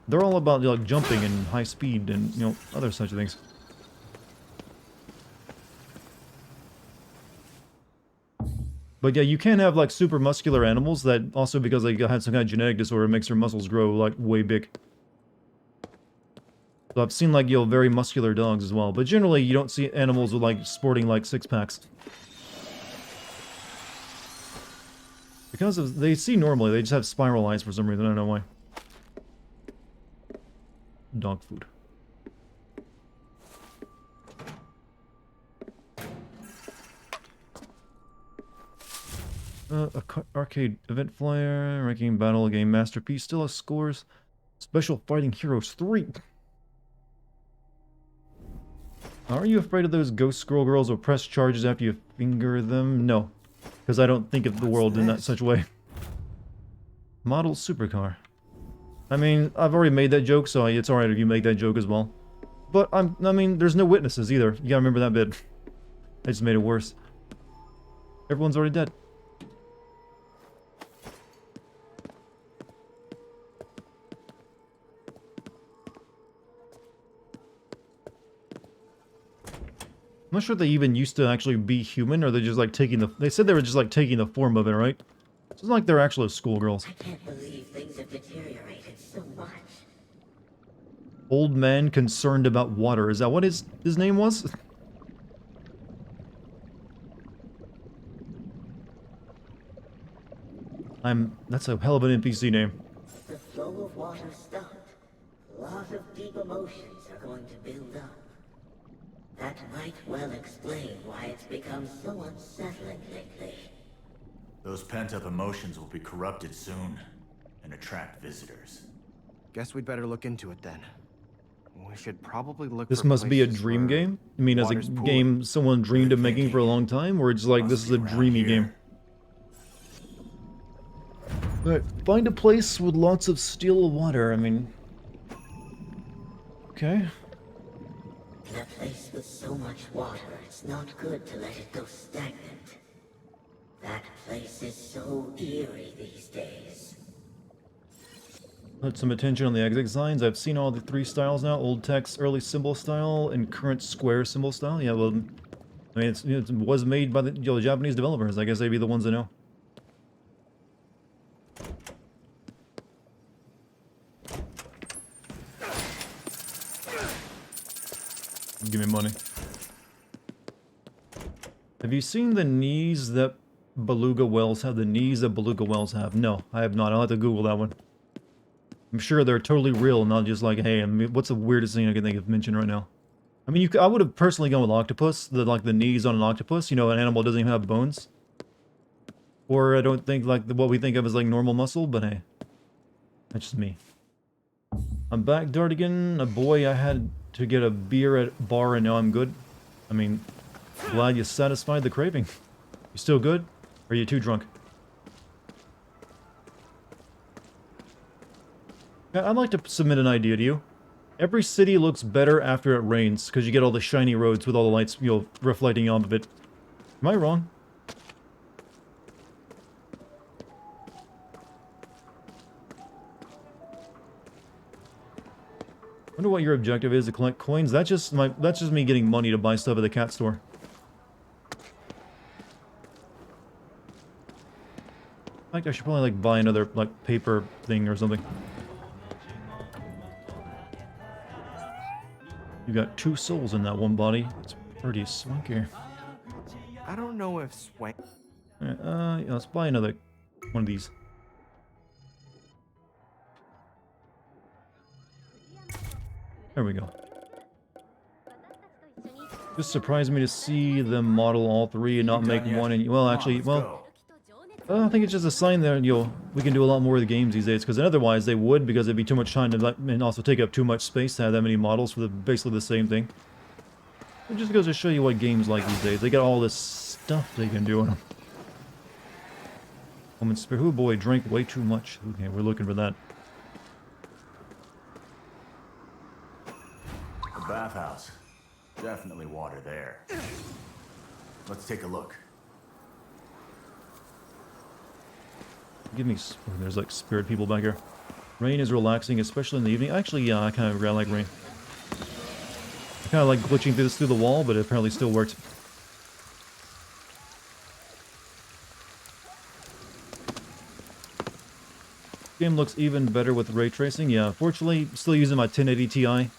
They're all about, like, jumping and high speed and, you know, other such things. But yeah, you can have, like, super muscular animals that also, because they had some kind of genetic disorder, makes their muscles grow, like, way big. So I've seen, like, you know, very muscular dogs as well. But generally, you don't see animals with, like, sporting, like, six-packs. Because of, they see normally, they just have spiral eyes for some reason, I don't know why. Dog food. Arcade event flyer, ranking battle game masterpiece, still has scores. Special Fighting Heroes 3. Are you afraid of those ghost scroll girls who press charges after you finger them? No, because I don't think of the world in that such way. Model supercar. I mean, I've already made that joke, so it's alright if you make that joke as well. But, I mean, there's no witnesses either. You gotta remember that bit. I just made it worse. Everyone's already dead. I'm not sure if they even used to actually be human, or they're just like taking the... They said they were just like taking the form of it, right? It's not like they're actually schoolgirls. I can't believe things have deteriorated so much. Old man concerned about water. Is that what his name was? That's a hell of an NPC name. The flow of water stopped. A lot of deep emotions are going to build up. That might well explain why it's become so unsettling lately. Those pent-up emotions will be corrupted soon and attract visitors. Guess we'd better look into it then. We should probably look This for must be a places dream where game? I mean, as a water's poorer. game someone dreamed of making for a long time? Or it's like, this is a dreamy game? Alright, find a place with lots of still water, I mean... Okay. In a place with so much water, it's not good to let it go stagnant. That place is so eerie these days. Put some attention on the exit signs. I've seen all the three styles now. Old text, early symbol style, and current square symbol style. Yeah, well, I mean, it was made by the Japanese developers. I guess they'd be the ones that know. Give me money. Have you seen the knees that beluga whales have? The knees that beluga whales have? No, I have not. I'll have to Google that one. I'm sure they're totally real, not just like, hey, I mean, what's the weirdest thing I can think of mention right now? I mean, I would have personally gone with octopus, like the knees on an octopus. You know, an animal doesn't even have bones. Or I don't think like what we think of as like normal muscle, but hey, that's just me. I'm back, Dartigan. Boy, I had to get a beer at bar and now I'm good. I mean, glad you satisfied the craving. You still good? Or are you too drunk? I'd like to submit an idea to you. Every city looks better after it rains, because you get all the shiny roads with all the lights, you know, reflecting off of it. Am I wrong? I wonder what your objective is to collect coins. That's just me getting money to buy stuff at the cat store. In fact, I should probably like buy another like paper thing or something. You got 2 souls in that one body. It's pretty swanky. I don't know if swank. Alright, yeah, let's buy another one of these. There we go. Just surprised me to see them model all 3 and not make one. And well, actually, well, I think it's just a sign that we can do a lot more of the games these days. Because otherwise they would, because it'd be too much time to and also take up too much space to have that many models for basically the same thing. It just goes to show you what games like these days. They got all this stuff they can do in them. Woman Spirit. Oh boy, drank way too much. Okay, we're looking for that. The bathhouse. Definitely water there. Let's take a look. Give me... Oh, there's like spirit people back here. Rain is relaxing, especially in the evening. Actually, yeah, I kind of like rain. I kind of like glitching through the wall, but it apparently still works. Game looks even better with ray tracing. Yeah, unfortunately, still using my 1080 Ti.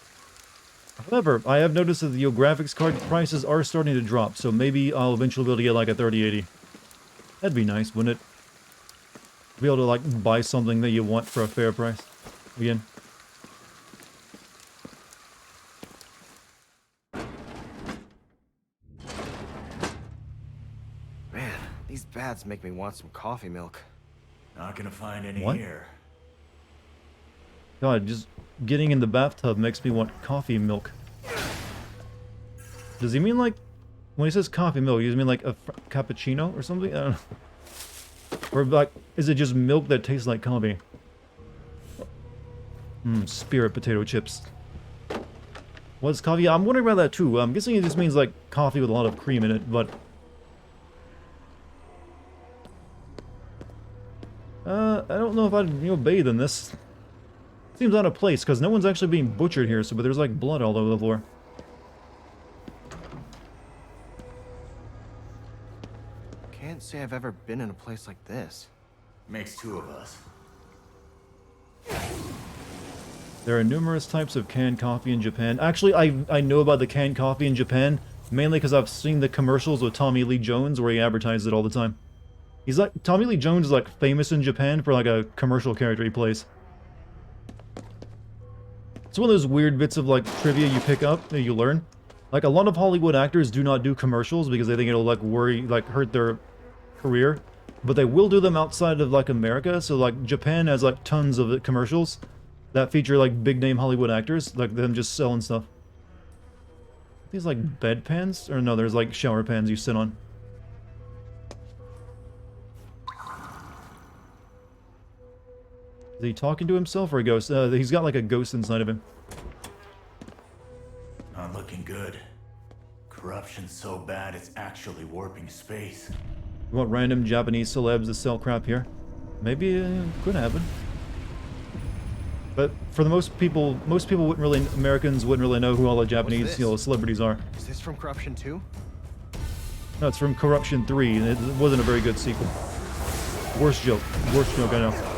However, I have noticed that the graphics card prices are starting to drop, so maybe I'll eventually be able to get like a 3080. That'd be nice, wouldn't it? Be able to like buy something that you want for a fair price. Again. Man, these bats make me want some coffee milk. Not gonna find any What? here. God, just getting in the bathtub makes me want coffee milk. Does he mean like, when he says coffee milk, does he mean like a cappuccino or something? I don't know. Or like, is it just milk that tastes like coffee? Spirit potato chips. What's coffee? Yeah, I'm wondering about that too. I'm guessing it just means like coffee with a lot of cream in it, but... I don't know if I'd, bathe in this. Seems out of place, because no one's actually being butchered here, but there's like blood all over the floor. Can't say I've ever been in a place like this. Makes 2 of us. There are numerous types of canned coffee in Japan. Actually, I know about the canned coffee in Japan, mainly because I've seen the commercials with Tommy Lee Jones where he advertises it all the time. He's like, Tommy Lee Jones is like famous in Japan for like a commercial character he plays. It's one of those weird bits of like trivia you pick up and you learn. Like a lot of Hollywood actors do not do commercials because they think it'll like hurt their career. But they will do them outside of like America. So like Japan has like tons of commercials that feature like big name Hollywood actors, like them just selling stuff. These like bed pans? Or no, there's like shower pans you sit on. Is he talking to himself or a ghost? He's got like a ghost inside of him. Not looking good. Corruption's so bad it's actually warping space. You want random Japanese celebs to sell crap here? Maybe it could happen. But for the most people wouldn't really, Americans wouldn't really know who all the Japanese, celebrities are. Is this from Corruption 2? No, it's from Corruption 3, and it wasn't a very good sequel. Worst joke I know.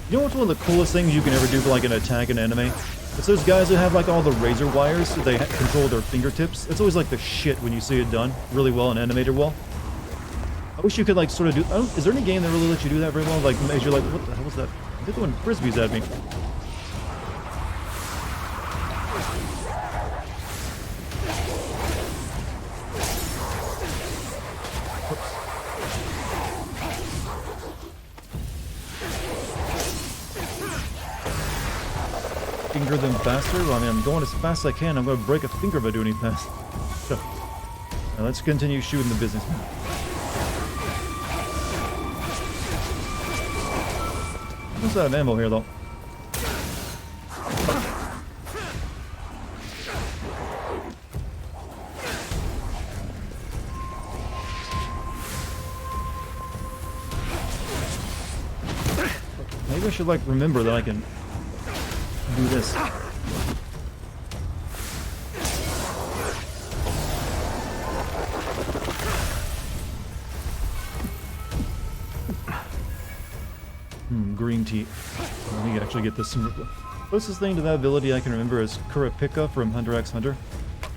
You know what's one of the coolest things you can ever do for like an attack in anime? It's those guys that have like all the razor wires so they control their fingertips. It's always like the shit when you see it done really well and animated well. I wish you could like sort of do... is there any game that really lets you do that very well? Like, as you're like, what the hell was that? They're throwing frisbees at me. Finger them faster? Well, I mean, I'm going as fast as I can. I'm going to break a finger if I do any fast. So, now let's continue shooting the businessman. Almost out of ammo here, though. Maybe I should, like, remember that I can do this. Green tea. Let me actually get this. Closest thing to that ability I can remember is Kurapika from Hunter x Hunter.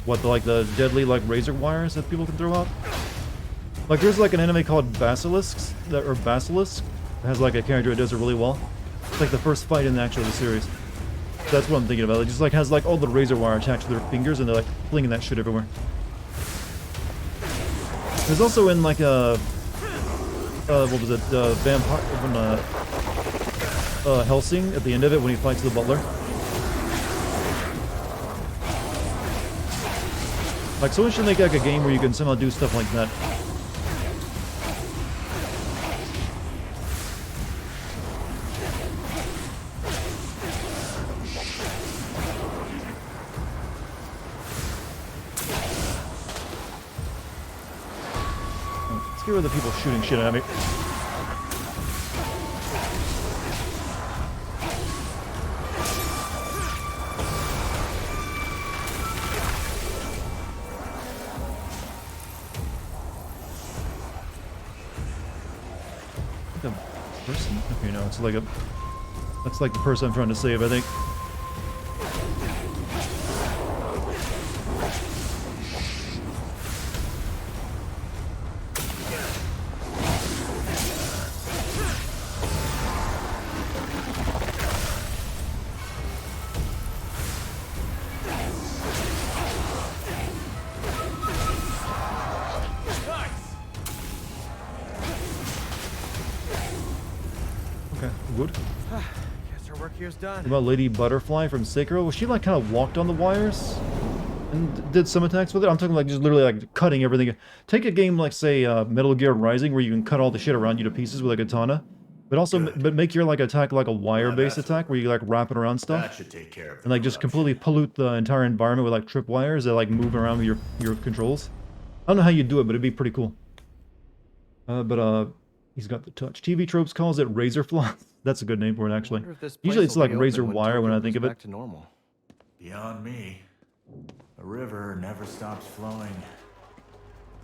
What, the deadly, like, razor wires that people can throw out? Like, there's, like, an anime called Basilisk, that has, like, a character that does it really well. It's, like, the first fight in the series. That's what I'm thinking about. It just, like, has, like, all the razor wire attached to their fingers, and they're, like, flinging that shit everywhere. There's also in, like, what was it, Vampire, when, Helsing, at the end of it, when he fights the butler. Like, someone should make, like, a game where you can somehow do stuff like that. Let's get rid of the people shooting shit at me. Okay, no, it's like a... That's like the person I'm trying to save, I think. Okay, good. Guess our work here's done. What about Lady Butterfly from Sekiro? Was she like kind of walked on the wires and did some attacks with it? I'm talking like just literally like cutting everything. Take a game like say Metal Gear Rising where you can cut all the shit around you to pieces with a katana, but also but make your like attack like a wire-based attack where you like wrap it around stuff. That should take care of it. And like just completely pollute the entire environment with like tripwires that like move around with your controls. I don't know how you do it, but it'd be pretty cool. He's got the touch. TV Tropes calls it razor fly. That's a good name for it, actually. Usually it's like razor wire when I think of it. Back to normal. Beyond me, the river never stops flowing.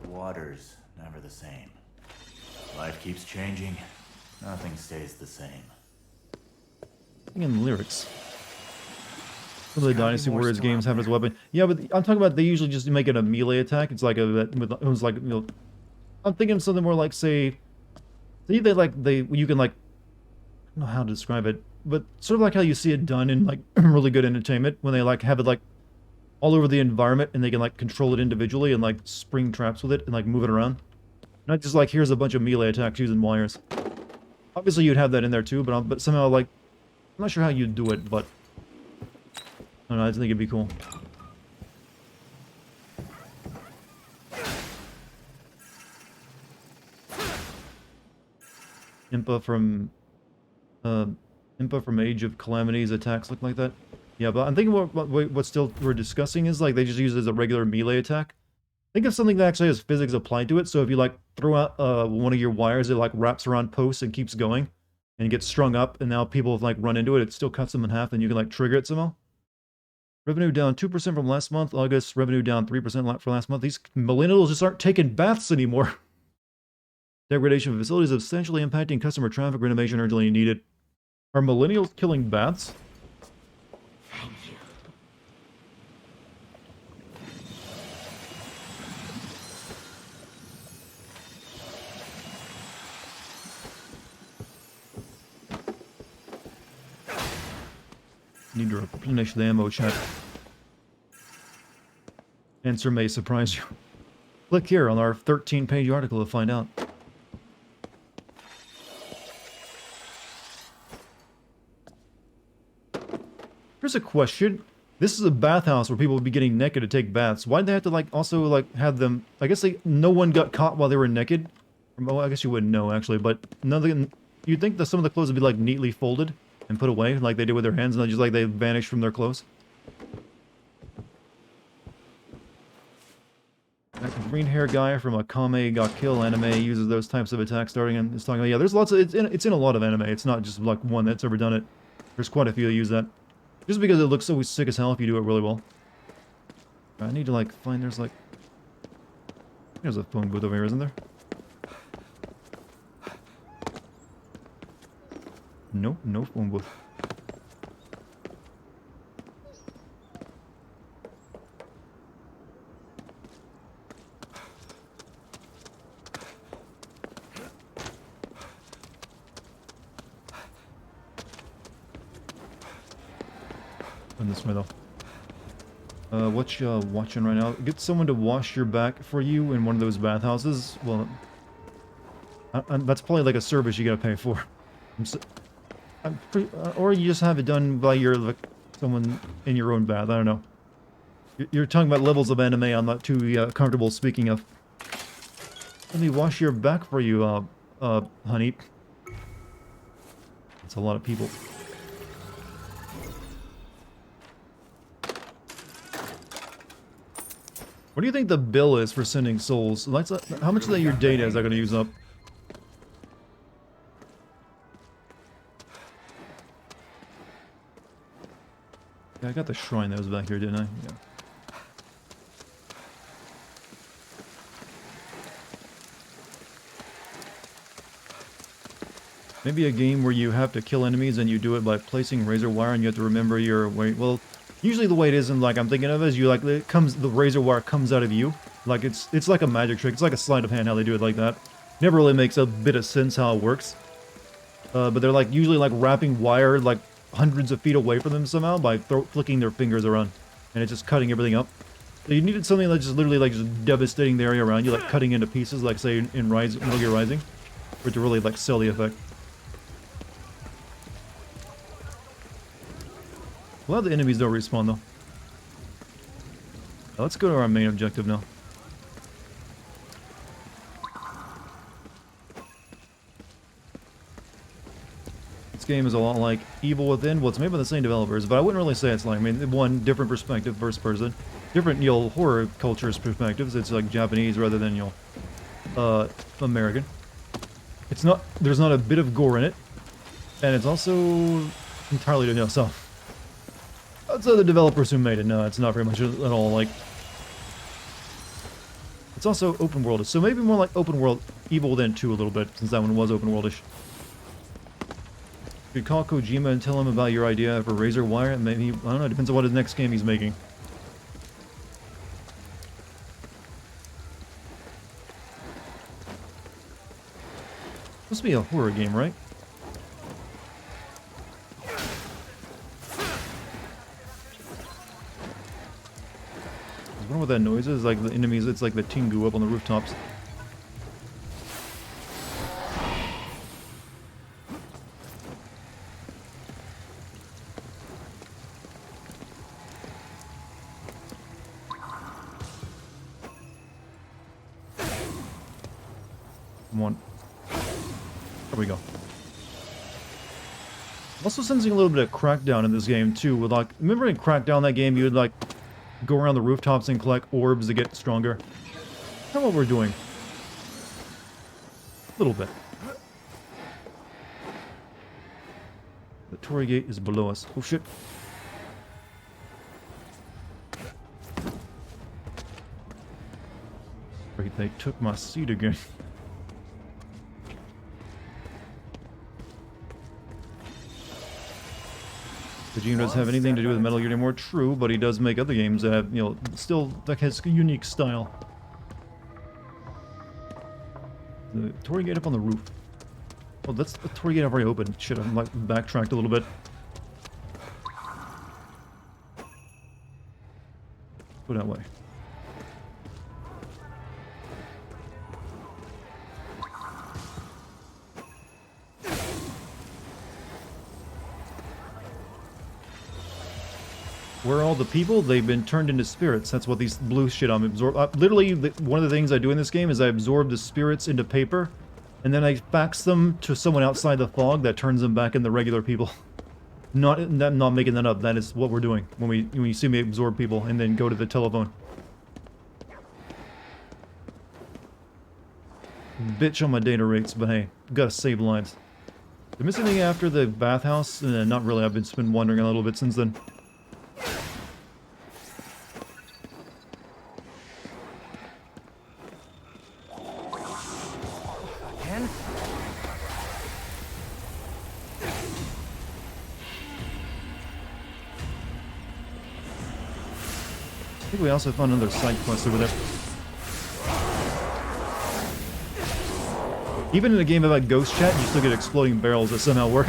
The water's never the same. Life keeps changing. Nothing stays the same. Thinking the lyrics. Some of the Dynasty Warriors games have it as a weapon. Yeah, but I'm talking about they usually just make it a melee attack. It's like I'm thinking of something more like, say, you can like, I don't know how to describe it, but sort of like how you see it done in like really good entertainment when they like have it like all over the environment and they can like control it individually and like spring traps with it and like move it around. Not just like here's a bunch of melee attacks using wires. Obviously you'd have that in there too, but somehow like I'm not sure how you'd do it, but I don't know. I just think it'd be cool. Impa from Age of Calamity's attacks look like that. Yeah, but I'm thinking what still we're discussing is like they just use it as a regular melee attack. Think of something that actually has physics applied to it. So if you like throw out one of your wires, it like wraps around posts and keeps going, and gets strung up, and now people like run into it. It still cuts them in half, and you can like trigger it somehow. Revenue down 2% from last month. August revenue down 3% for last month. These millennials just aren't taking baths anymore. Degradation of facilities substantially impacting customer traffic. Renovation urgently needed. Are millennials killing bats? Thank you. Need to replenish the ammo check. Answer may surprise you. Click here on our 13-page article to find out. Here's a question. This is a bathhouse where people would be getting naked to take baths. Why'd they have to like also like have them? I guess no one got caught while they were naked. Well, I guess you wouldn't know actually, but none of you'd think that some of the clothes would be like neatly folded and put away, like they did with their hands, and then just like they vanish from their clothes. That green hair guy from a Kame ga Kill anime uses those types of attacks starting and it's talking about, yeah, there's lots of, it's in a lot of anime. It's not just like one that's ever done it. There's quite a few that use that. Just because it looks so sick as hell if you do it really well. I need to like find, there's a phone booth over here, isn't there? Nope, no phone booth. And this way though. What you watching right now? Get someone to wash your back for you in one of those bathhouses. Well, that's probably like a service you gotta pay for. Or you just have it done by your like someone in your own bath. I don't know. You're talking about levels of anime I'm not too comfortable speaking of. Let me wash your back for you, honey. That's a lot of people. What do you think the bill is for sending souls? How much of your data is that going to use up? Yeah, I got the shrine that was back here, didn't I? Yeah. Maybe a game where you have to kill enemies and you do it by placing razor wire and you have to remember your weight. Well, usually the way it is, and like I'm thinking of, is you like the razor wire comes out of you, like it's like a magic trick. It's like a sleight of hand how they do it like that. Never really makes a bit of sense how it works. But they're like usually like wrapping wire like hundreds of feet away from them somehow by flicking their fingers around, and it's just cutting everything up. So you needed something that's just literally like just devastating the area around you, like cutting into pieces, like say in Metal Gear Rising, for it to really like sell the effect. Well, the enemies don't respawn though. Let's go to our main objective now. This game is a lot like Evil Within. Well, it's made by the same developers, but I wouldn't really say it's like, I mean, one, different perspective, first person. Different, horror culture's perspectives. It's like Japanese rather than, American. It's not, there's not a bit of gore in it. And it's also entirely to yourself. That's the developers who made it. No, it's not very much at all like... It's also open world, so maybe more like open world Evil Within 2 a little bit, since that one was open worldish. You could call Kojima and tell him about your idea for razor wire, and maybe, I don't know, it depends on what his next game he's making. Must be a horror game, right? I wonder what that noise is. Like the enemies, it's like the Tengu up on the rooftops. Come on. There we go. I'm also sensing a little bit of Crackdown in this game too. With like, remember in Crackdown that game you would like go around the rooftops and collect orbs to get stronger? That's not what we're doing. A little bit. The Torii Gate is below us. Oh shit. Wait, they took my seat again. Kojima doesn't have anything to do with Metal Gear anymore, true, but he does make other games that have, still, that has a unique style. The Torii Gate up on the roof. Oh, that's the Torii Gate I've already opened. Shit, I'm like backtracked a little bit. Go that way. Where are all the people? They've been turned into spirits. That's what these blue shit I'm absorbing. Literally, one of the things I do in this game is I absorb the spirits into paper and then I fax them to someone outside the fog that turns them back into regular people. I'm not making that up. That is what we're doing when you see me absorb people and then go to the telephone. Bitch on my data rates, but hey, gotta save lives. Did I miss anything after the bathhouse? Not really. I've been wandering a little bit since then. Ken? I think we also found another side quest over there. Even in a game about ghost chat, you still get exploding barrels that somehow work.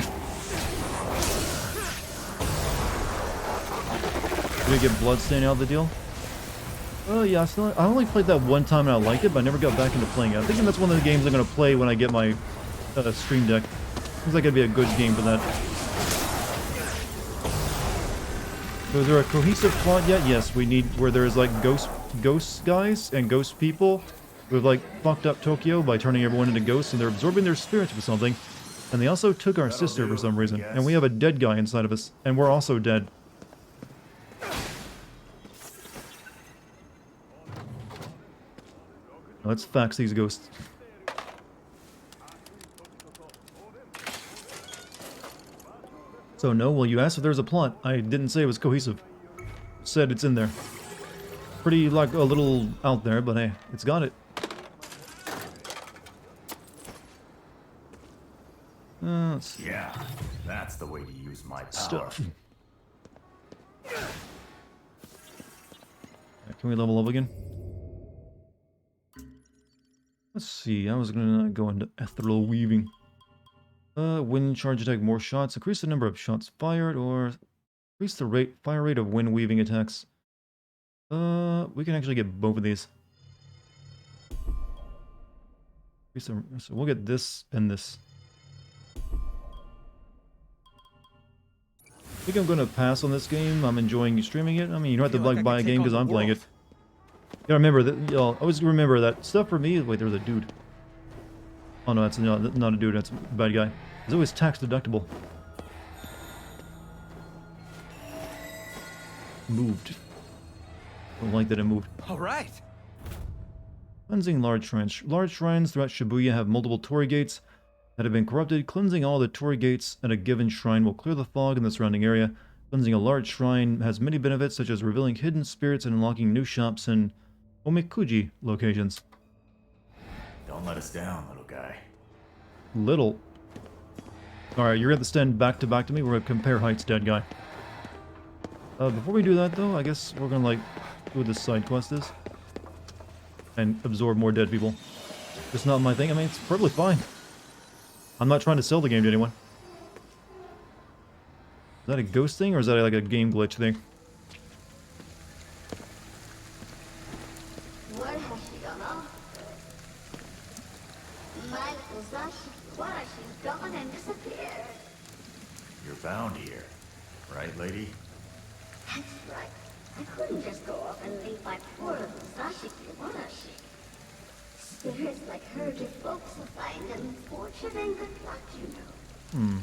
Did we get bloodstain out of the deal? Oh yeah, I only played that one time and I liked it, but I never got back into playing it. I'm thinking that's one of the games I'm going to play when I get my Stream Deck. Seems like it'd be a good game for that. So is there a cohesive plot yet? Yes, we need where there's like ghost guys and ghost people who have like fucked up Tokyo by turning everyone into ghosts, and they're absorbing their spirits for something. And they also took our sister for some reason, and we have a dead guy inside of us, and we're also dead. Let's fax these ghosts. So no, well you asked if there's a plot. I didn't say it was cohesive. Said it's in there. Pretty like a little out there, but hey, it's got it. Let's see. Yeah, that's the way to use my power. Stuff. Can we level up again? Let's see, I was gonna go into ethereal weaving. Wind charge attack, more shots, increase the number of shots fired, or increase the fire rate of wind weaving attacks. We can actually get both of these. So we'll get this and this. I think I'm gonna pass on this game. I'm enjoying streaming it. I mean, you don't have to like buy a game because I'm playing it. You gotta remember that, y'all. Always remember that stuff for me. Wait, there's a dude. Oh no, that's not a dude. That's a bad guy. It's always tax deductible. Moved. Don't like that it moved. All right. Cleansing large shrines. Large shrines throughout Shibuya have multiple torii gates that have been corrupted. Cleansing all the torii gates at a given shrine will clear the fog in the surrounding area. Cleansing a large shrine has many benefits, such as revealing hidden spirits and unlocking new shops and omikuji locations. Don't let us down, little guy. Little. Alright, you're going to stand back to me. We're going to compare heights, dead guy. Before we do that, though, I guess we're going to, like, do what this side quest is. And absorb more dead people. Just not my thing. I mean, it's perfectly fine. I'm not trying to sell the game to anyone. Is that a ghost thing, or is that like a game glitch thing? Where has she gone off? My Uzashi, why she's gone and disappeared? You're bound here, right, lady? That's right. I couldn't just go off and leave my poor little Uzashi Kiwanashi. Spirits like her give folks a find fortune and good luck, you know.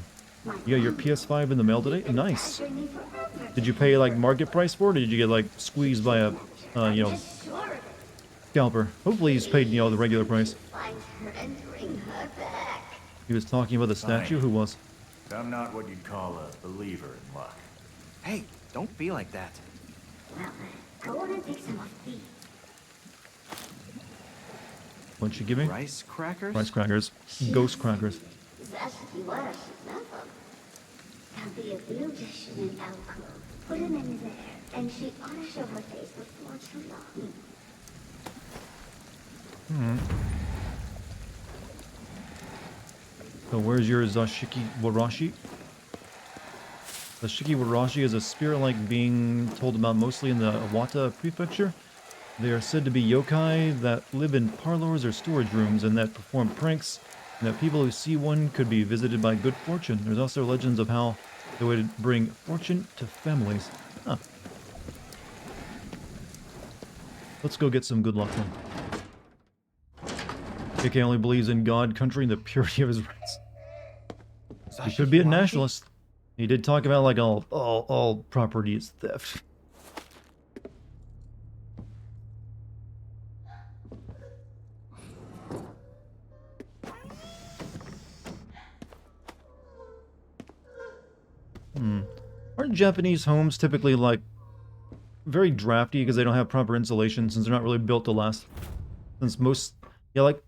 You got your PS5 in the mail today? Nice. Did you pay like market price for it, or did you get like squeezed by a, you know, scalper? Hopefully he's paid, you know, the regular price. Find her and bring her back. He was talking about the statue? Who was? I'm not what you'd call a believer in luck. Hey, don't be like that. Well, go on and pick some of these. What'd she give me? Rice crackers? Rice crackers. Ghost crackers. That's Kiwanashi level. Now be a beautician in alcove. Put him in there, and she ought to show her face before too long. So where's your Zashiki Warashi? Zashiki Warashi is a spirit-like being told about mostly in the Iwata prefecture. They are said to be yokai that live in parlors or storage rooms and that perform pranks, and that people who see one could be visited by good fortune. There's also legends of how they would bring fortune to families. Huh. Let's go get some good luck then. JK only believes in God, country, and the purity of his rights. He could be a nationalist. He did talk about like all property is theft. Aren't Japanese homes typically like very drafty because they don't have proper insulation since they're not really built to last? Since most, yeah, like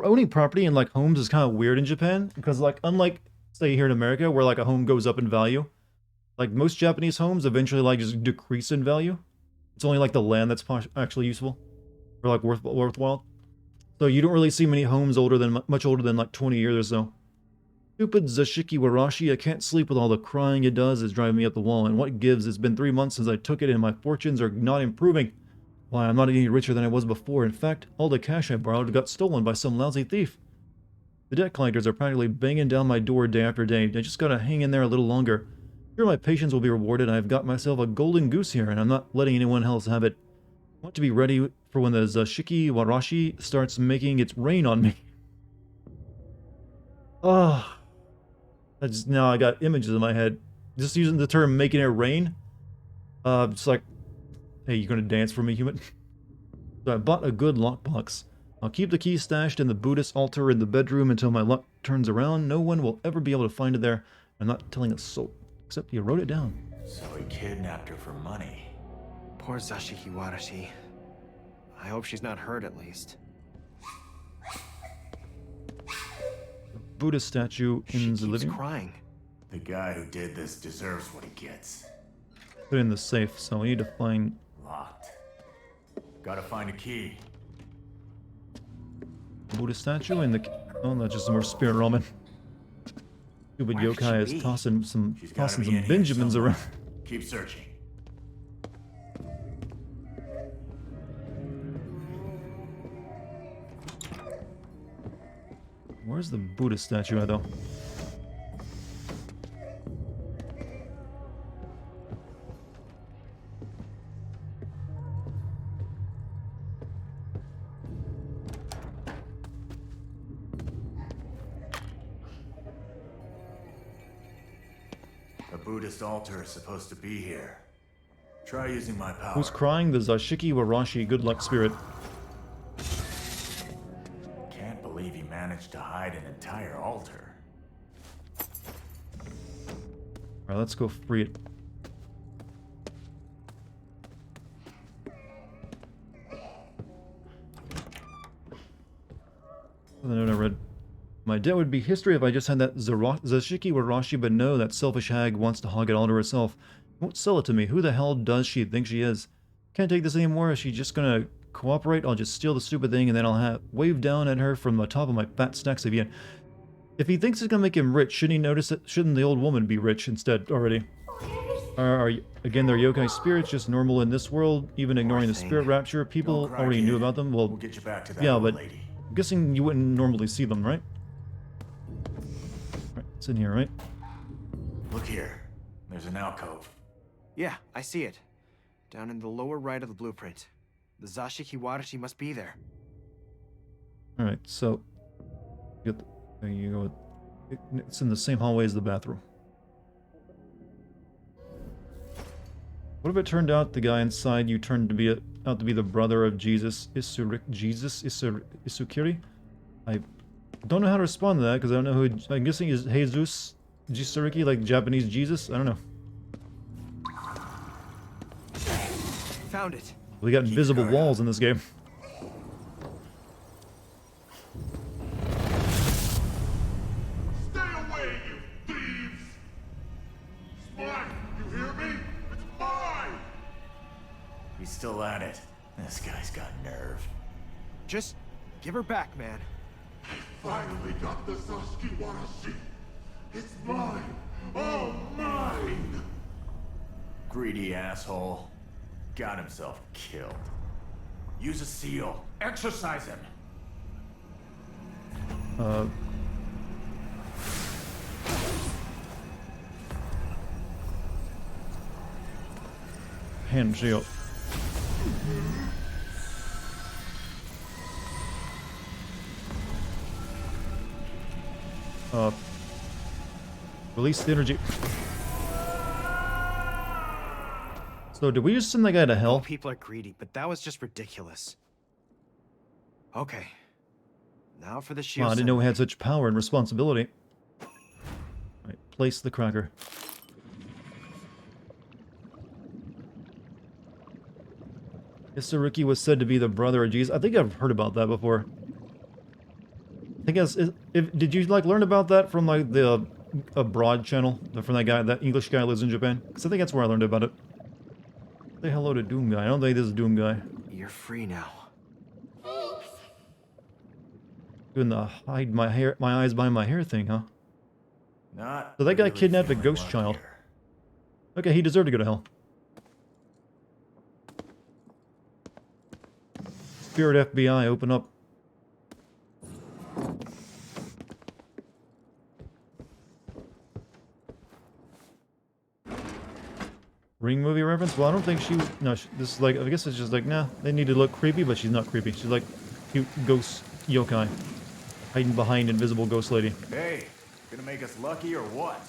owning property in like homes is kind of weird in Japan because like unlike say here in America where like a home goes up in value, like most Japanese homes eventually like just decrease in value. It's only like the land that's actually useful or like worthwhile. So you don't really see many homes much older than like 20 years or so. Stupid Zashiki Warashi, I can't sleep with all the crying it does. It's driving me up the wall. And what gives? It's been 3 months since I took it and my fortunes are not improving. Why, I'm not any richer than I was before. In fact, all the cash I borrowed got stolen by some lousy thief. The debt collectors are practically banging down my door day after day. I just gotta hang in there a little longer. Sure, my patience will be rewarded. I've got myself a golden goose here, and I'm not letting anyone else have it. I want to be ready for when the Zashiki Warashi starts making its rain on me. Ah. Now I got images in my head. Just using the term making it rain. It's like, hey, you gonna dance for me, human? So I bought a good lockbox. I'll keep the key stashed in the Buddhist altar in the bedroom until my luck turns around. No one will ever be able to find it there. I'm not telling a soul, except you wrote it down. So he kidnapped her for money. Poor Zashiki Warashi. I hope she's not hurt at least. Buddhist statue in the living room. Crying. The guy who did this deserves what he gets. Put it in the safe, so we need to find... Locked. Gotta find a key. Buddhist statue in the... Oh, that's just some more spirit ramen. Stupid yokai is tossing some Benjamins around. Keep searching. Where's the Buddhist statue at, though? A Buddhist altar is supposed to be here. Try using my power. Who's crying? The Zashiki Warashi good luck spirit. Can't believe he managed to hide an entire altar. Alright, let's go free it. The note I read. My debt would be history if I just had that Zashiki Warashi, but no, that selfish hag wants to hog it all to herself. Won't sell it to me. Who the hell does she think she is? Can't take this anymore. Is she just gonna cooperate? I'll just steal the stupid thing and then I'll wave down at her from the top of my fat stacks of yen. If he thinks it's gonna make him rich, shouldn't he notice it? Shouldn't the old woman be rich instead already? Again, they're yokai spirits, just normal in this world, even ignoring the spirit rapture. People already knew about them. Well, we'll get you back to that yeah, old but lady. I'm guessing you wouldn't normally see them, right? Right, it's in here, right? Look here. There's an alcove. Yeah, I see it. Down in the lower right of the blueprint. The Zashiki Warashi must be there. Alright, so... there you go. It's in the same hallway as the bathroom. What if it turned out the guy inside you turned to be out to be the brother of Jesus Isukiri? I don't know how to respond to that because I don't know who. I'm guessing is Jesus Jisuriki, like Japanese Jesus. I don't know. Found it. We got invisible walls in this game. Stay away, you thieves! It's mine, you hear me? It's mine! He's still at it. This guy's got nerve. Just give her back, man. I finally got the Zashiki Warashi. It's mine! All mine! Greedy asshole. Got himself killed. Use a seal. Exorcise him. Hand shield. Release the energy. So did we just send that guy to hell? People are greedy, but that was just ridiculous. Okay. Now for the shield. Wow, I didn't know we ceremony. had such power and responsibility. Alright, place the cracker. Isaruki was said to be the brother of Jesus. I think I've heard about that before. I think did you like learn about that from like the abroad channel? From that guy, that English guy who lives in Japan? Because I think that's where I learned about it. Say hello to Doom Guy. I don't think this is Doom Guy. You're free now. Doing the hide my eyes behind my hair thing, huh? Not So that guy really kidnapped a feeling ghost luck child. here. Okay, he deserved to go to hell. Spirit FBI, open up. Ring movie reference? Well, I don't think she... No, this is like... I guess it's just like, nah, they need to look creepy, but she's not creepy. She's like cute ghost yokai. Hiding behind invisible ghost lady. Hey, gonna make us lucky or what?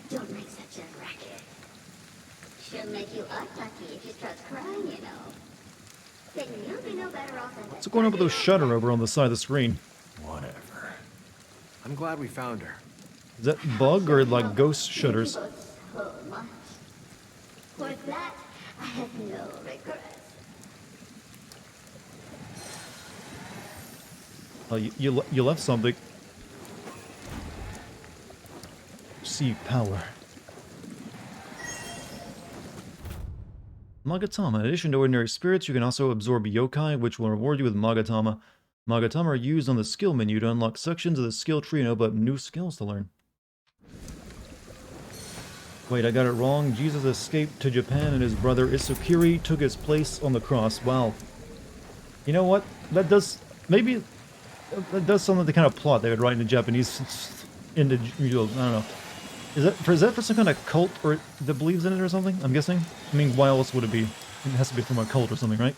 Don't make such a racket. She'll make you unlucky if she starts crying, you know. Then you'll be no better off than What's going on with those shutter over on the side of the screen? Whatever. I'm glad we found her. Is that bug or like ghost shutters? so much. For that, I have no regrets. Oh, you left something. See power. Magatama. In addition to ordinary spirits, you can also absorb yokai, which will reward you with Magatama. Magatama are used on the skill menu to unlock sections of the skill tree and open up new skills to learn. Wait, I got it wrong. Jesus escaped to Japan and his brother Isukiri took his place on the cross. Wow. You know what? That does... Maybe... That does some of the kind of plot they would write in the Japanese... I don't know. Is that for some kind of cult or that believes in it or something? I'm guessing? I mean, why else would it be? It has to be from a cult or something, right?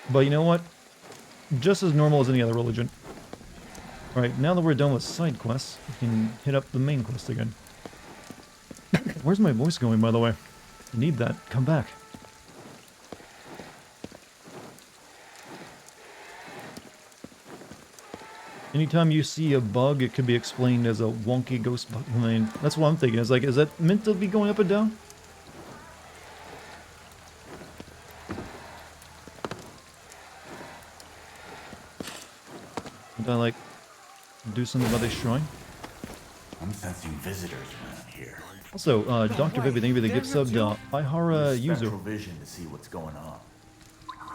But you know what? Just as normal as any other religion. Alright, now that we're done with side quests, we can hit up the main quest again. Where's my voice going, by the way? I need that. Come back. Anytime you see a bug, it could be explained as a wonky ghost bug. I mean, that's what I'm thinking. It's like, is that meant to be going up and down? Did I, like, do something about this shrine? I'm sensing visitors around here. Also, Dr. Vivi, thank you for the gift sub to Ihara user. Spectral vision to see what's going on.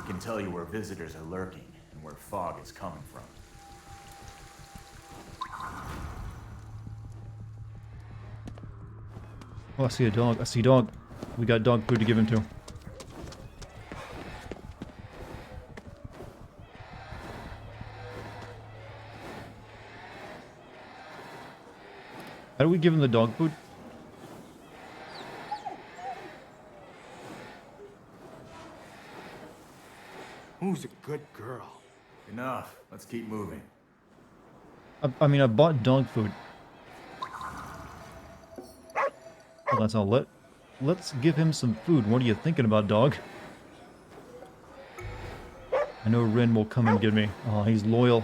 It can tell you where visitors are lurking and where fog is coming from. Oh, I see a dog. I see a dog. We got dog food to give him to. How do we give him the dog food? Who's a good girl? Enough. Let's keep moving. I mean, I bought dog food. Well, that's all. Let's give him some food. What are you thinking about, dog? I know Ren will come and get me. Oh, he's loyal.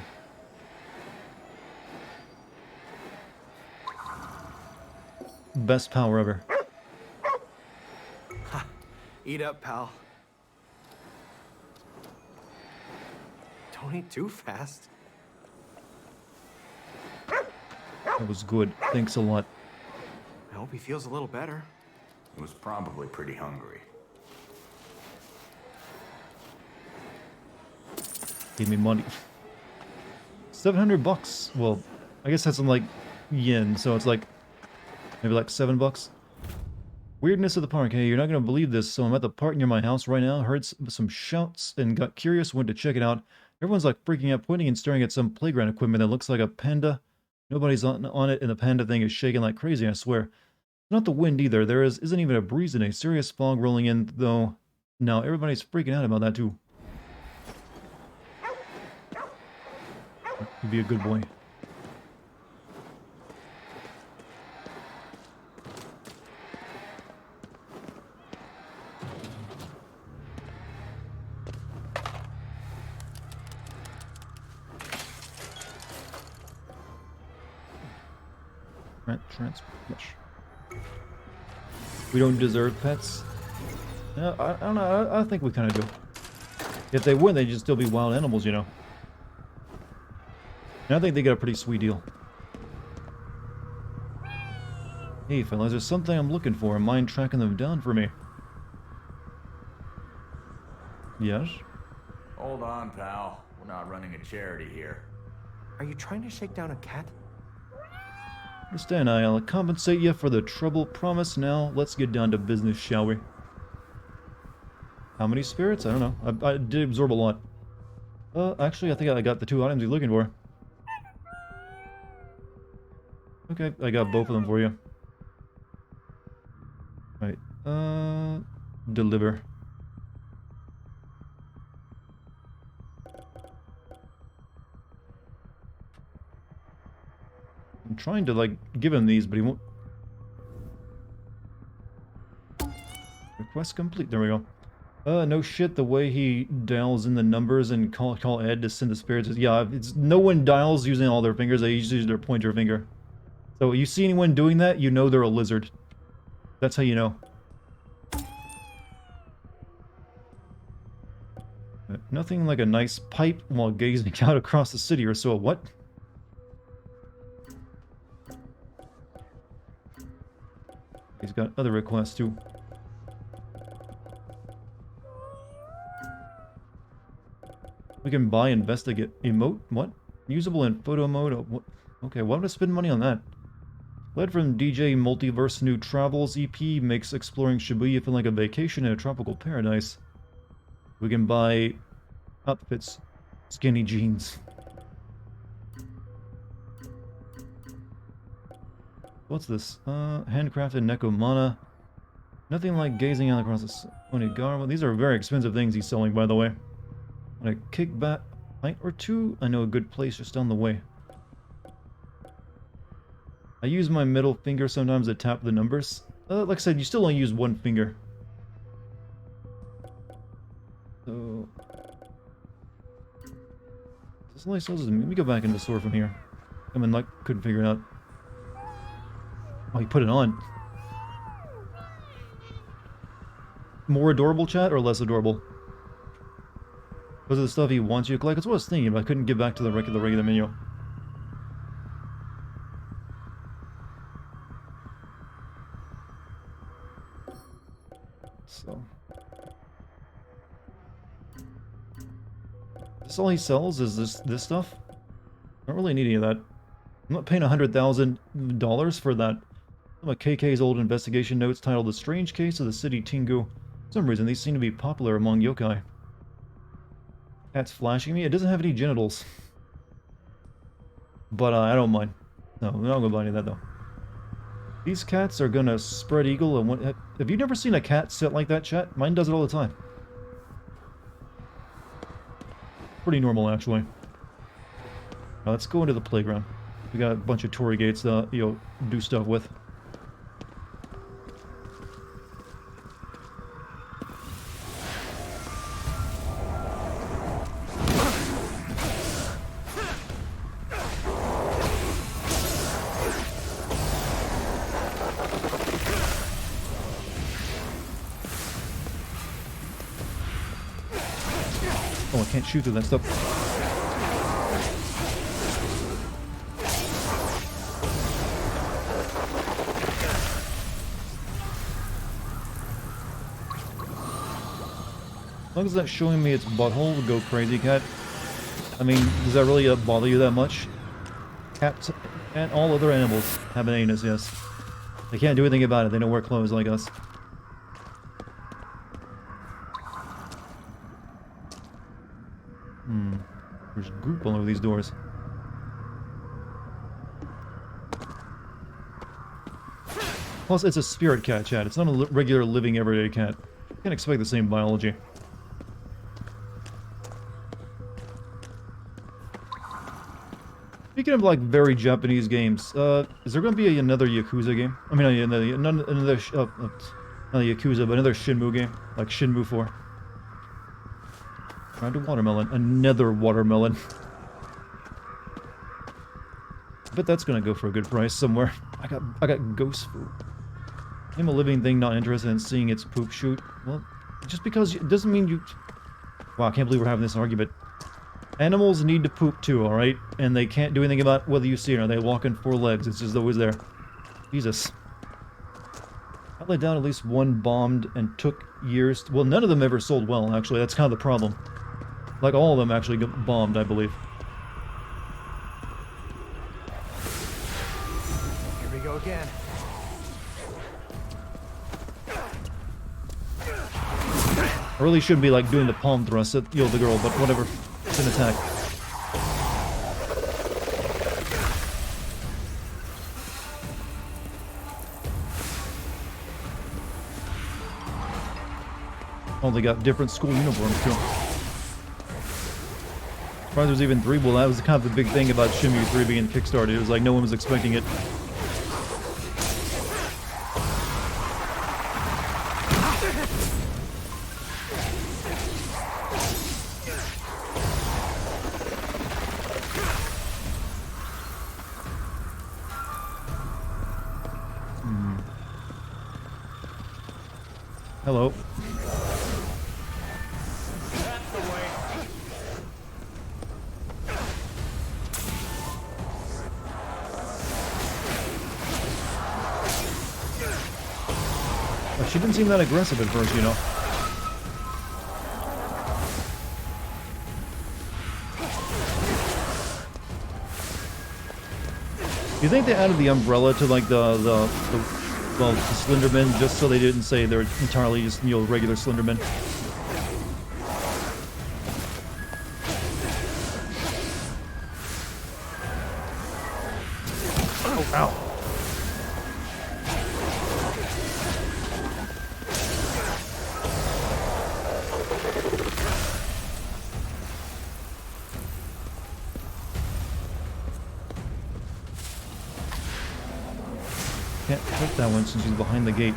Best power ever. Ha! Eat up, pal. Don't eat too fast. That was good. Thanks a lot. I hope he feels a little better. He was probably pretty hungry. Give me money. 700 bucks. Well, I guess that's in like yen, so it's like maybe like $7. Weirdness of the park. Hey, you're not gonna believe this. So I'm at the park near my house right now. Heard some shouts and got curious. Went to check it out. Everyone's like freaking out, pointing and staring at some playground equipment that looks like a panda. Nobody's on it, and the panda thing is shaking like crazy. I swear. Not the wind either. There isn't even a breeze today. Serious fog rolling in though. Now everybody's freaking out about that too. You'd be a good boy. We don't deserve pets. No, I don't know. I think we kind of do. If they wouldn't, they'd just still be wild animals, you know. And I think they got a pretty sweet deal. Hey, fellas, there's something I'm looking for. Mind tracking them down for me? Yes? Hold on, pal. We're not running a charity here. Are you trying to shake down a cat? Understand, I'll compensate you for the trouble. Promise. Now, let's get down to business, shall we? How many spirits? I don't know. I did absorb a lot. Actually, I think I got the 2 items you're looking for. Okay, I got both of them for you. Right. Deliver. I'm trying to, like, give him these, but he won't. Request complete. There we go. No shit, the way he dials in the numbers and call Ed to send the spirits is, yeah, it's, no one dials using all their fingers, they usually use their pointer finger. So you see anyone doing that, you know they're a lizard. That's how you know. Nothing like a nice pipe while gazing out across the city or so. What? He's got other requests too. We can buy, investigate, emote, what? Usable in photo mode, what? Okay, why would I spend money on that? Led from DJ Multiverse New Travels EP makes exploring Shibuya feel like a vacation in a tropical paradise. We can buy outfits, skinny jeans. What's this? Handcrafted Nekomana. Nothing like gazing out across the Onigara. These are very expensive things he's selling, by the way. When I kick back a pint or two, I know a good place just down the way. I use my middle finger sometimes to tap the numbers. Like I said, you still only use one finger. So... this only sells to me. Let me go back into the store from here. I mean, like, couldn't figure it out. Oh, you put it on. More adorable, chat, or less adorable? Those are the stuff he wants you to collect. That's what I was thinking, but I couldn't get back to the regular menu. So... this all he sells is this stuff? I don't really need any of that. I'm not paying $100,000 for that. Some of KK's old investigation notes titled The Strange Case of the City Tingu. For some reason, these seem to be popular among yokai. Cat's flashing me. It doesn't have any genitals. But I don't mind. No, I'm not gonna buy any of that, though. These cats are gonna spread eagle and what... have you never seen a cat sit like that, chat? Mine does it all the time. Pretty normal, actually. Now, let's go into the playground. We got a bunch of torii gates to, you know, do stuff with. Oh, I can't shoot through that stuff. As long as that's showing me its butthole, go crazy, cat. I mean, does that really bother you that much? Cats and all other animals have an anus, yes. They can't do anything about it, they don't wear clothes like us. There's a group all over these doors. Plus, it's a spirit cat, chat. It's not a regular living everyday cat. You can't expect the same biology. Speaking of like very Japanese games, is there going to be another Yakuza game? I mean, another not Yakuza, but another Shenmue game, like Shenmue 4. Round a watermelon, another watermelon. I bet that's going to go for a good price somewhere. I got ghost food. I'm a living thing, not interested in seeing its poop shoot. Well, just because it doesn't mean you. Wow, I can't believe we're having this argument. Animals need to poop too, alright? And they can't do anything about whether you see it or they walk on 4 legs. It's just always there. Jesus. I laid down at least one bombed and took years. Well, none of them ever sold well, actually. That's kind of the problem. Like, all of them actually got bombed, I believe. Here we go again. I really shouldn't be, like, doing the palm thrust at, you know, the girl, but whatever. It's an attack. Oh, they got different school uniforms, too. Surprised there's even 3. Well, that was kind of the big thing about Shenmue 3 being kickstarted. It was like no one was expecting it. Hello. She didn't seem that aggressive at first, you know. Do you think they added the umbrella to like the Slendermen just so they didn't say they're entirely just, you know, regular Slendermen? Oh, ow. Can't hit that one since he's behind the gate.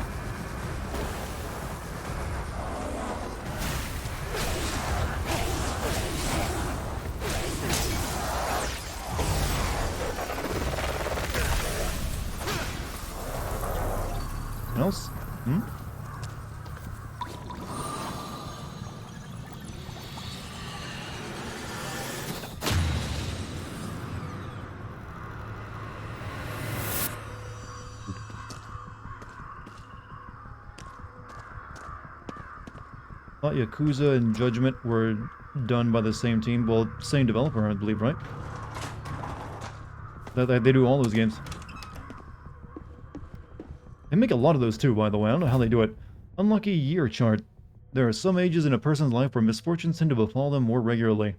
Anything else? Thought Yakuza and Judgment were done by the same team. Well, same developer, I believe, right? They do all those games. They make a lot of those too, by the way. I don't know how they do it. Unlucky year chart. There are some ages in a person's life where misfortunes tend to befall them more regularly.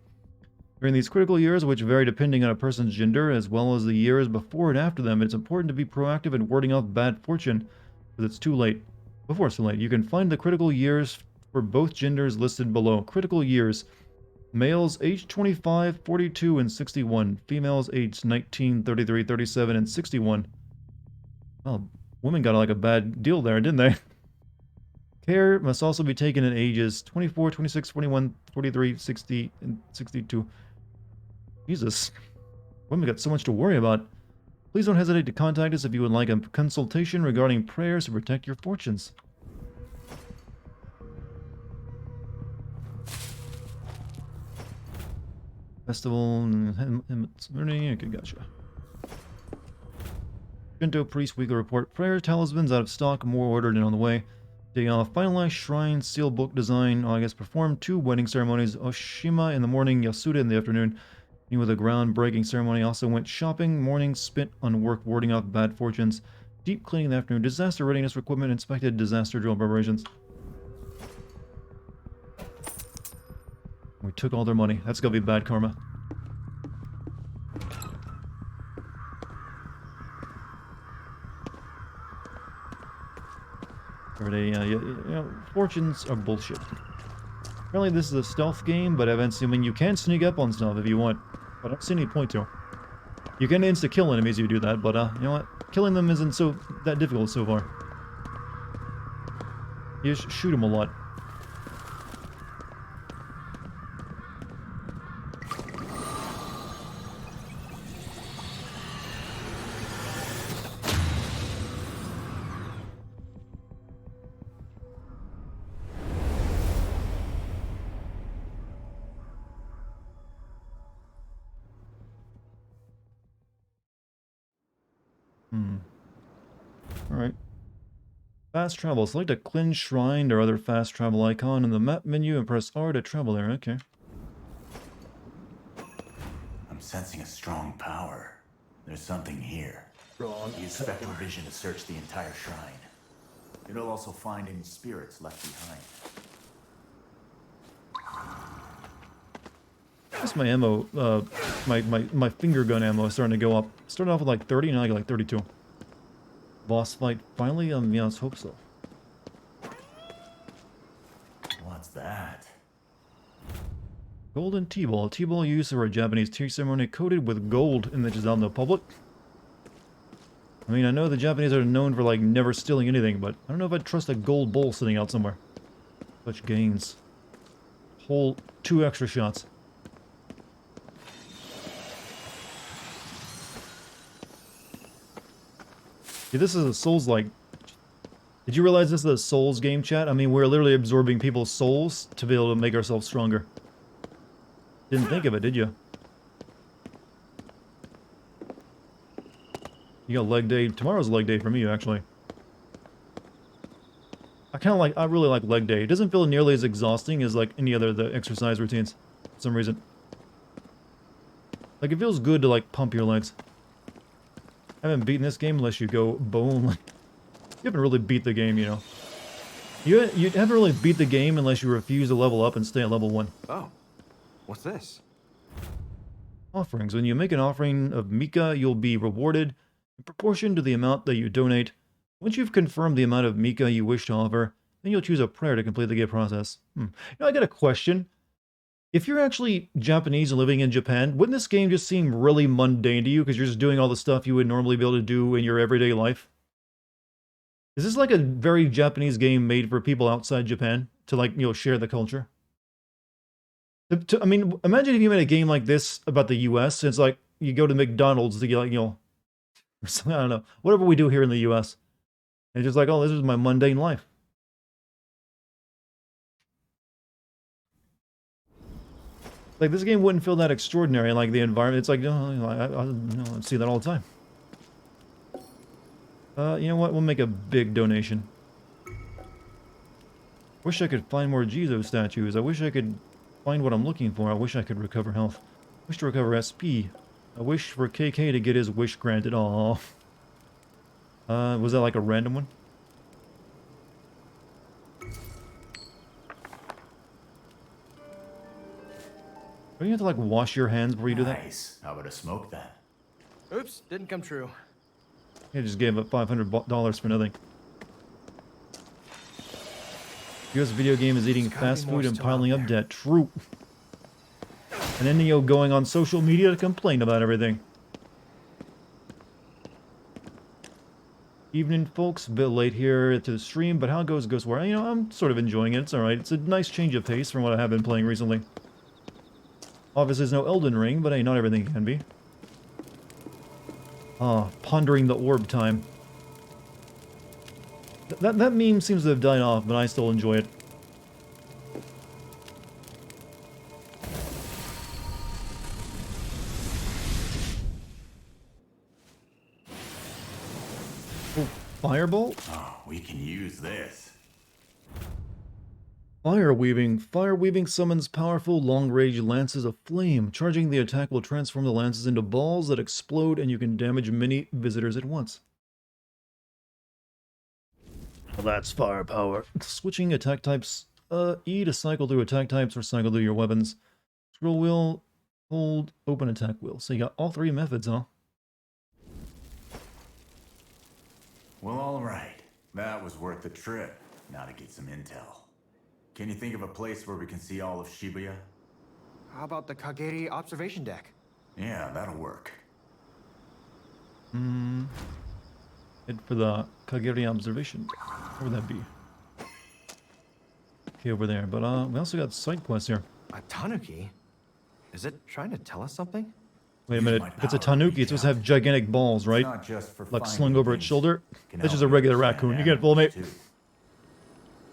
During these critical years, which vary depending on a person's gender, as well as the years before and after them, it's important to be proactive in warding off bad fortune, because it's too late. Before it's too late. You can find the critical years for both genders listed below. Critical years. Males aged 25, 42, and 61. Females aged 19, 33, 37, and 61. Well, women got like a bad deal there, didn't they? Care must also be taken in ages 24, 26, 41, 43, 60, and 62. Jesus. Women got so much to worry about. Please don't hesitate to contact us if you would like a consultation regarding prayers to protect your fortunes. Festival, okay, gotcha. Shinto Priest Weekly Report. Prayer talismans out of stock, more ordered and on the way. Day off. Finalized shrine, seal book design. I guess performed 2 wedding ceremonies. Oshima in the morning, Yasuda in the afternoon. With a groundbreaking ceremony. Also went shopping. Morning spent on work warding off bad fortunes. Deep cleaning in the afternoon. Disaster readiness for equipment. Inspected disaster drill preparations. We took all their money. That's gonna be bad karma. You know, fortunes are bullshit. Apparently this is a stealth game, but I'm assuming you can sneak up on stuff if you want. But I don't see any point to. You can insta-kill enemies if you do that, but you know what? Killing them isn't so that difficult so far. You just shoot them a lot. Alright. Fast travel. Select a Klin Shrine or other fast travel icon in the map menu and press R to travel there. Okay. I'm sensing a strong power. There's something here. Use Spectral Vision to search the entire shrine. It'll also find any spirits left behind. That's my ammo, my finger gun ammo is starting to go up. Started off with like 30, now I got like 32. Boss fight, finally? Yeah, let's hope so. What's that? Golden T-ball. T-ball used for a Japanese tea ceremony coated with gold images out in the public. I mean, I know the Japanese are known for like never stealing anything, but I don't know if I'd trust a gold bowl sitting out somewhere. Such gains. Whole 2 extra shots. See, this is a Souls-like. Did you realize this is a Souls game, chat? I mean, we're literally absorbing people's souls to be able to make ourselves stronger. Didn't think of it, did you? You got leg day. Tomorrow's leg day for me, actually. I really like leg day. It doesn't feel nearly as exhausting as like any other the exercise routines, for some reason. Like, it feels good to like pump your legs. I haven't beaten this game unless you go bone. You haven't really beat the game, you know. You haven't really beat the game unless you refuse to level up and stay at level 1. Oh, what's this? Offerings. When you make an offering of Mika, you'll be rewarded in proportion to the amount that you donate. Once you've confirmed the amount of Mika you wish to offer, then you'll choose a prayer to complete the gift process. You know, I got a question. If you're actually Japanese and living in Japan, wouldn't this game just seem really mundane to you because you're just doing all the stuff you would normally be able to do in your everyday life? Is this like a very Japanese game made for people outside Japan to, like, you know, share the culture? I mean, imagine if you made a game like this about the US, and it's like you go to McDonald's to get, like, you know, or something, I don't know, whatever we do here in the US. And it's just like, oh, this is my mundane life. Like, this game wouldn't feel that extraordinary, like the environment. It's like, I see that all the time. You know what? We'll make a big donation. Wish I could find more Jizo statues. I wish I could find what I'm looking for. I wish I could recover health. Wish to recover SP. I wish for KK to get his wish granted. Aww. Was that like a random one? Don't you have to like wash your hands before you do that? Nice. How about a smoke then? Oops, didn't come true. I just gave up $500 for nothing. US video game is eating fast food and piling up debt. True. And then Neo going on social media to complain about everything. Evening, folks. A bit late here to the stream, but how goes Ghostwire? You know, I'm sort of enjoying it. It's alright. It's a nice change of pace from what I have been playing recently. Obviously, there's no Elden Ring, but hey, not everything can be. Ah, pondering the orb time. That meme seems to have died off, but I still enjoy it. Oh, Firebolt? Oh, we can use this. Fire weaving. Fire weaving summons powerful long-range lances of flame. Charging the attack will transform the lances into balls that explode, and you can damage many visitors at once. Well, that's firepower. Switching attack types. E to cycle through attack types or cycle through your weapons. Scroll wheel, hold, open attack wheel. So you got all 3 methods, huh? Well, alright. That was worth the trip. Now to get some intel. Can you think of a place where we can see all of Shibuya? How about the Kageri observation deck? Yeah, that'll work. Head for the Kageri observation. Where would that be? Okay, over there. But we also got side quests here. A tanuki? Is it trying to tell us something? Wait a minute. If it's a tanuki, it's supposed to have gigantic balls, right? Not just for Like finding slung over its things. shoulder. Can That's help just a you regular understand raccoon. You get it, full mate. animals, too.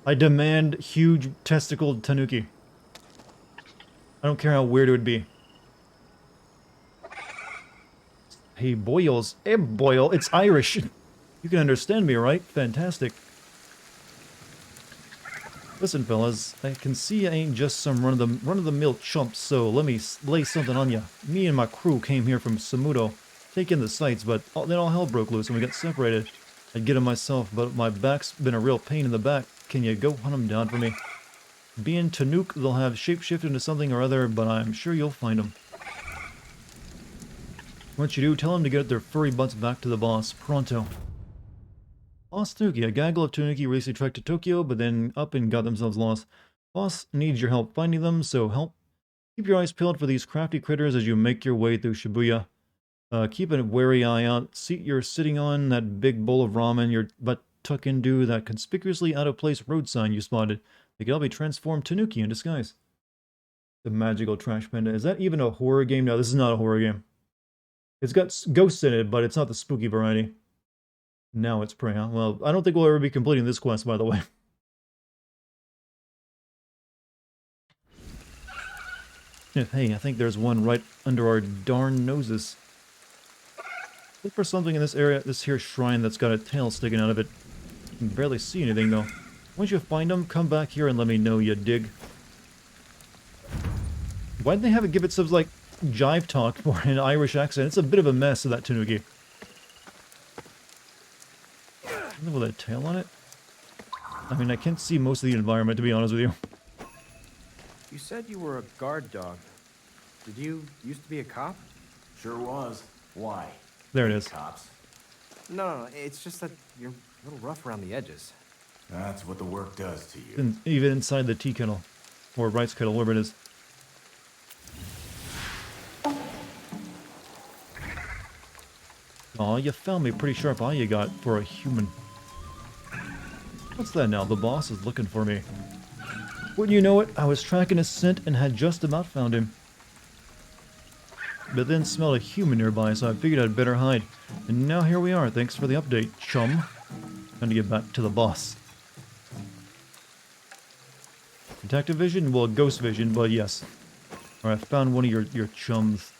I demand huge testicled tanuki. I don't care how weird it would be. Hey, boils. Hey, boil. It's Irish. You can understand me, right? Fantastic. Listen, fellas, I can see I ain't just some run-of-the-mill chump, so let me lay something on ya. Me and my crew came here from Samuto, taking the sights, but then all hell broke loose and we got separated. I'd get 'em myself, but my back's been a real pain in the back. Can you go hunt 'em down for me? Being Tanuk, they'll have shapeshifted into something or other, but I'm sure you'll find 'em. What you do, tell 'em to get their furry butts back to the boss, pronto. Boss Tanuki, a gaggle of Tanuki recently trekked to Tokyo, but then up and got themselves lost. Boss needs your help finding them, so keep your eyes peeled for these crafty critters as you make your way through Shibuya. Keep a wary eye out. Seat you're sitting on, that big bowl of ramen you're butt tuck into, that conspicuously out-of-place road sign you spotted. They could all be transformed Tanuki in disguise. The magical trash panda. Is that even a horror game? No, this is not a horror game. It's got ghosts in it, but it's not the spooky variety. Now it's prey, huh? Well, I don't think we'll ever be completing this quest, by the way. Hey, I think there's one right under our darn noses. Look for something in this area, this here shrine that's got a tail sticking out of it. I can barely see anything, though. Once you find them, come back here and let me know, you dig. Why'd they have it give it some, like, jive talk for an Irish accent? It's a bit of a mess of that Tanuki. With a tail on it? I mean, I can't see most of the environment, to be honest with you. You said you were a guard dog. Did you used to be a cop? Sure was. Why? There it is. Cops. No, it's just that you're a little rough around the edges. That's what the work does to you. Even inside the tea kettle. Or rice kettle, whatever it is. Aw, you found me. Pretty sharp eye you got for a human. What's that now? The boss is looking for me. Wouldn't you know it, I was tracking his scent and had just about found him. But then smelled a human nearby, so I figured I'd better hide. And now here we are. Thanks for the update, chum. Time to get back to the boss. Detective vision? Well, ghost vision, but yes. Alright, I found one of your chums.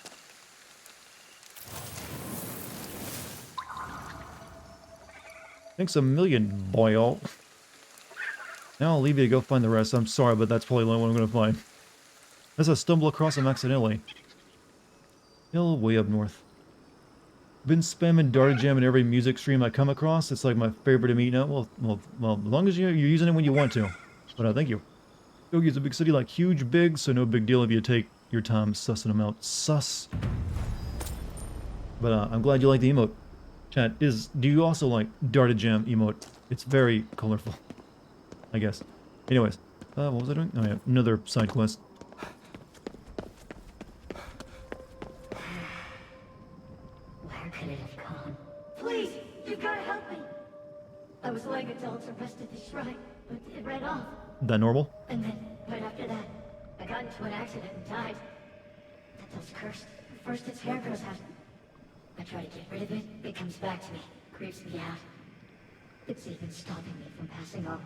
Thanks a million, boyo. Now I'll leave you to go find the rest. I'm sorry, but that's probably the only one I'm going to find. Unless I stumble across them accidentally. Hill way up north. Been spamming Dartigan in every music stream I come across. It's like my favorite to meet now. Well, as long as you're using it when you want to. But thank you. Tokyo's a big city, like huge big, so no big deal if you take your time sussing them out. Sus. But I'm glad you like the emote. Chat, do you also like Dartigan emote? It's very colorful, I guess. Anyways, what was I doing? Oh yeah, another side quest. Where could it have gone? Please, you've got to help me. I was laying adults arrested at the shrine, but it ran off. That normal? And then, right after that, I got into an accident and died. That doll's cursed. First its hair grows out. I try to get rid of it, it comes back to me, creeps me out. It's even stopping me from passing on.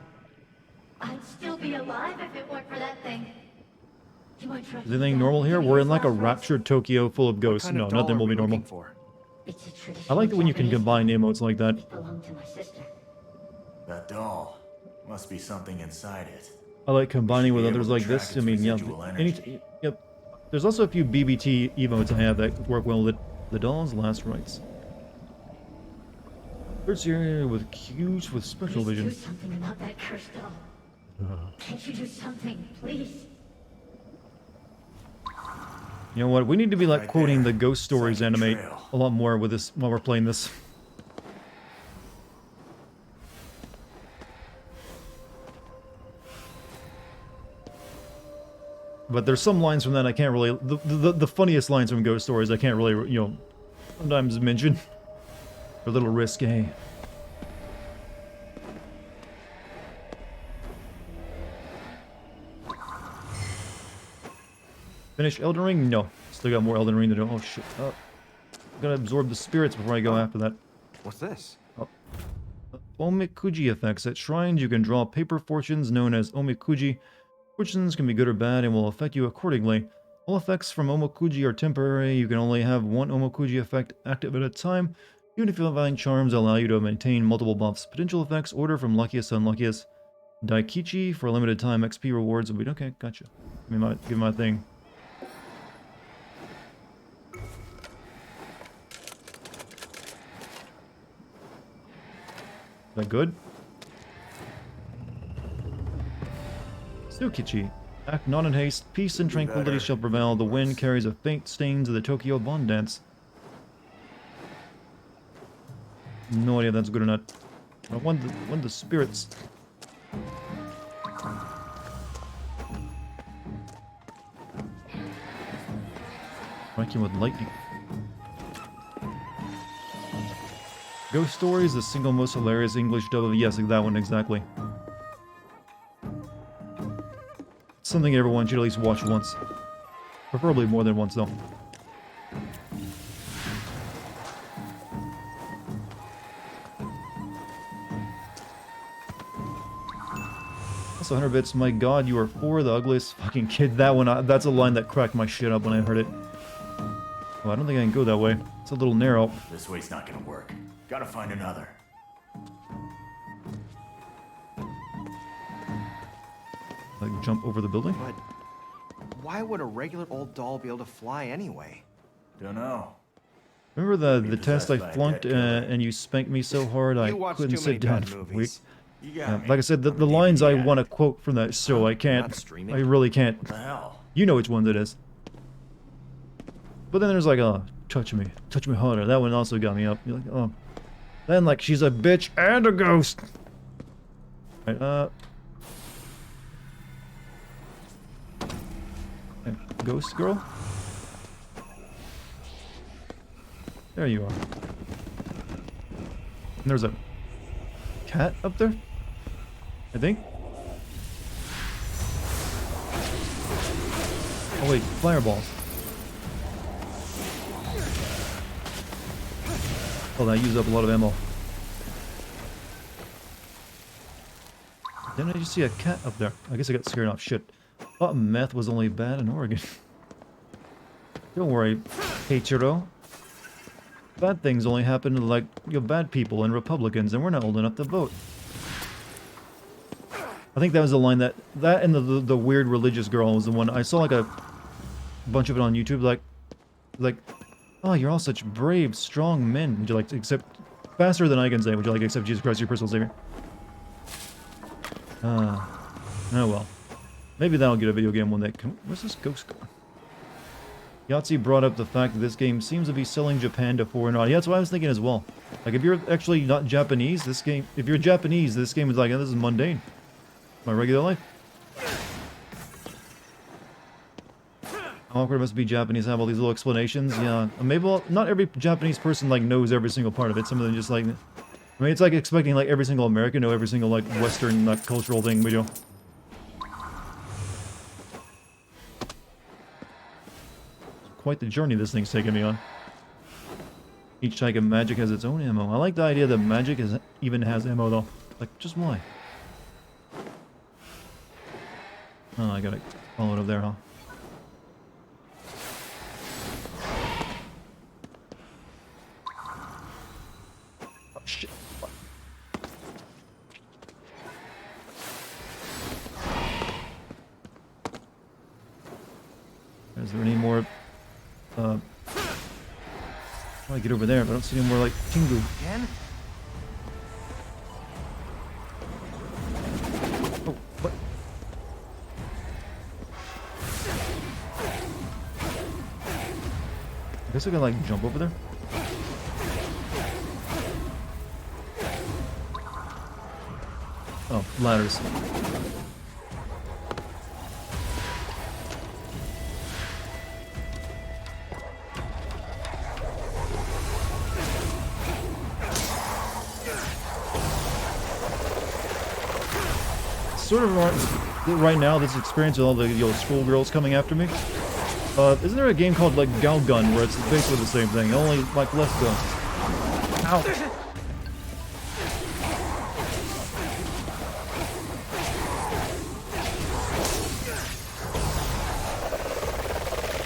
I'd still be alive if it weren't for that thing. You might try. Is anything normal here? We're in like a raptured Tokyo full of ghosts. No, nothing will be normal. It's a tradition. I like it when you can combine emotes like that. It belonged to my sister. That doll. Must be something inside it. I like combining with Should be others able to like this. track I its mean, yeah. residual energy. Yep. There's also a few BBT emotes I have that work well with the doll's last rites. First area with cues with special Please vision. do something about that cursed doll. Can't you do something, please? You know what? We need to be like Right quoting there. the Ghost Stories Second anime trail. a lot more with this while we're playing this. But there's some lines from that I can't really... The funniest lines from Ghost Stories I can't really, sometimes mention. A little risque. Finish Elden Ring? No. Still got more Elden Ring to do. Oh shit. Gotta absorb the spirits before I go after that. What's this? Omikuji effects. At shrines, you can draw paper fortunes known as omikuji. Fortunes can be good or bad and will affect you accordingly. All effects from omikuji are temporary. You can only have one omikuji effect active at a time. Even if you find charms allow you to maintain multiple buffs. Potential effects order from luckiest to unluckiest. Daikichi for limited time XP rewards will be okay. Gotcha. Give me my thing. Is that good? Tsukichi. Act not in haste. Peace and tranquility shall prevail. The wind carries a faint stains of the Tokyo Bond Dance. No idea if that's good or not. I want the spirits. Striking with lightning. Ghost Story is the single most hilarious English dub of... Yes, that one, exactly. Something everyone should at least watch once. Preferably more than once, though. Also, 100 bits, my god, you are 4, the ugliest fucking kid. That one, that's a line that cracked my shit up when I heard it. Oh, I don't think I can go that way. It's a little narrow. This way's not gonna work. Gotta find another. Like, jump over the building? But why would a regular old doll be able to fly anyway? Don't know. Remember the test I possessed by a flunked dead killer. and you spanked me so hard I You watch couldn't too many sit down bad for a week? movies. You got me. Like I said, the I'm lines I an want to addict. quote from that show, I can't. Not streaming. I really can't. What the hell? You know which one it is. But then there's like, touch me harder. That one also got me up. You're like, oh. Then like, she's a bitch and a ghost. Right, ghost girl? There you are. And there's a cat up there? I think? Oh wait, fireballs. Oh, that used up a lot of ammo. Didn't I just see a cat up there? I guess I got scared off. Shit. Thought meth was only bad in Oregon. Don't worry, Heichiro. Bad things only happen to, like, bad people and Republicans, and we're not old enough to vote. I think that was the line that and the weird religious girl was the one. I saw like a bunch of it on YouTube, like, oh, you're all such brave, strong men. Would you like to accept, faster than I can say, would you like to accept Jesus Christ, your personal savior? Oh well. Maybe that'll get a video game one day. Where's this ghost going? Yahtzee brought up the fact that this game seems to be selling Japan to foreign audience. Yeah, that's what I was thinking as well. Like, if you're actually not Japanese, this game... If you're Japanese, this game is like, oh, this is mundane. My regular life. How awkward it must be Japanese have all these little explanations. Yeah, maybe, well, not every Japanese person, like, knows every single part of it. Some of them just, like... I mean, it's like expecting, like, every single American to know every single, like, Western, like, cultural thing we do. Quite the journey this thing's taking me on. Each type of magic has its own ammo. I like the idea that magic even has ammo, though. Like, just why? Oh, I gotta follow it up there, huh? Oh, shit. Is there any more... How do I get over there? But I don't see any more, like, Tingu. Again? Oh, what? I guess I can, like, jump over there? Oh, ladders. sort of right now, this experience with all the schoolgirls coming after me. Isn't there a game called like Galgun where it's basically the same thing, only like less guns? Ow!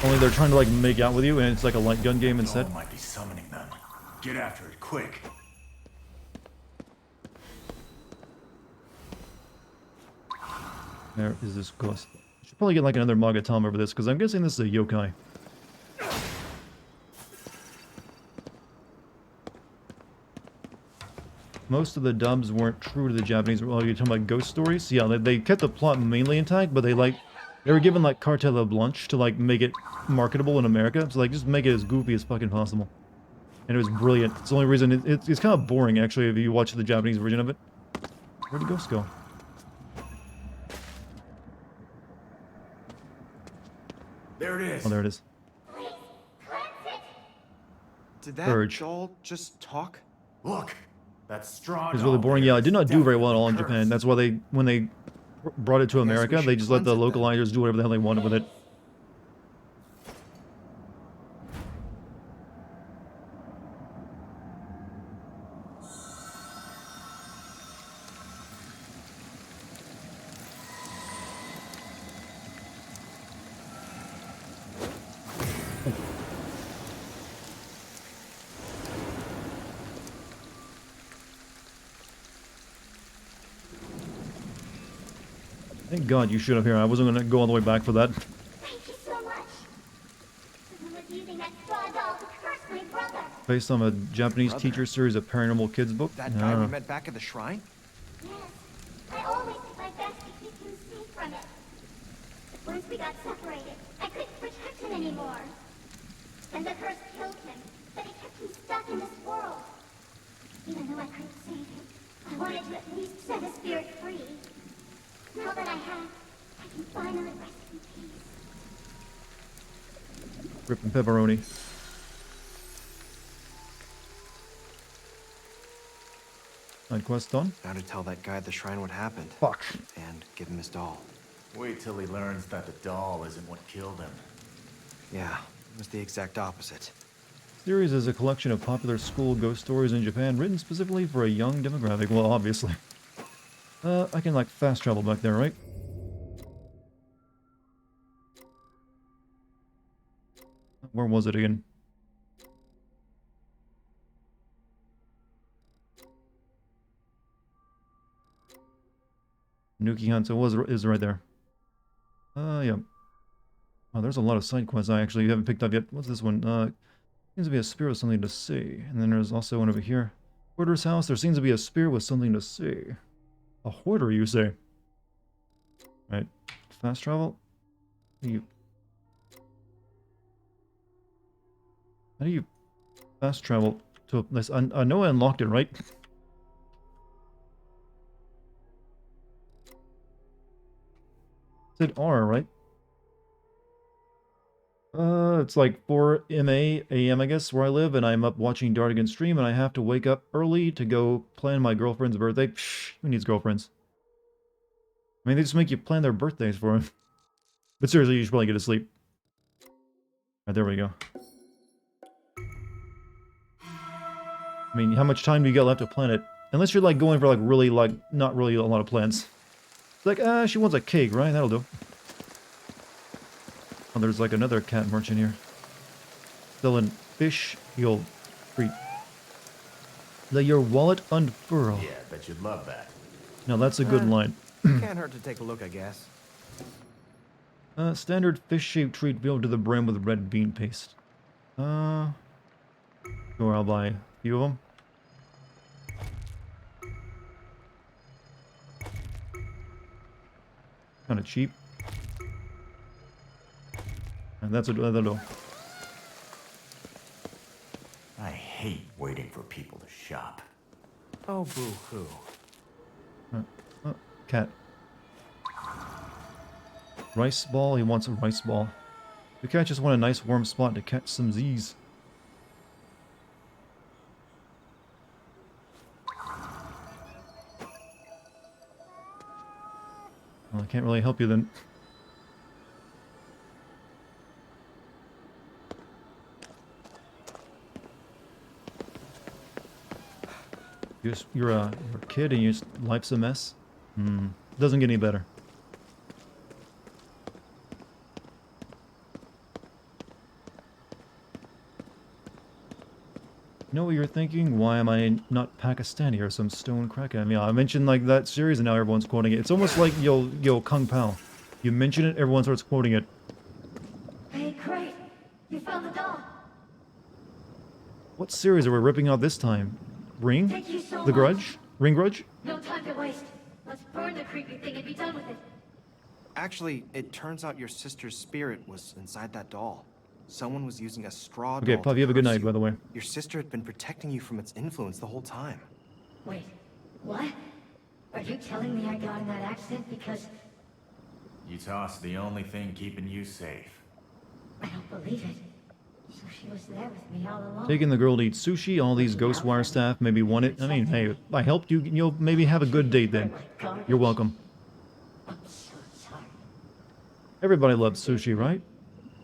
Only they're trying to like make out with you, and it's like a light gun game instead. Might be summoning them. Get after it, quick. There is this ghost. Should probably get like another Magatama over this, because I'm guessing this is a yokai. Most of the dubs weren't true to the Japanese. Well, you're talking about ghost stories? Yeah, they kept the plot mainly intact, but they were given like carte blanche to like make it marketable in America. So like just make it as goofy as fucking possible. And it was brilliant. It's the only reason it's kind of boring actually if you watch the Japanese version of it. Where'd the ghost go? There it is. Oh, there it is. Did that Urge. doll just talk? Look, that's strong. It was really boring. Yeah, it did not do very well at all in Japan. That's why when they brought it to America, they just let the localizers do whatever the hell they wanted with it. Thank God you showed up here. I wasn't going to go all the way back for that. Thank you so much. Someone was using that straw doll to curse my brother. Based on a Japanese teacher series of paranormal kids book. That guy we met back at the shrine? Yes. I always did my best to keep him safe from it. But once we got separated, I couldn't protect him anymore. And the curse killed him, but it kept him stuck in this world. Even though I couldn't save him, I wanted to at least set his spirit free. Now that I have, I can finally rest in peace. Ripping pepperoni. Side quest done. Now to tell that guy at the shrine what happened. Fuck. And give him his doll. Wait till he learns that the doll isn't what killed him. Yeah, it was the exact opposite. Series is a collection of popular school ghost stories in Japan, written specifically for a young demographic. Well, obviously. I can like fast travel back there, right? Where was it again? Nuki Hunt, so is right there. Yeah. Oh, there's a lot of side quests I actually haven't picked up yet. What's this one? Seems to be a spear with something to say. And then there's also one over here. Hoarder's house, there seems to be a spear with something to say. A hoarder, you say? Right. Fast travel? How do you fast travel to a place? I know I unlocked it, right? Said R, right? It's like 4 a.m. I guess, where I live, and I'm up watching Dartigan stream, and I have to wake up early to go plan my girlfriend's birthday. Psh, who needs girlfriends? I mean, they just make you plan their birthdays for them. But seriously, you should probably get to sleep. Alright, there we go. I mean, how much time do you got left to plan it? Unless you're, like, going for, like, really, like, not really a lot of plans. It's like, she wants a cake, right? That'll do. Oh, there's like another cat merchant here. Selling fish, you'll treat. Let your wallet unfurl. Yeah, bet you'd love that. Now that's a good line. Can't hurt to take a look, I guess. Standard fish-shaped treat filled to the brim with red bean paste. Sure, I'll buy a few of them. Kind of cheap. And that's that'll do. I hate waiting for people to shop. Oh, boo-hoo. Cat. Rice ball, he wants a rice ball. The cat just want a nice warm spot to catch some Z's. Well, I can't really help you then. You're a kid and life's a mess? Doesn't get any better. You know what you're thinking? Why am I not Pakistani or some stone cracker? I mean, I mentioned like that series and now everyone's quoting it. It's almost like Yo Kung Pao. You mention it, everyone starts quoting it. Hey, great. You found the doll. What series are we ripping out this time? Ring? Thank you so The much. Grudge? Ring Grudge? No time to waste. Let's burn the creepy thing and be done with it. Actually, it turns out your sister's spirit was inside that doll. Someone was using a straw Okay, doll Puff, to you have a good curse night, you. by the way. Your sister had been protecting you from its influence the whole time. Wait, what? Are you telling me I got in that accident because Utah's the only thing keeping you safe. I don't believe it? So she was there with me all along. Taking the girl to eat sushi, all these Ghostwire staff maybe want it. I mean, hey, I helped you, you'll maybe have a good date then. You're welcome. I'm so sorry. Everybody loves sushi, right?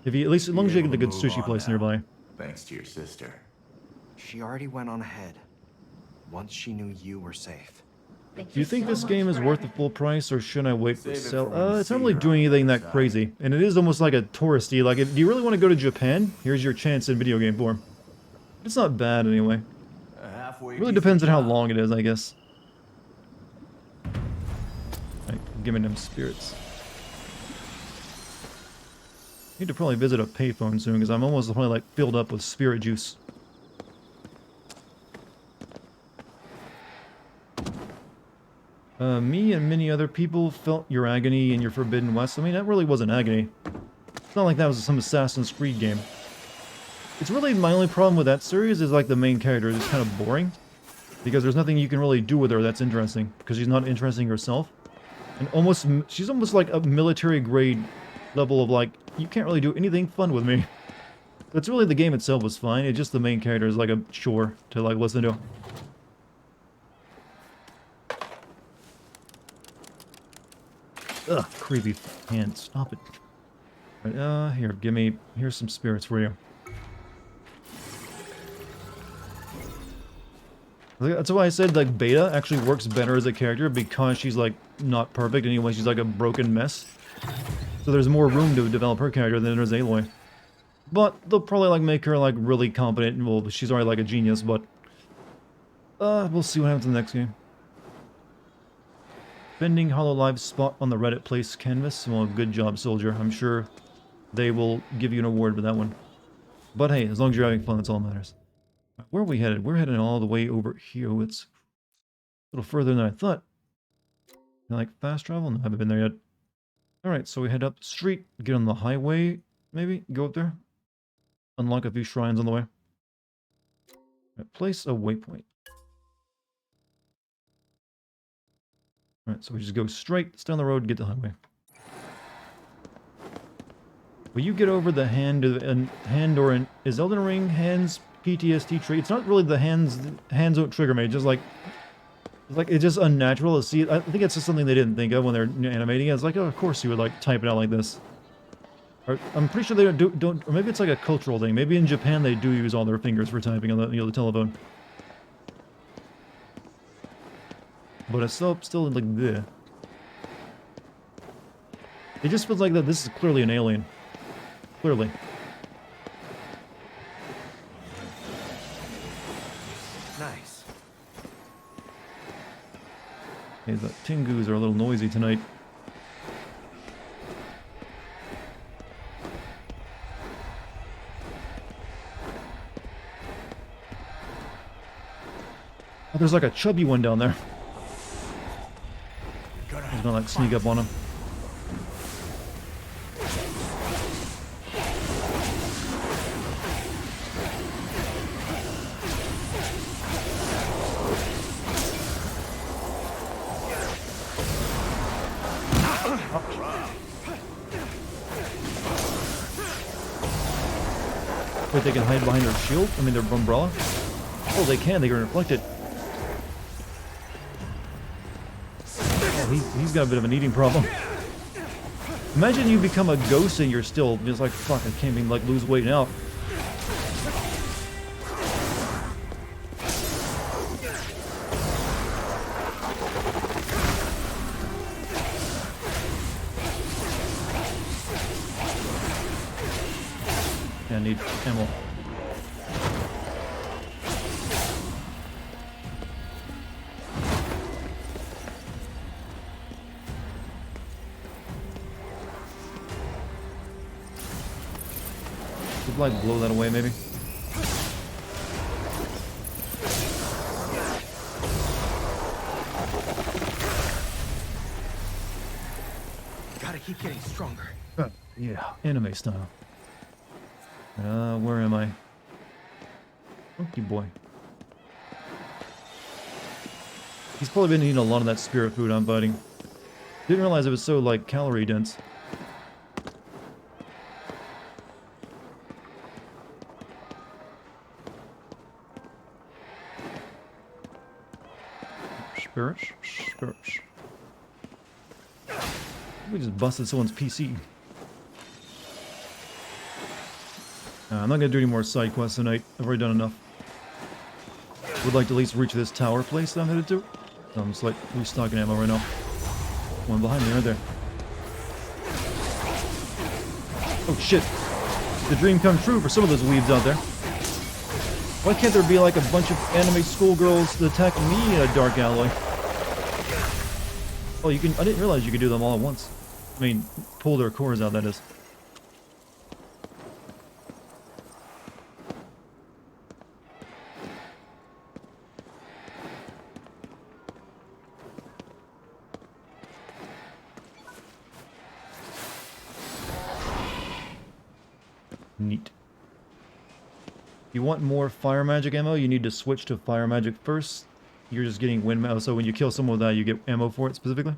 If you, at least as long as you get a good Move sushi on place now, nearby. Thanks to your sister. She already went on ahead. Once she knew you were safe. Do you think this game is worth the full price, or should I wait for Save it sale? for when you It's not see really her doing on the anything that side. crazy, and it is almost like a touristy. Like, if, do you really want to go to Japan? Here's your chance in video game form. It's not bad anyway. Halfway It really decent depends on how job. long it is, I guess. Right, give me them spirits. Need to probably visit a payphone soon, because I'm almost probably like filled up with spirit juice. Me and many other people felt your agony in your Forbidden West. I mean, that really wasn't agony. It's not like that was some Assassin's Creed game. It's really my only problem with that series is like the main character is just kind of boring. Because there's nothing you can really do with her that's interesting. Because she's not interesting herself. And she's almost like a military grade level of like, you can't really do anything fun with me. That's really, the game itself was fine. It's just the main character is like a chore to like listen to. Ugh, creepy hand. Stop it. Right, here, here's some spirits for you. That's why I said, like, Beta actually works better as a character, because she's, like, not perfect anyway. She's, like, a broken mess. So there's more room to develop her character than there's Aloy. But they'll probably, like, make her, like, really competent. And, well, she's already, like, a genius, but... we'll see what happens in the next game. Bending Hololive's spot on the Reddit place canvas. Well, good job, soldier. I'm sure they will give you an award for that one. But hey, as long as you're having fun, that's all that matters. Where are we headed? We're heading all the way over here. It's a little further than I thought. Like fast travel? No, I haven't been there yet. Alright, so we head up the street, get on the highway, maybe, go up there. Unlock a few shrines on the way. Right, place a waypoint. Alright, so we just go straight, stay on the road, get the highway. Will you get over the is Elden Ring hands PTSD trait? It's not really the hands don't trigger me, just like it's just unnatural to see it. I think it's just something they didn't think of when they're animating it. It's like, oh, of course you would like type it out like this. Or, I'm pretty sure they don't, or maybe it's like a cultural thing. Maybe in Japan they do use all their fingers for typing on the, the telephone. But it's still like the. It just feels like that this is clearly an alien. Clearly. Nice. Hey, the Tingus are a little noisy tonight. Oh, there's like a chubby one down there. I was gonna like sneak up on him. Wait, they can hide behind their shield? I mean, their umbrella? Oh, they can reflect it. Oh, he's got a bit of an eating problem. Imagine you become a ghost and you're still just like, fuck, I can't even like lose weight now. Yeah, I need ammo. Could like blow that away maybe. Gotta keep getting stronger. Yeah, anime style. Where am I? Monkey boy. He's probably been eating a lot of that spirit food I'm biting. Didn't realize it was so like calorie dense. Spirits. We just busted someone's PC. I'm not gonna do any more side quests tonight. I've already done enough. Would like to at least reach this tower place that I'm headed to. I'm just like restocking ammo right now. One behind me right there. Oh shit. The dream come true for some of those weebs out there. Why can't there be like a bunch of anime schoolgirls attacking me in a dark alley? Oh, you can. I didn't realize you could do them all at once. I mean, pull their cores out, that is. Neat. If you want more fire magic ammo, you need to switch to fire magic first. You're just getting wind ammo, so when you kill someone with that, you get ammo for it specifically.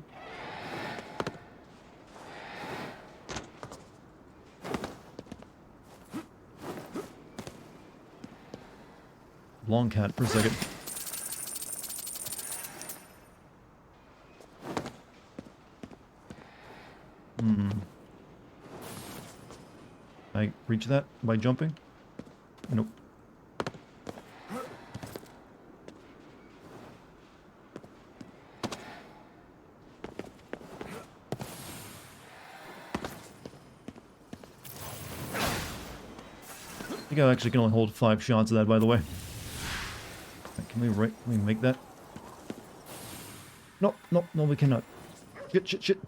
Long cat for a second. I reach that by jumping? Nope. I think I actually can only hold 5 shots of that, by the way. Can we make that? No, we cannot. Shit.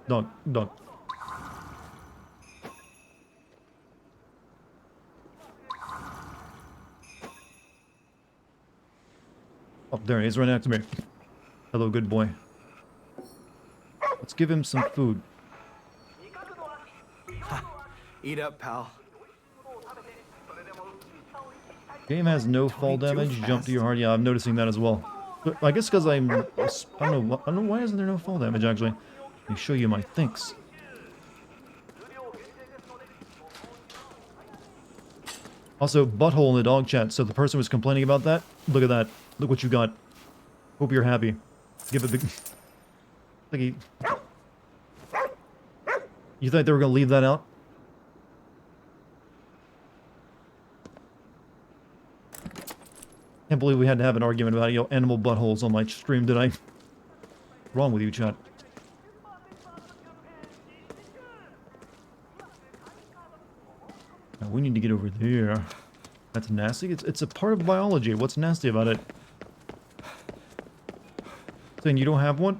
Dog. Oh, there he is, right next to me. Hello, good boy. Let's give him some food. Eat up, pal. Game has no fall damage. Jump to your heart. Yeah, I'm noticing that as well. But I guess because I don't know why isn't there no fall damage actually. Let me show you my thinks. Also, butthole in the dog chat. So the person was complaining about that. Look at that. Look what you got. Hope you're happy. Give it big. You thought they were gonna leave that out? Can't believe we had to have an argument about, animal buttholes on my stream tonight. What's wrong with you, chat? Now we need to get over there. That's nasty. It's a part of biology. What's nasty about it? Saying you don't have one?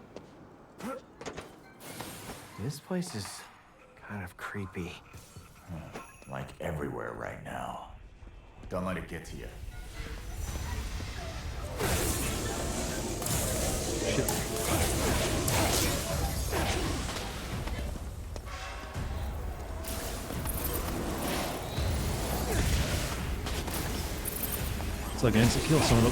This place is kind of creepy. Like everywhere right now. Don't let it get to you. Shit. It's like an instant kill, son of a...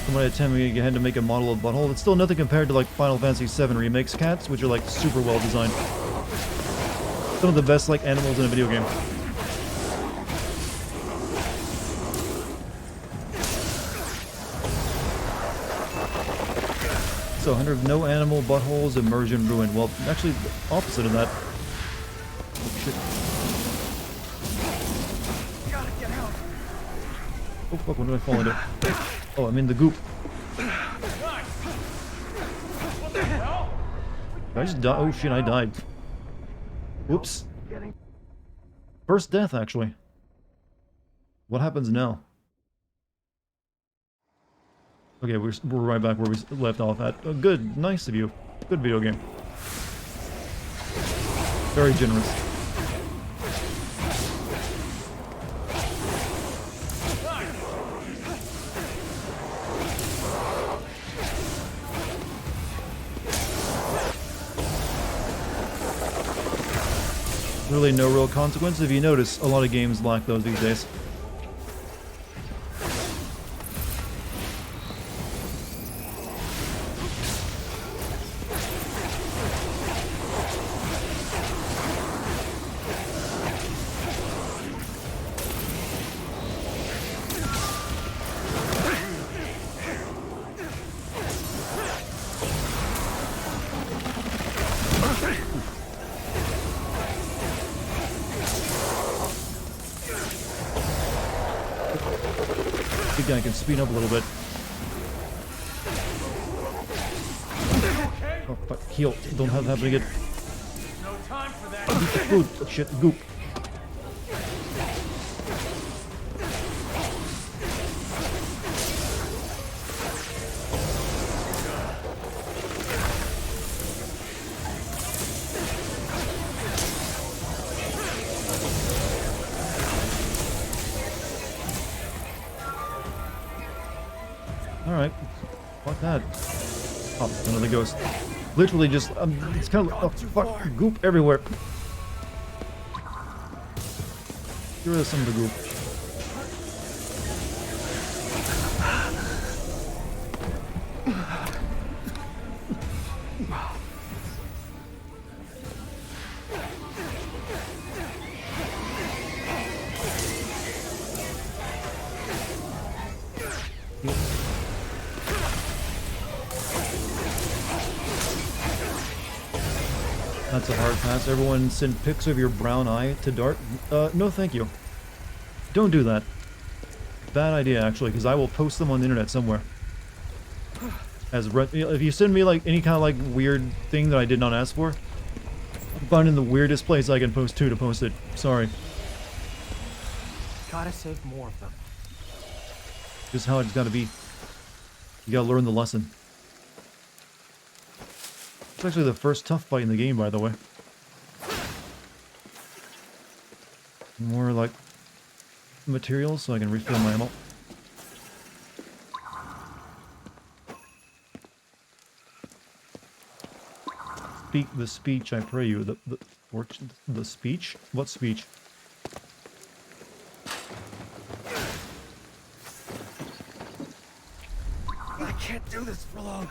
Somebody attempting ahead to make a model of butthole. It's still nothing compared to like Final Fantasy VII Remakes cats, which are like super well designed. Some of the best like animals in a video game. so, 100 no animal buttholes, immersion, ruin. Well, actually, the opposite of that. Oh, shit. Gotta get out. Oh, fuck, what did I fall into? Oh, I'm in the goop. What the hell? Did I just die? Oh, shit, I died. Whoops. First death, actually. What happens now? Okay, we're right back where we left off at. Oh, good. Nice of you. Good video game. Very generous. Really no real consequence. If you notice, a lot of games lack those these days. Big guy can speed up a little bit. Oh, fuck. Heal. Don't have that happen again. No time for that. Good. Oh, shit. Goop. Alright. Fuck that. Oh, another ghost. Literally just, it's kind of, oh fuck, goop everywhere. Get rid of some of the goop. That's a hard pass. Everyone send pics of your brown eye to Dart. No thank you. Don't do that. Bad idea, actually, because I will post them on the internet somewhere. If you send me, like, any kind of, like, weird thing that I did not ask for, I'm finding the weirdest place I can post to post it. Sorry. Gotta save more of them. Just how it's gotta be. You gotta learn the lesson. It's actually the first tough fight in the game, by the way. More like materials so I can refill my ammo. Speak the speech, I pray you. The speech? What speech? I can't do this for long.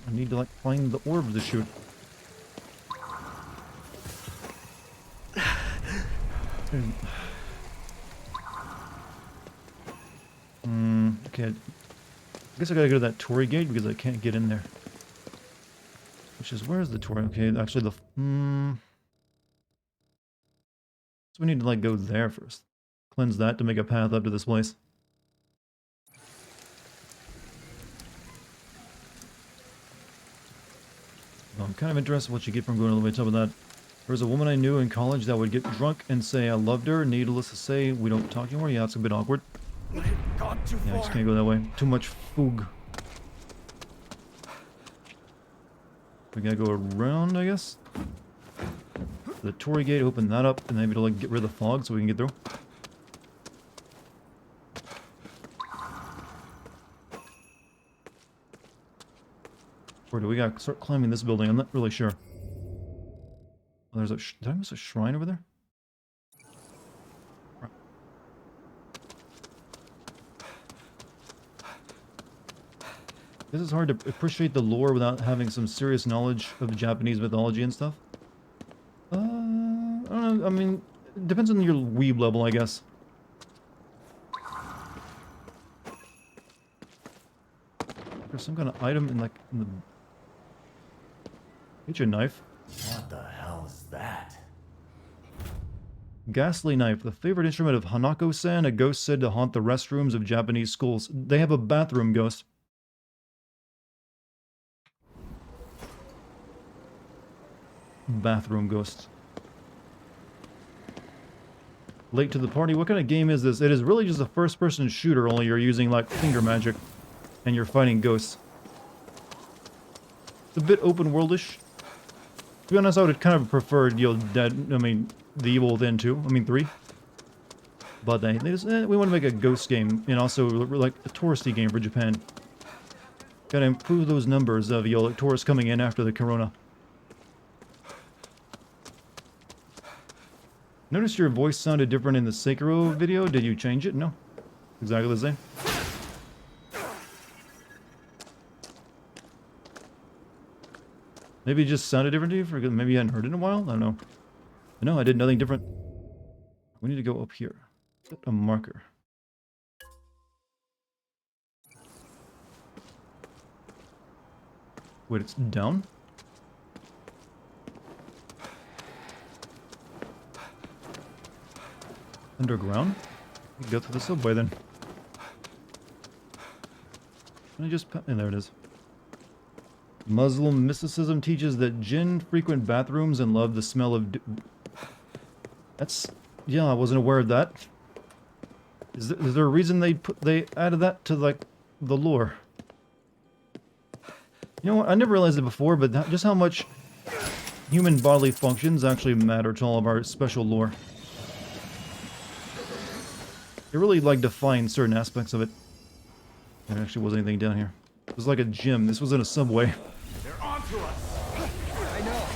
I need to, like, find the orb to shoot. Okay. I guess I gotta go to that Tory gate because I can't get in there. Which is, where's the Tory? Okay, actually the... So we need to, like, go there first. Cleanse that to make a path up to this place. I'm kind of interested in what you get from going all the way to the top of that. There was a woman I knew in college that would get drunk and say I loved her. Needless to say, we don't talk anymore. Yeah, it's a bit awkward. Gone too Yeah, I far. just can't go that way. Too much foog. We gotta go around, I guess. The Tory gate, open that up, and maybe to, like, get rid of the fog so we can get through. Or do we gotta start climbing this building? I'm not really sure. Oh, there's a... Did I miss a shrine over there? This is hard to appreciate the lore without having some serious knowledge of Japanese mythology and stuff. I don't know, I mean, it depends on your weeb level, I guess. There's some kind of item in like in the kitchen knife. What the hell is that? Ghastly knife, the favorite instrument of Hanako-san, a ghost said to haunt the restrooms of Japanese schools. They have a bathroom ghost. Bathroom ghost. Late to the party. What kind of game is this? It is really just a first-person shooter, only you're using like finger magic, and you're fighting ghosts. It's a bit open-worldish. To be honest, I would have kind of preferred, you know, The Evil Within 2. I mean 3. But they just, we want to make a ghost game, and also like a touristy game for Japan. Gotta improve those numbers of, you know, like tourists coming in after the corona. Notice your voice sounded different in the Sekiro video. Did you change it? No. Exactly the same. Maybe it just sounded different to you? Maybe you hadn't heard it in a while? I don't know. No, I did nothing different. We need to go up here. Set a marker. Wait, it's down? Underground? We go through the subway then. Can I just... And there it is. Muslim mysticism teaches that jinn frequent bathrooms and love the smell of... That's... Yeah, I wasn't aware of that. Is there a reason they added that to, like, the lore? You know what? I never realized it before, but just how much human bodily functions actually matter to all of our special lore. It really, like, defines certain aspects of it. There actually wasn't anything down here. It was like a gym. This was in a subway. They're onto us! I know.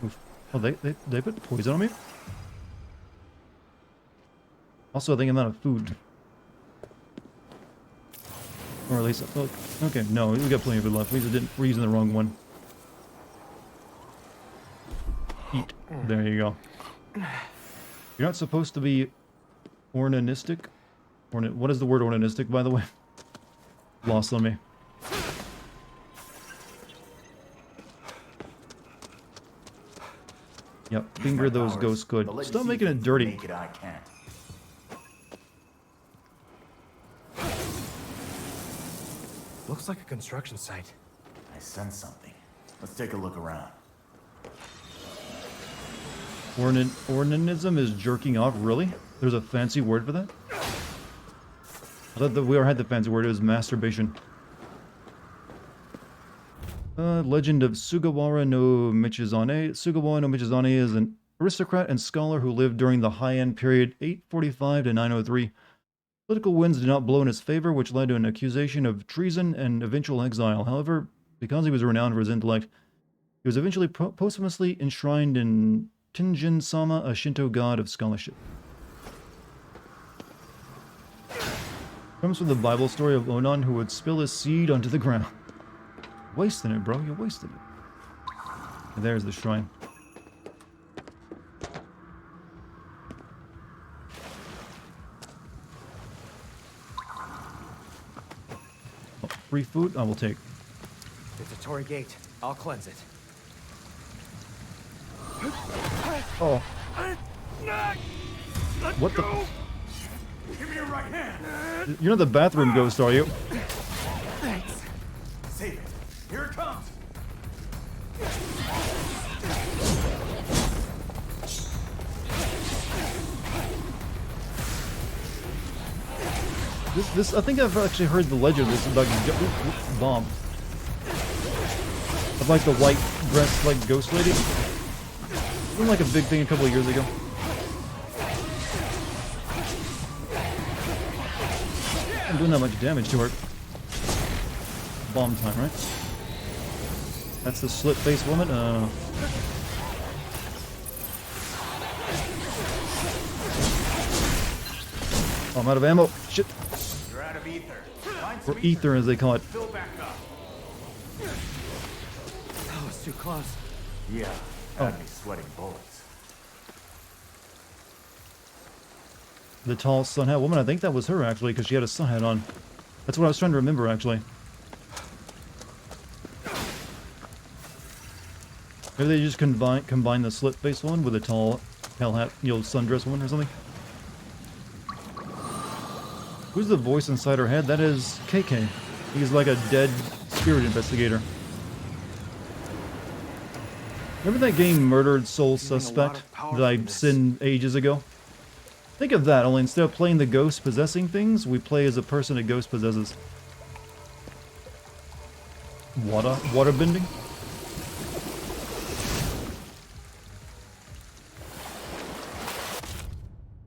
Oof. Oh, they put poison on me? Also, I think I'm out of food. Or at least, oh, okay, no, we got plenty of food left. We're using the wrong one. Eat. There you go. You're not supposed to be ornanistic. What is the word ornanistic, by the way? Lost on me. Yep, finger those ghosts good. Stop making it dirty. Naked eye can't. Looks like a construction site. I sense something. Let's take a look around. Ornanism is jerking off, really? There's a fancy word for that? I thought that we already had the fancy word, it was masturbation. Legend of Sugawara no Michizane. Sugawara no Michizane is an aristocrat and scholar who lived during the Heian period 845 to 903. Political winds did not blow in his favor, which led to an accusation of treason and eventual exile. However, because he was renowned for his intellect, he was eventually posthumously enshrined in Tenjin-sama, a Shinto god of scholarship. Comes from the Bible story of Onan, who would spill his seed onto the ground. Wasting it, bro. You're wasting it. And there's the shrine. Oh, free food? I will take. It's a Torii gate. I'll cleanse it. Oh. What the? Give me your right hand! You're not the bathroom ghost, are you? Thanks. Save it. Here it comes! This I think I've actually heard the legend of this about bomb. Of like the white dress like ghost lady. Wasn't like a big thing a couple of years ago. I'm doing that much damage to her. Bomb time, right? That's the slit face woman? Oh, I'm out of ammo. Shit. You're out of ether. Find Or some ether as they call it. Fill back up. too close. Yeah, had me sweating bullets. The tall sun hat woman, I think that was her actually, because she had a sun hat on. That's what I was trying to remember actually. Maybe they just combine the slit face one with a tall hat, sundress one or something. Who's the voice inside her head? That is KK. He's like a dead spirit investigator. Remember that game Murdered Soul Suspect that I sinned ages ago? Think of that, only instead of playing the ghost possessing things, we play as a person a ghost possesses. Water bending?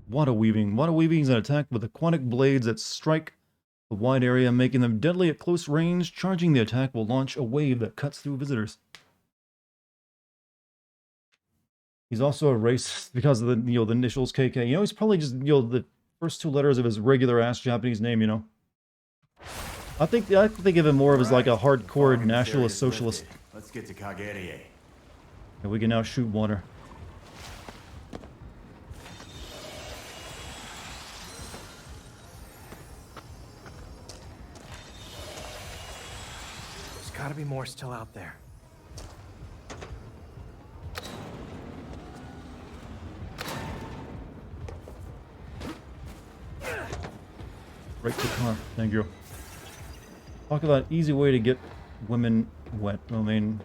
Water weaving. Water weaving is an attack with aquatic blades that strike a wide area, making them deadly at close range. Charging the attack will launch a wave that cuts through visitors. He's also a racist because of the the initials KK. He's probably just the first two letters of his regular ass Japanese name. I think of him more of as like a hardcore nationalist socialist. Let's get to Kagerie. And we can now shoot water. There's gotta be more still out there. Right to the car. Thank you. Talk about easy way to get women wet. I mean,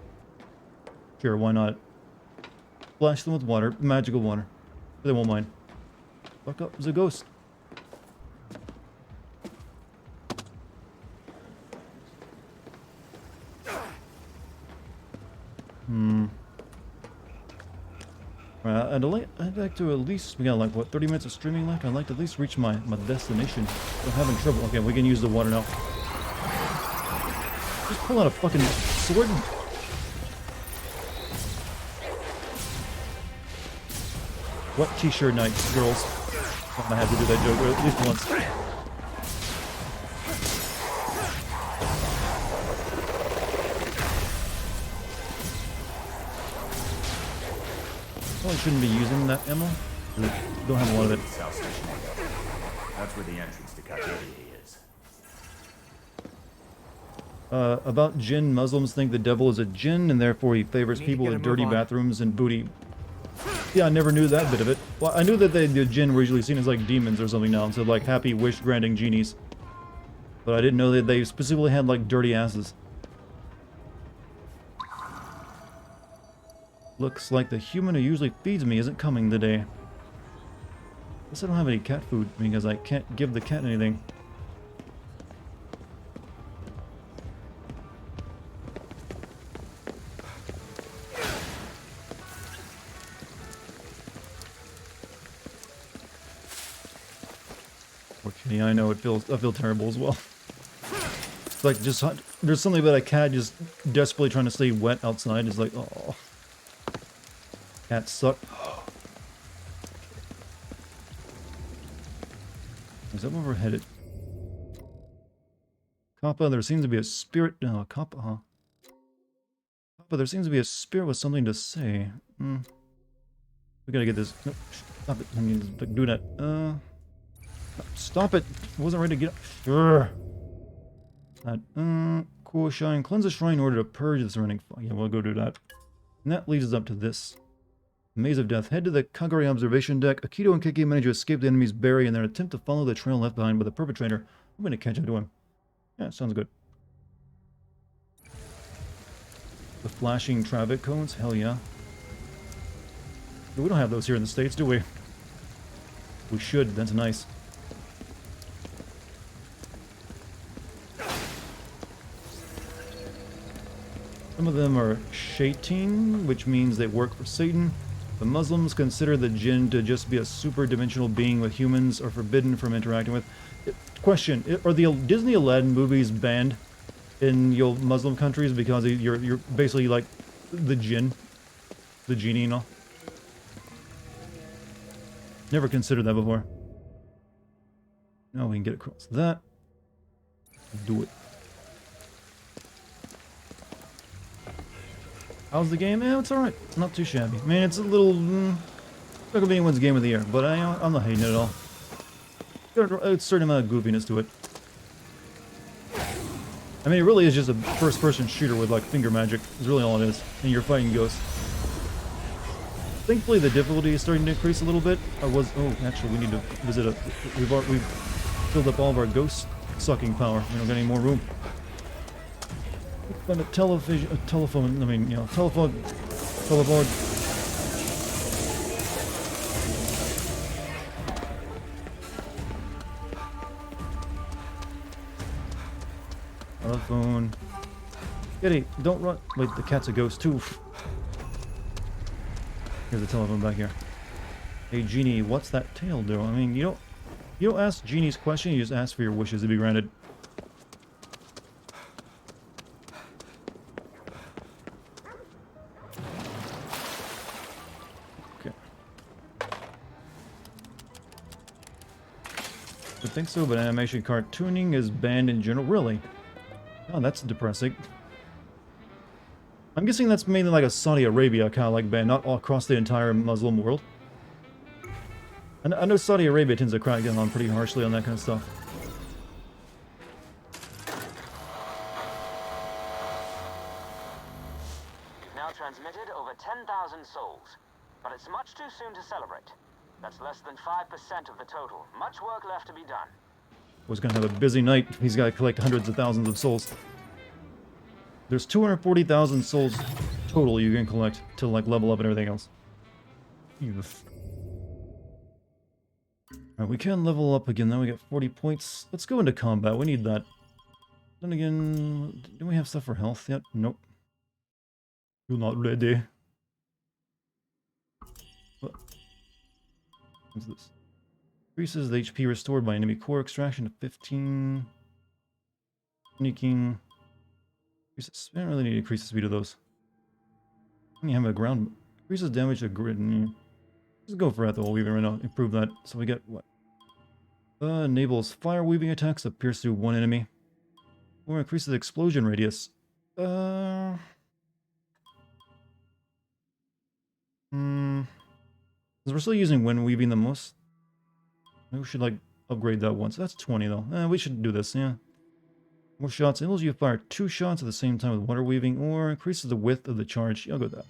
sure, why not? Splash them with water, magical water. They won't mind. Fuck up, there's a ghost. I'd like to at least, we got like, what, 30 minutes of streaming left? I'd like to at least reach my destination. I'm having trouble. Okay, we can use the water now. Just pull out a fucking sword. What t-shirt night, girls? I'm gonna have to do that joke at least once. Probably shouldn't be using that ammo. We don't have a lot of it. That's where the entrance to Kagerie is. About jinn, Muslims think the devil is a jinn, and therefore he favors people with dirty bathrooms and booty. Yeah, I never knew that bit of it. Well, I knew that the jinn were usually seen as like demons or something now, instead of like happy wish-granting genies. But I didn't know that they specifically had like dirty asses. Looks like the human who usually feeds me isn't coming today. Guess I don't have any cat food because I can't give the cat anything. Okay, I know I feel terrible as well. It's like just there's something about a cat just desperately trying to stay wet outside. It's like, oh. Cats suck. Is that where we're headed? Kappa, there seems to be a spirit. No, Kappa, huh? Kappa, there seems to be a spirit with something to say. We gotta get this. Nope, stop it. I mean, do that. Stop it. I wasn't ready to get up. Sure. That, cool shine. Cleanse the shrine in order to purge the surrounding fog. Yeah, we'll go do that. And that leads us up to this. Maze of Death. Head to the Kagari observation deck. Akito and Kiki manage to escape the enemy's berry in their attempt to follow the trail left behind by the perpetrator. I'm gonna catch up to him. Yeah, sounds good. The flashing traffic cones? Hell yeah. We don't have those here in the States, do we? We should. That's nice. Some of them are Shaitan, which means they work for Satan. The Muslims consider the jinn to just be a super-dimensional being with humans are forbidden from interacting with. Question, are the Disney Aladdin movies banned in your Muslim countries because you're basically like the jinn? The genie and all? Never considered that before. Now we can get across that. Do it. How's the game? Yeah, it's alright. Not too shabby. I mean, it's a little... not gonna be anyone's game of the year, but I'm not hating it at all. Got a certain amount of goofiness to it. I mean, it really is just a first-person shooter with, like, finger magic. Is really all it is. And you're fighting ghosts. Thankfully, the difficulty is starting to increase a little bit. Oh, actually, we need to visit a... We've filled up all of our ghost-sucking power. We don't got any more room. Find a telephone, I mean, you know, telephone. Telephone. Kitty, don't run. Wait, the cat's a ghost too. Here's the telephone back here. Hey, Genie, what's that tail do? I mean, you don't ask Genie's question, you just ask for your wishes to be granted. I think so, but animation cartooning is banned in general. Really? Oh, that's depressing. I'm guessing that's mainly like a Saudi Arabia kind of like ban, not all across the entire Muslim world. I know Saudi Arabia tends to crack down on pretty harshly on that kind of stuff. You've now transmitted over 10,000 souls, but it's much too soon to celebrate. That's less than 5% of the total. Much work left to be done. Was gonna have a busy night. He's gotta collect hundreds of thousands of souls. There's 240,000 souls total you can collect to like level up and everything else. Alright, we can level up again. Now we got 40 points. Let's go into combat. We need that. Then again, do we have stuff for health yet? Nope. You're not ready. What? What's this? Increases the HP restored by enemy core extraction to 15. Sneaking. I don't really need to increase the speed of those. I have a ground. Increases damage to grid. Let's go for that though. We'll even right now improve that. So we get what? Enables fire weaving attacks that pierce through one enemy. Or increases explosion radius. We're still using wind weaving the most. Maybe we should like upgrade that one. So that's 20 though. We should do this, yeah. More shots. Enables you to fire 2 shots at the same time with water weaving, or increases the width of the charge. I'll go with that.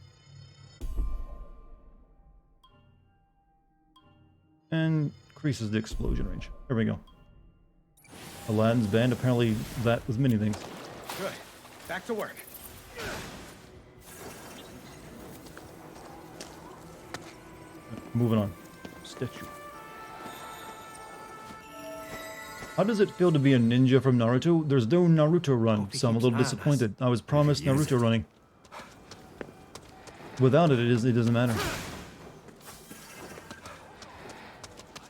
And increases the explosion range. There we go. Aladdin's band. Apparently that was many things. Good. Back to work. Moving on. Statue. How does it feel to be a ninja from Naruto? There's no Naruto run, so I'm a little disappointed. I was promised Naruto running. Without it, it doesn't matter.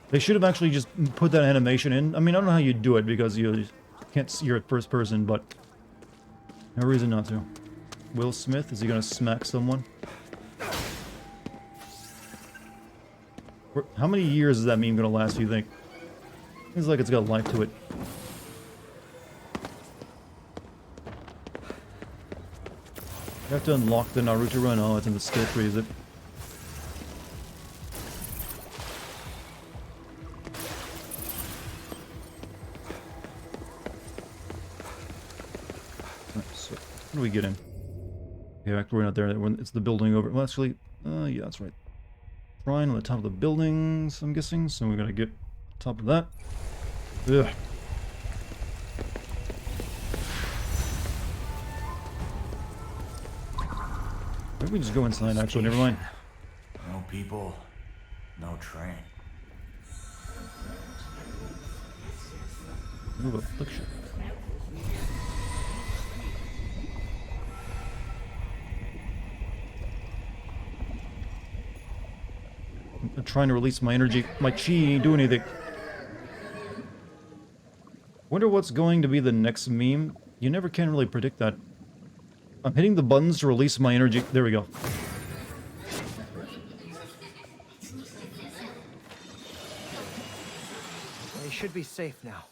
They should have actually just put that animation in. I mean, I don't know how you do it because you can't see you're at first person, but no reason not to. Will Smith, is he gonna smack someone? How many years is that meme gonna last, do you think? Seems like it's got life to it. You have to unlock the Naruto run. Oh, it's in the skill tree, is it? Right, so, what do we get in? Okay, actually, we're not there. It's the building over. Well, actually, yeah, that's right. Shrine on the top of the buildings, I'm guessing. So we're gonna get on top of that. Ugh. Maybe we just go inside, actually, never mind. No people, no train. Move affliction. I'm trying to release my energy. My chi ain't doing anything. Wonder what's going to be the next meme. You never can really predict that. I'm hitting the buttons to release my energy. There we go. They should be safe now.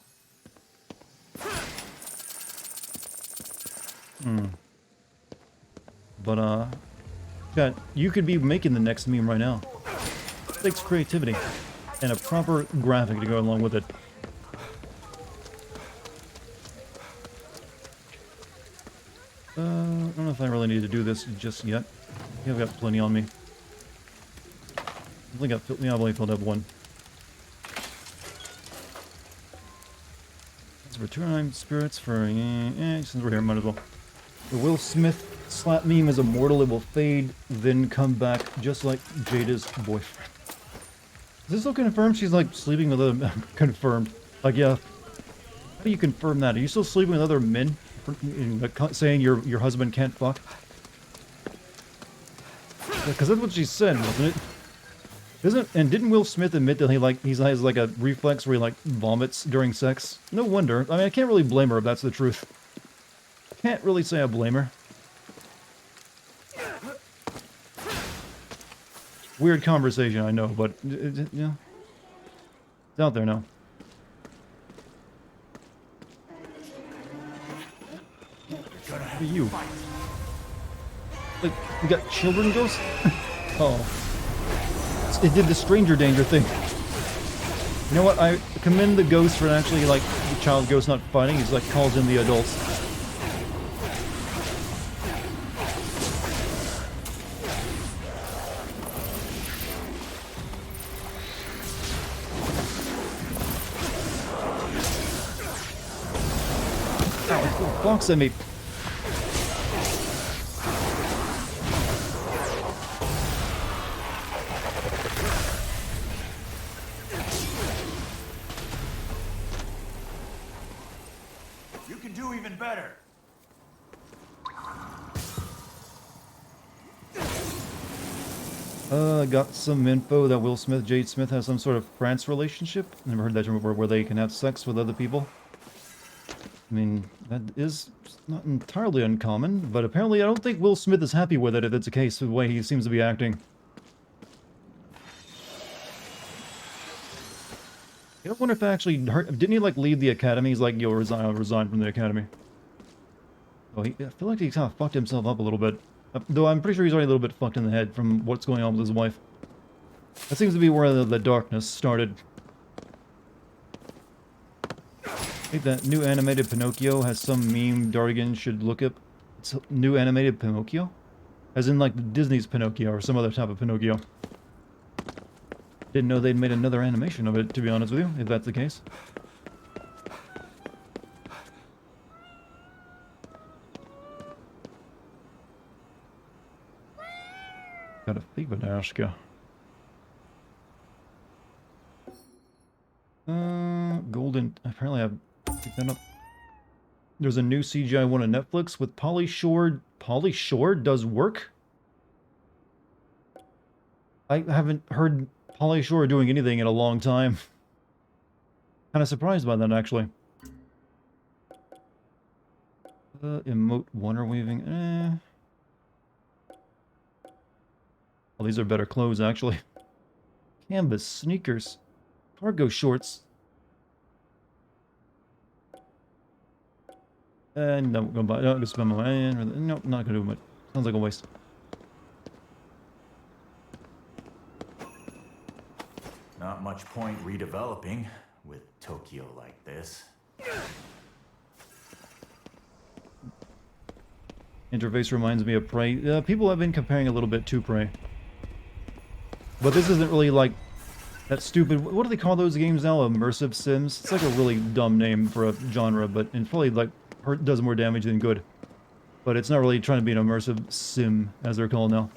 But God, you could be making the next meme right now. It takes creativity and a proper graphic to go along with it. I don't know if I really need to do this just yet. I think I've got plenty on me. I've only filled up one. Let's return spirits for... since we're here, might as well. The Will Smith slap meme is immortal. It will fade, then come back, just like Jada's boyfriend. Is this still confirmed? She's like sleeping with other... confirmed. Like, yeah. How do you confirm that? Are you still sleeping with other men? Saying your husband can't fuck? Because that's what she said, wasn't it? Didn't Will Smith admit that he has like a reflex where he like vomits during sex? No wonder. I mean, I can't really blame her if that's the truth. Can't really say I blame her. Weird conversation, I know, but yeah, it's out there now. What are you? Like, you got children ghosts? Oh. It did the stranger danger thing. You know what? I commend the ghost for actually, like, the child ghost not fighting. He's like, calls in the adults. Ow, it blocks at me. Got some info that Will Smith, Jade Smith has some sort of France relationship. Never heard that term before, where they can have sex with other people. I mean, that is not entirely uncommon, but apparently I don't think Will Smith is happy with it if it's the case, the way he seems to be acting. I wonder if that actually hurt. Didn't he, like, leave the academy? He's like, yo, I'll resign from the academy. Oh, I feel like he kind of fucked himself up a little bit. Though I'm pretty sure he's already a little bit fucked in the head from what's going on with his wife. That seems to be where the darkness started. I think that new animated Pinocchio has some meme Dartigan should look up. It's a new animated Pinocchio? As in like Disney's Pinocchio or some other type of Pinocchio. Didn't know they'd made another animation of it, to be honest with you, if that's the case. Got a thief in Alaska. Golden. Apparently I've picked that up. There's a new CGI one on Netflix with Pauly Shore. Pauly Shore does work? I haven't heard Pauly Shore doing anything in a long time. Kind of surprised by that, actually. Emote wonder weaving. Well, these are better clothes, actually. Canvas, sneakers, cargo shorts. And no, go buy. No, go spend my money. Nope, not gonna do it. Sounds like a waste. Not much point redeveloping with Tokyo like this. Interface reminds me of Prey. People have been comparing a little bit to Prey. But this isn't really like that stupid... What do they call those games now? Immersive Sims? It's like a really dumb name for a genre, but it probably like does more damage than good. But it's not really trying to be an immersive sim, as they're called now.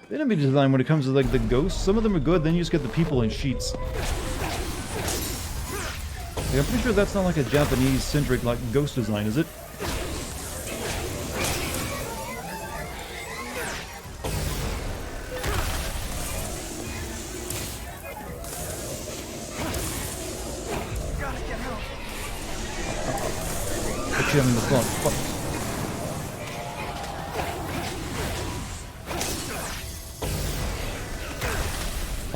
The enemy design when it comes to like the ghosts, some of them are good, then you just get the people in sheets. Like, I'm pretty sure that's not like a Japanese-centric like ghost design, is it? Gotta get help. Put you in the front. Fuck.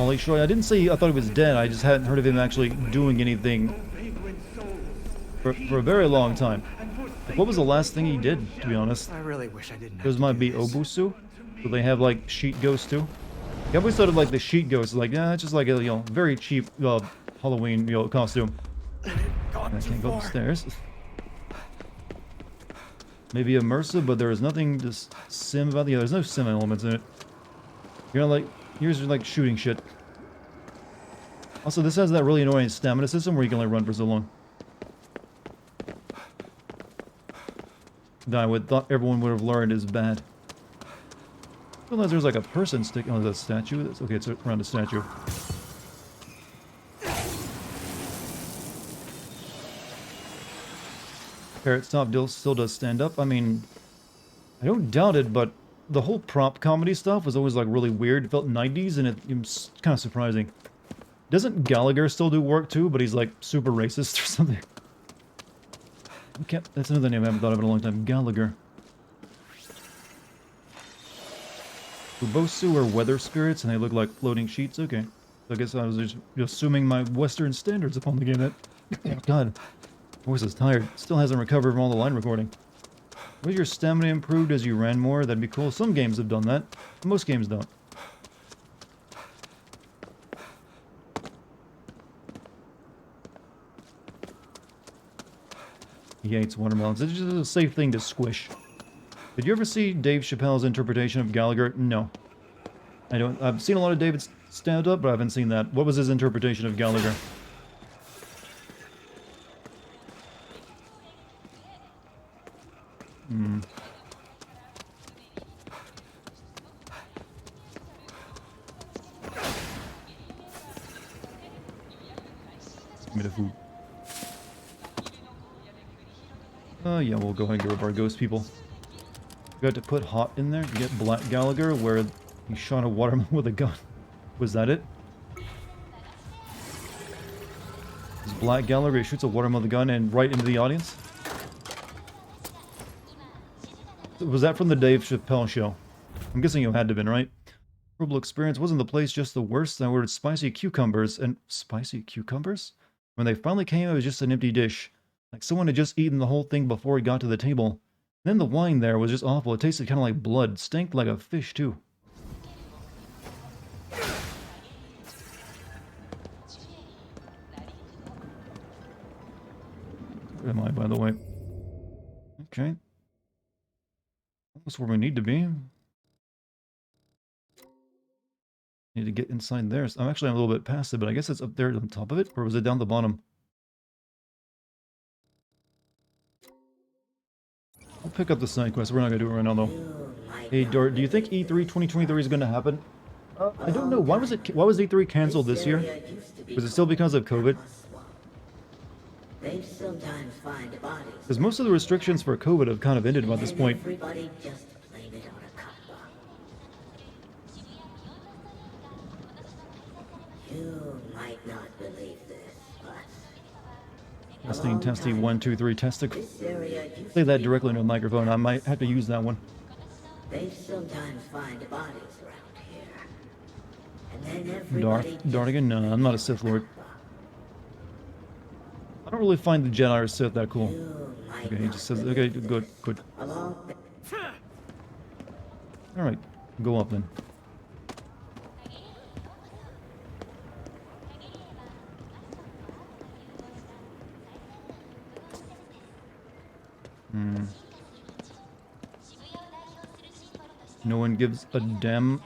Ollie Shoy. I didn't say I thought he was dead. I just hadn't heard of him actually doing anything for a very long time. Like, what was the last thing he did, to be honest? I really wish I didn't. Those might be Obusu. Do they have like sheet ghosts too? I always thought of like the sheet ghost, like, yeah, it's just like a, you know, very cheap Halloween, you know, costume. I can't go upstairs. Maybe immersive, but there is nothing to sim about the other. There's no sim elements in it. You're not like, yours are like shooting shit. Also, this has that really annoying stamina system where you can only run for so long. That I would thought everyone would have learned is bad. Unless there's like a person stick on the statue. That's okay, it's around a statue. Parrot Stop still does stand up. I mean, I don't doubt it, but the whole prop comedy stuff was always like really weird. It felt 90s and it was kind of surprising. Doesn't Gallagher still do work too, but he's like super racist or something? That's another name I haven't thought of in a long time. Gallagher. Ubosu are weather spirits and they look like floating sheets? Okay. So I guess I was just assuming my Western standards upon the game that... Oh god. My voice is tired. Still hasn't recovered from all the line recording. Was your stamina improved as you ran more? That'd be cool. Some games have done that. Most games don't. He hates watermelons. It's just a safe thing to squish. Did you ever see Dave Chappelle's interpretation of Gallagher? No. I don't. I've seen a lot of David's stand-up, but I haven't seen that. What was his interpretation of Gallagher? Hmm. Give me the food. Yeah, we'll go ahead and get rid of our ghost people. We got to put hot in there to get Black Gallagher, where he shot a watermelon with a gun. Was that it? Is Black Gallagher, he shoots a watermelon with a gun and right into the audience? Was that from the Dave Chappelle show? I'm guessing it had to have been, right? Horrible experience. Wasn't the place just the worst? I ordered spicy cucumbers and... Spicy cucumbers? When they finally came, it was just an empty dish. Like someone had just eaten the whole thing before it got to the table. Then the wine there was just awful. It tasted kind of like blood. Stank like a fish, too. Where am I, by the way? Okay. Almost where we need to be. Need to get inside there. So I'm actually a little bit past it, but I guess it's up there on top of it. Or was it down the bottom? I'll pick up the side quest. We're not going to do it right now, though. Hey, Dart, do you think E3 2023 is going to happen? I don't know. Why was E3 canceled this year? Was it still because of COVID? Because most of the restrictions for COVID have kind of ended by this point. You might not believe this, but... Testing, testing, 1, 2, 3, testing. Say that directly into the microphone. I might have to use that one. They sometimes find bodies around here. And then everybody... Dartigan? No, I'm not a Sith Lord. I don't really find the Jedi or Sith that cool. Okay, he just says, okay, good, good. Alright, go up then. No one gives a damn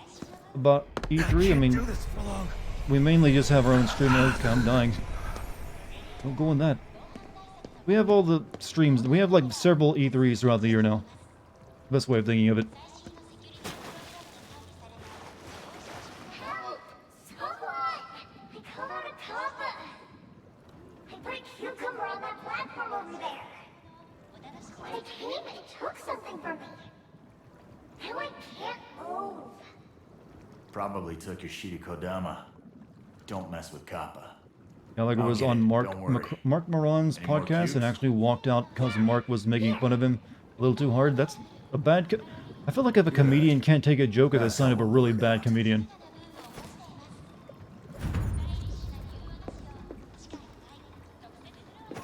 about E3. I mean, we mainly just have our own stream. Okay, I'm dying. Don't go on that. We have all the streams. We have like several E3s throughout the year now. Best way of thinking of it. Help! Someone! I called out a copper! I put a cucumber on that platform over there! When it came, it took something from me. Now I can't move. Probably took your Shiri Kodama. Don't mess with Kappa. Gallagher was on Mark Moran's podcast and actually walked out because Mark was making fun of him a little too hard. That's a bad... I feel like if a comedian can't take a joke, it's a sign of a really bad comedian.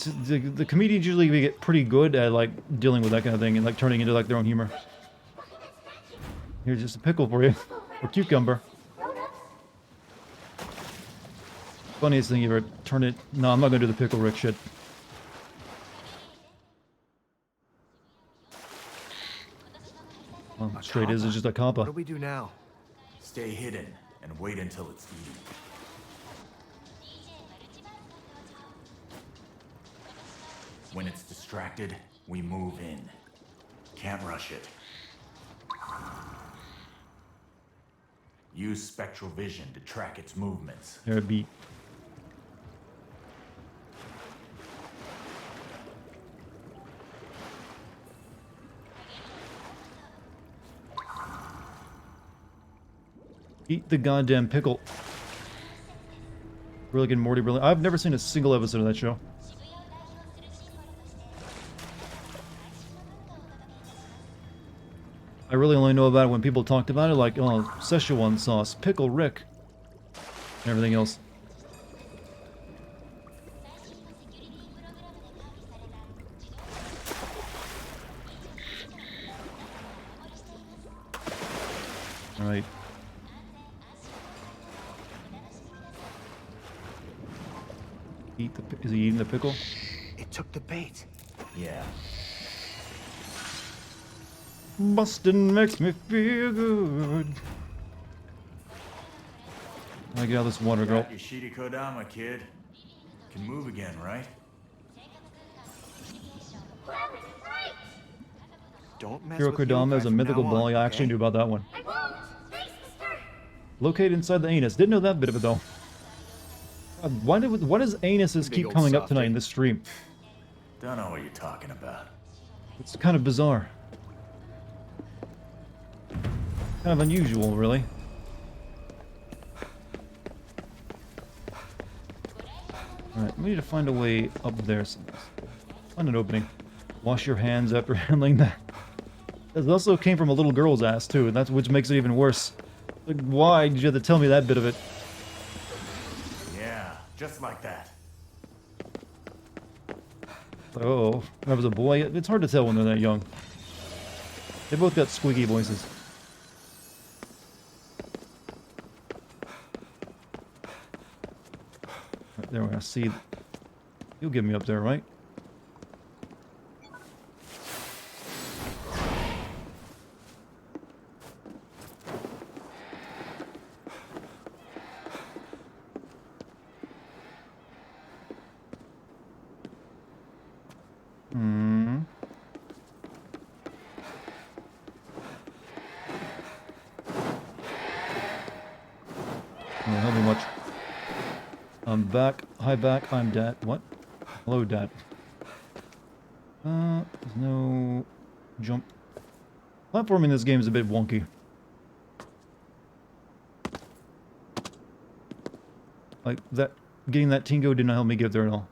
the comedians usually get pretty good at like dealing with that kind of thing and like turning into like their own humor. Here's just a pickle for you, or cucumber. Funniest thing you ever turn it. No, I'm not gonna do the pickle Rick shit. Well, straight is just a What kappa. do we do now? Stay hidden and wait until it's eaten. When it's distracted, we move in. Can't rush it. Use spectral vision to track its movements. There it be. Eat the goddamn pickle. Rick and Morty, brilliant. I've never seen a single episode of that show. I really only know about it when people talked about it, like, oh, Szechuan sauce, pickle Rick, and everything else. Alright. Is he eating the pickle? It took the bait. Yeah. Bustin' makes me feel good. I get out of this water, girl. Got your Shiri Kodama, kid. Can move again, right? Don't mess Hiro with Kodama yokai is a from mythical now ball. on, I actually okay? knew about that one. I won't. Thanks, mister. Located inside the anus. Didn't know that bit of it, though. Why does anuses Big keep old coming up softy. tonight in this stream? Don't know what you're talking about. It's kind of bizarre. Kind of unusual, really. Alright, we need to find a way up there. Find an opening. Wash your hands after handling that. It also came from a little girl's ass, too, and that's which makes it even worse. Like, why did you have to tell me that bit of it? Yeah, just like that. Oh, that was a boy? It's hard to tell when they're that young. They both got squeaky voices. Right, there we are. See, you'll get me up there, right? Don't help me much. I'm back. Hi, back. I'm Dad. What? Hello, Dad. There's no jump. Platforming in this game is a bit wonky. Like that, getting that Tingo did not help me get there at all.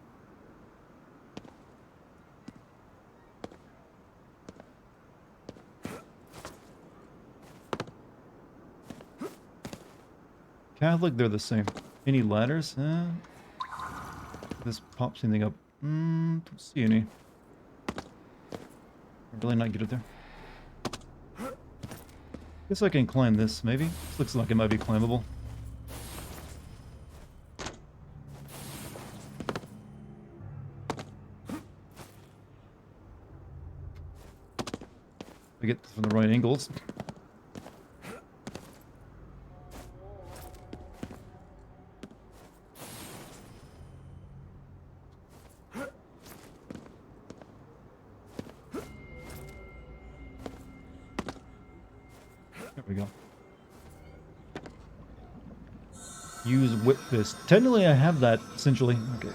Catholic, they're the same. Any ladders? This pops anything up. Don't see any. Really not good at there. Guess I can climb this, maybe? This looks like it might be climbable. I get from the right angles. There we go. Use whip fist. Technically, I have that, essentially. Okay.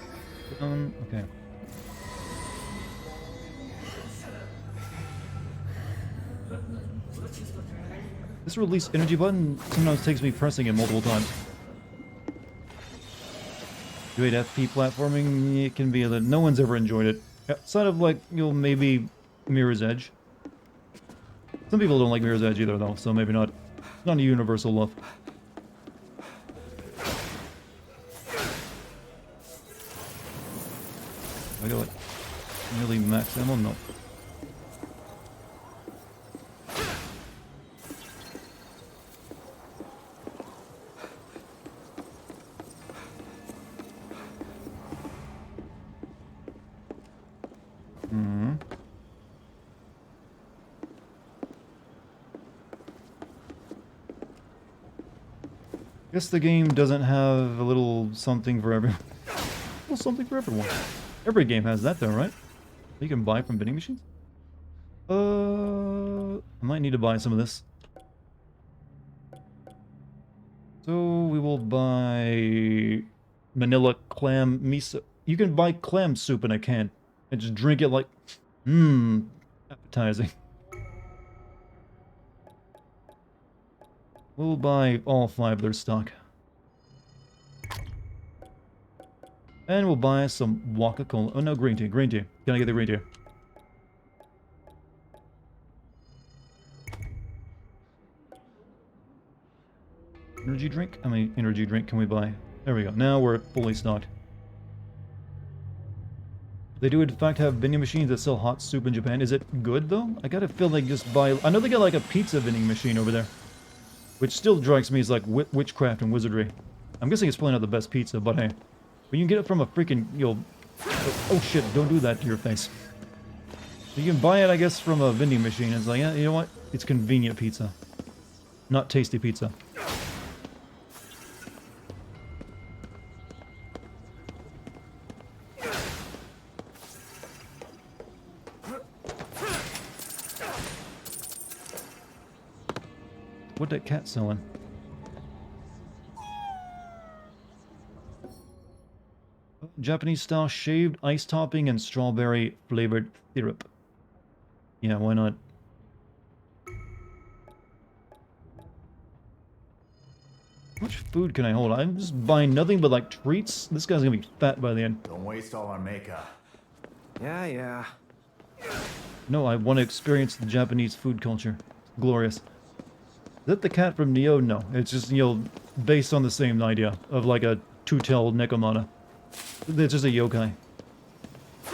Okay. This release energy button sometimes takes me pressing it multiple times. You hate FP platforming? It can be that no one's ever enjoyed it. Outside of, like, you know, maybe Mirror's Edge. Some people don't like Mirror's Edge either, though, so maybe not. Not a universal love. I I got like nearly max ammo? No. Guess the game doesn't have a little something for everyone. A little something for everyone. Every game has that though, right? You can buy from vending machines? I might need to buy some of this. So we will buy Manila clam miso. You can buy clam soup in a can and just drink it like, appetizing. We'll buy all 5 of their stock. And we'll buy some Waka-Cola. Oh no, green tea, green tea. Can I get the green tea? Energy drink? How many energy drink can we buy? There we go. Now we're fully stocked. They do in fact have vending machines that sell hot soup in Japan. Is it good though? I gotta feel like just buy... I know they got like a pizza vending machine over there. Which still strikes me as like witchcraft and wizardry. I'm guessing it's probably not the best pizza, but hey. When you can get it from a freaking, oh shit, don't do that to your face. So you can buy it, I guess, from a vending machine. It's like, yeah, you know what? It's convenient pizza. Not tasty pizza. What that cat selling? Japanese style shaved ice topping and strawberry flavored syrup. Yeah, why not? How much food can I hold? I'm just buying nothing but like treats. This guy's gonna be fat by the end. Don't waste all our makeup. Yeah. No, I want to experience the Japanese food culture. Glorious. Is that the cat from Neo? No, it's just, based on the same idea of like a two-tailed Nekomata. It's just a yokai.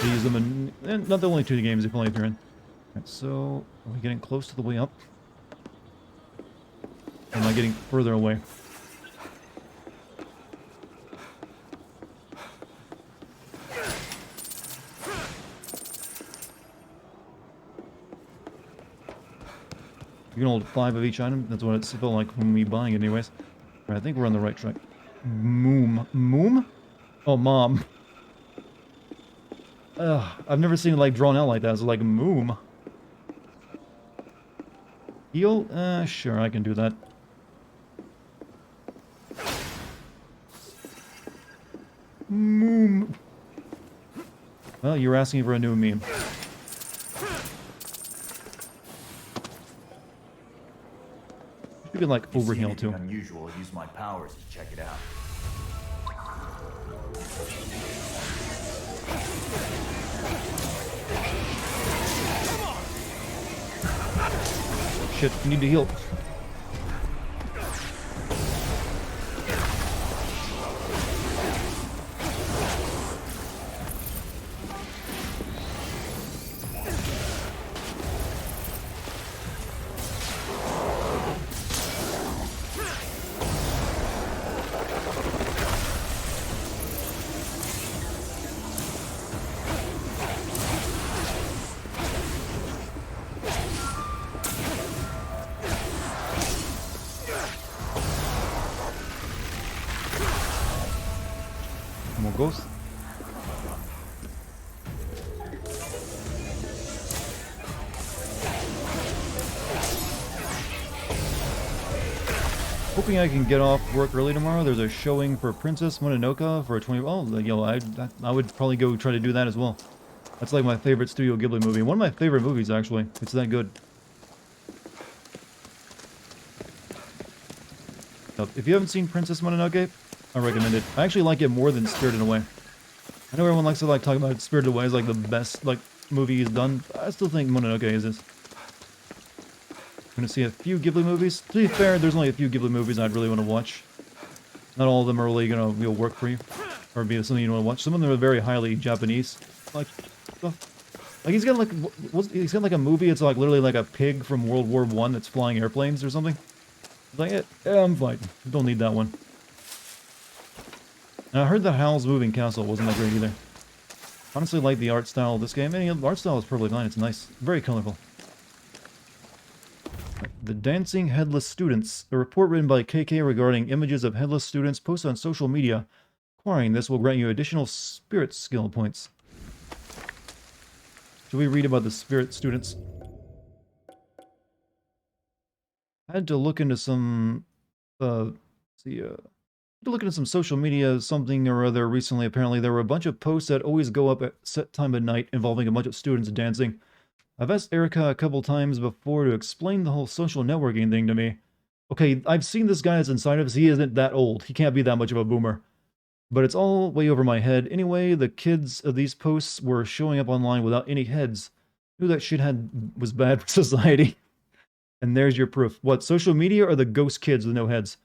They use them in, and not the only 2 games they play if you're in. Right, so, are we getting close to the way up? Or am I getting further away? You can hold 5 of each item. That's what it felt like when we buying it anyways. Alright, I think we're on the right track. Moom? Oh, mom. I've never seen it like drawn out like that. It's like moom. Heal? Sure, I can do that. Moom. Well, you're asking for a new meme. You can like overheal too. Unusual, use my powers to check it out. Shit, you need to heal. More ghosts. Hoping I can get off work early tomorrow. There's a showing for Princess Mononoke for a 20. Oh, I would probably go try to do that as well. That's like my favorite Studio Ghibli movie. One of my favorite movies, actually. It's that good. If you haven't seen Princess Mononoke, I recommend it. I actually like it more than Spirited Away. I know everyone likes to talk about Spirited Away as like the best movie he's done. I still think Mononoke is this. I'm gonna see a few Ghibli movies. To be fair, there's only a few Ghibli movies I'd really want to watch. Not all of them are really gonna work for you, or be something you want to watch. Some of them are very highly Japanese. like stuff. Like he's got like he's got like a movie. It's like literally like a pig from World War I that's flying airplanes or something. It's like yeah, I'm fine. Don't need that one. And I heard that Howl's Moving Castle wasn't that great either. Honestly, like the art style of this game. And the art style is perfectly fine. It's nice, very colorful. The Dancing Headless Students. A report written by KK regarding images of headless students posted on social media. Acquiring this will grant you additional spirit skill points. Should we read about the spirit students? I had to look into some, to look into some social media, something or other recently. Apparently, there were a bunch of posts that always go up at set time of night involving a bunch of students dancing. I've asked Erica a couple times before to explain the whole social networking thing to me. Okay, I've seen this guy that's inside of us. He isn't that old. He can't be that much of a boomer. But it's all way over my head. Anyway, the kids of these posts were showing up online without any heads. Knew that shit was bad for society. And there's your proof. What, social media or the ghost kids with no heads?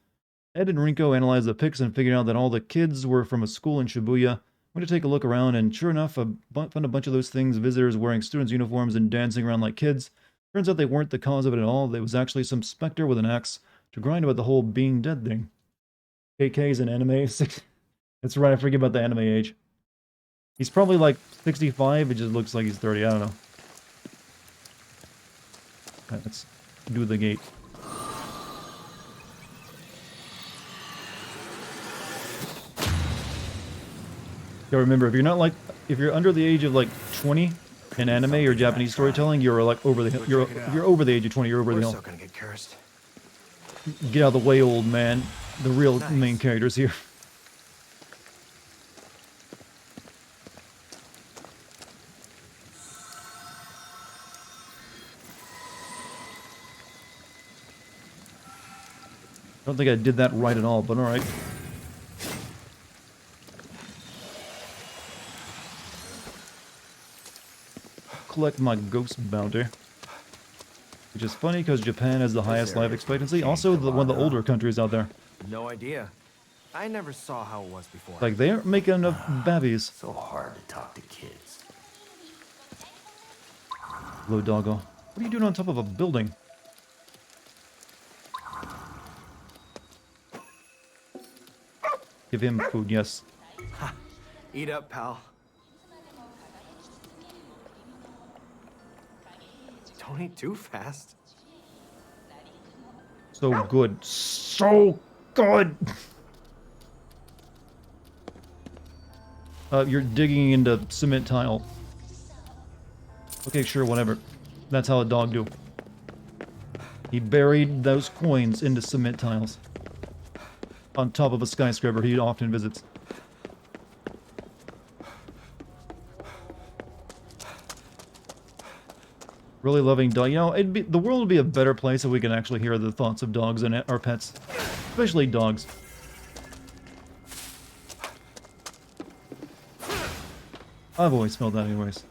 Ed and Rinko analyzed the pics and figured out that all the kids were from a school in Shibuya. Went to take a look around, and sure enough, I found a bunch of those things, visitors wearing students' uniforms and dancing around like kids. Turns out they weren't the cause of it at all. It was actually some specter with an axe to grind about the whole being dead thing. KK's an anime. That's right, I forget about the anime age. He's probably like 65, it just looks like he's 30, I don't know. Right, let's do the gate. Yeah, remember, if you're under the age of like 20 in anime or Japanese storytelling, you're like over the hill. You're over the age of 20. You're over the hill. We're still gonna get cursed. Get out of the way, old man. The real main character's here. I don't think I did that right at all, but all right. Collect my ghost bounty, which is funny because Japan has the highest life expectancy. Also, one of the older countries out there. No idea. I never saw how it was before. Like they aren't making enough babbies. So hard to talk to kids. Hello, doggo. What are you doing on top of a building? Give him food, yes. Eat up, pal. Don't eat too fast. So good. So good! You're digging into cement tile. Okay, sure, whatever. That's how a dog do. He buried those coins into cement tiles. On top of a skyscraper he often visits. Really loving dog. You know, the world would be a better place if we could actually hear the thoughts of dogs and our pets. Especially dogs. I've always felt that anyways.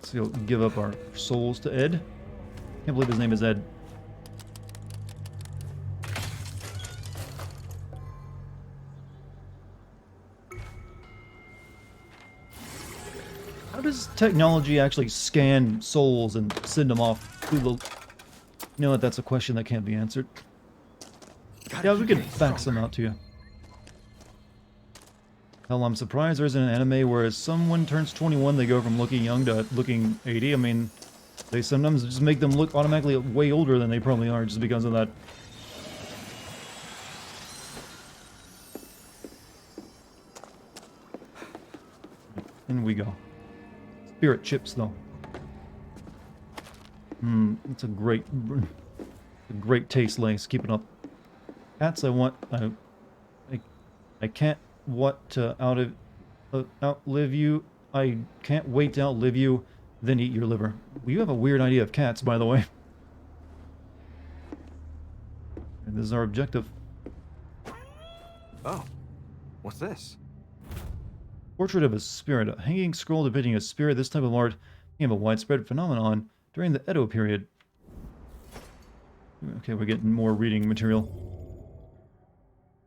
So we'll give up our souls to Ed. Can't believe his name is Ed. How does technology actually scan souls and send them off through the... You know what, that's a question that can't be answered. Yeah, we can fax them out to you. Hell, I'm surprised there isn't an anime where as someone turns 21, they go from looking young to looking 80. I mean, they sometimes just make them look automatically way older than they probably are just because of that. In we go. Spirit chips, though. It's a great taste, Lace. Keep it up. Cats, I can't outlive you. I can't wait to outlive you, then eat your liver. Well, you have a weird idea of cats, by the way. And this is our objective. Oh, what's this? Portrait of a spirit. A hanging scroll depicting a spirit. This type of art became a widespread phenomenon during the Edo period. Okay, we're getting more reading material.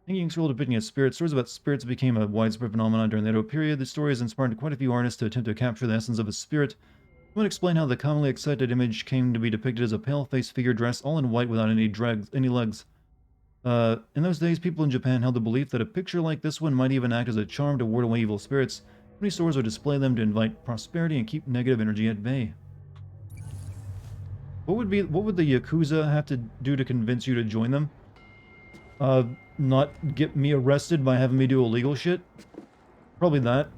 Hanging scroll depicting a spirit. Stories about spirits became a widespread phenomenon during the Edo period. The story has inspired quite a few artists to attempt to capture the essence of a spirit. I want to explain how the commonly accepted image came to be depicted as a pale-faced figure dressed all in white without any legs. In those days, people in Japan held the belief that a picture like this one might even act as a charm to ward away evil spirits. Many stores would display them to invite prosperity and keep negative energy at bay. What would the Yakuza have to do to convince you to join them? Not get me arrested by having me do illegal shit? Probably that.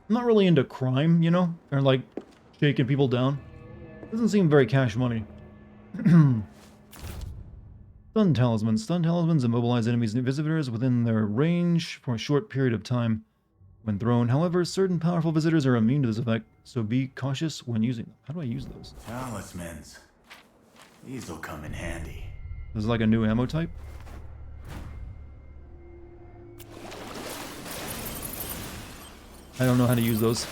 I'm not really into crime, you know? Or like, shaking people down. Doesn't seem very cash money. Stun talismans. Stun talismans immobilize enemies and visitors within their range for a short period of time when thrown. However, certain powerful visitors are immune to this effect, so be cautious when using them. How do I use those? Talismans. These will come in handy. This is like a new ammo type? I don't know how to use those.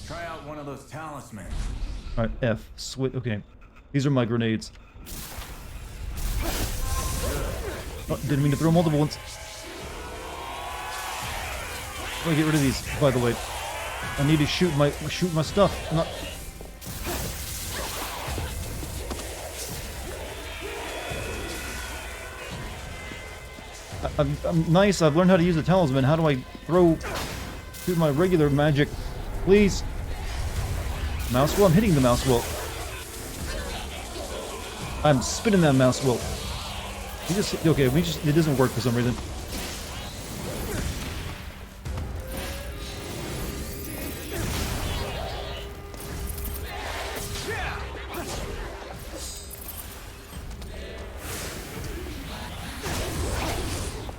Try out one of those talismans. Alright, F. Switch. Okay. These are my grenades. Oh, didn't mean to throw multiple ones. How do I get rid of these, by the way? I need to shoot my stuff. Not... I'm nice. I've learned how to use the talisman. How do I shoot my regular magic? Please. Mouse wheel? I'm hitting the mouse wheel. I'm spinning that mouse wheel. It doesn't work for some reason.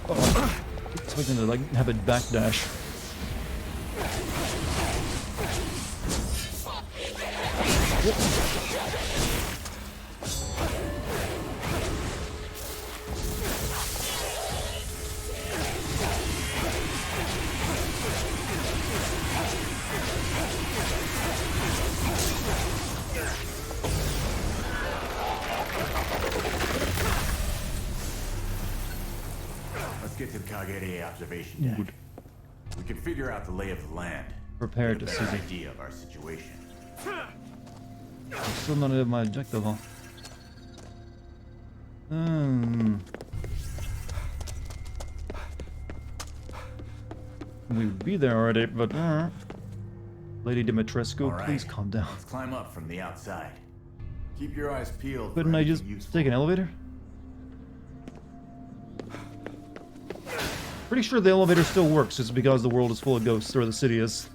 Oh, I'm expecting to like have a backdash. Let's get to the Kagere observation deck. Good. We can figure out the lay of the land. Prepare Get to a see better the... idea of our situation. I'm still not at my objective, huh? We'd be there already, but... Lady Dimitrescu, All right, please calm down. Let's climb up from the outside. Keep your eyes peeled. Couldn't for I just anything useful. take an elevator? Pretty sure the elevator still works, just because the world is full of ghosts, or the city is.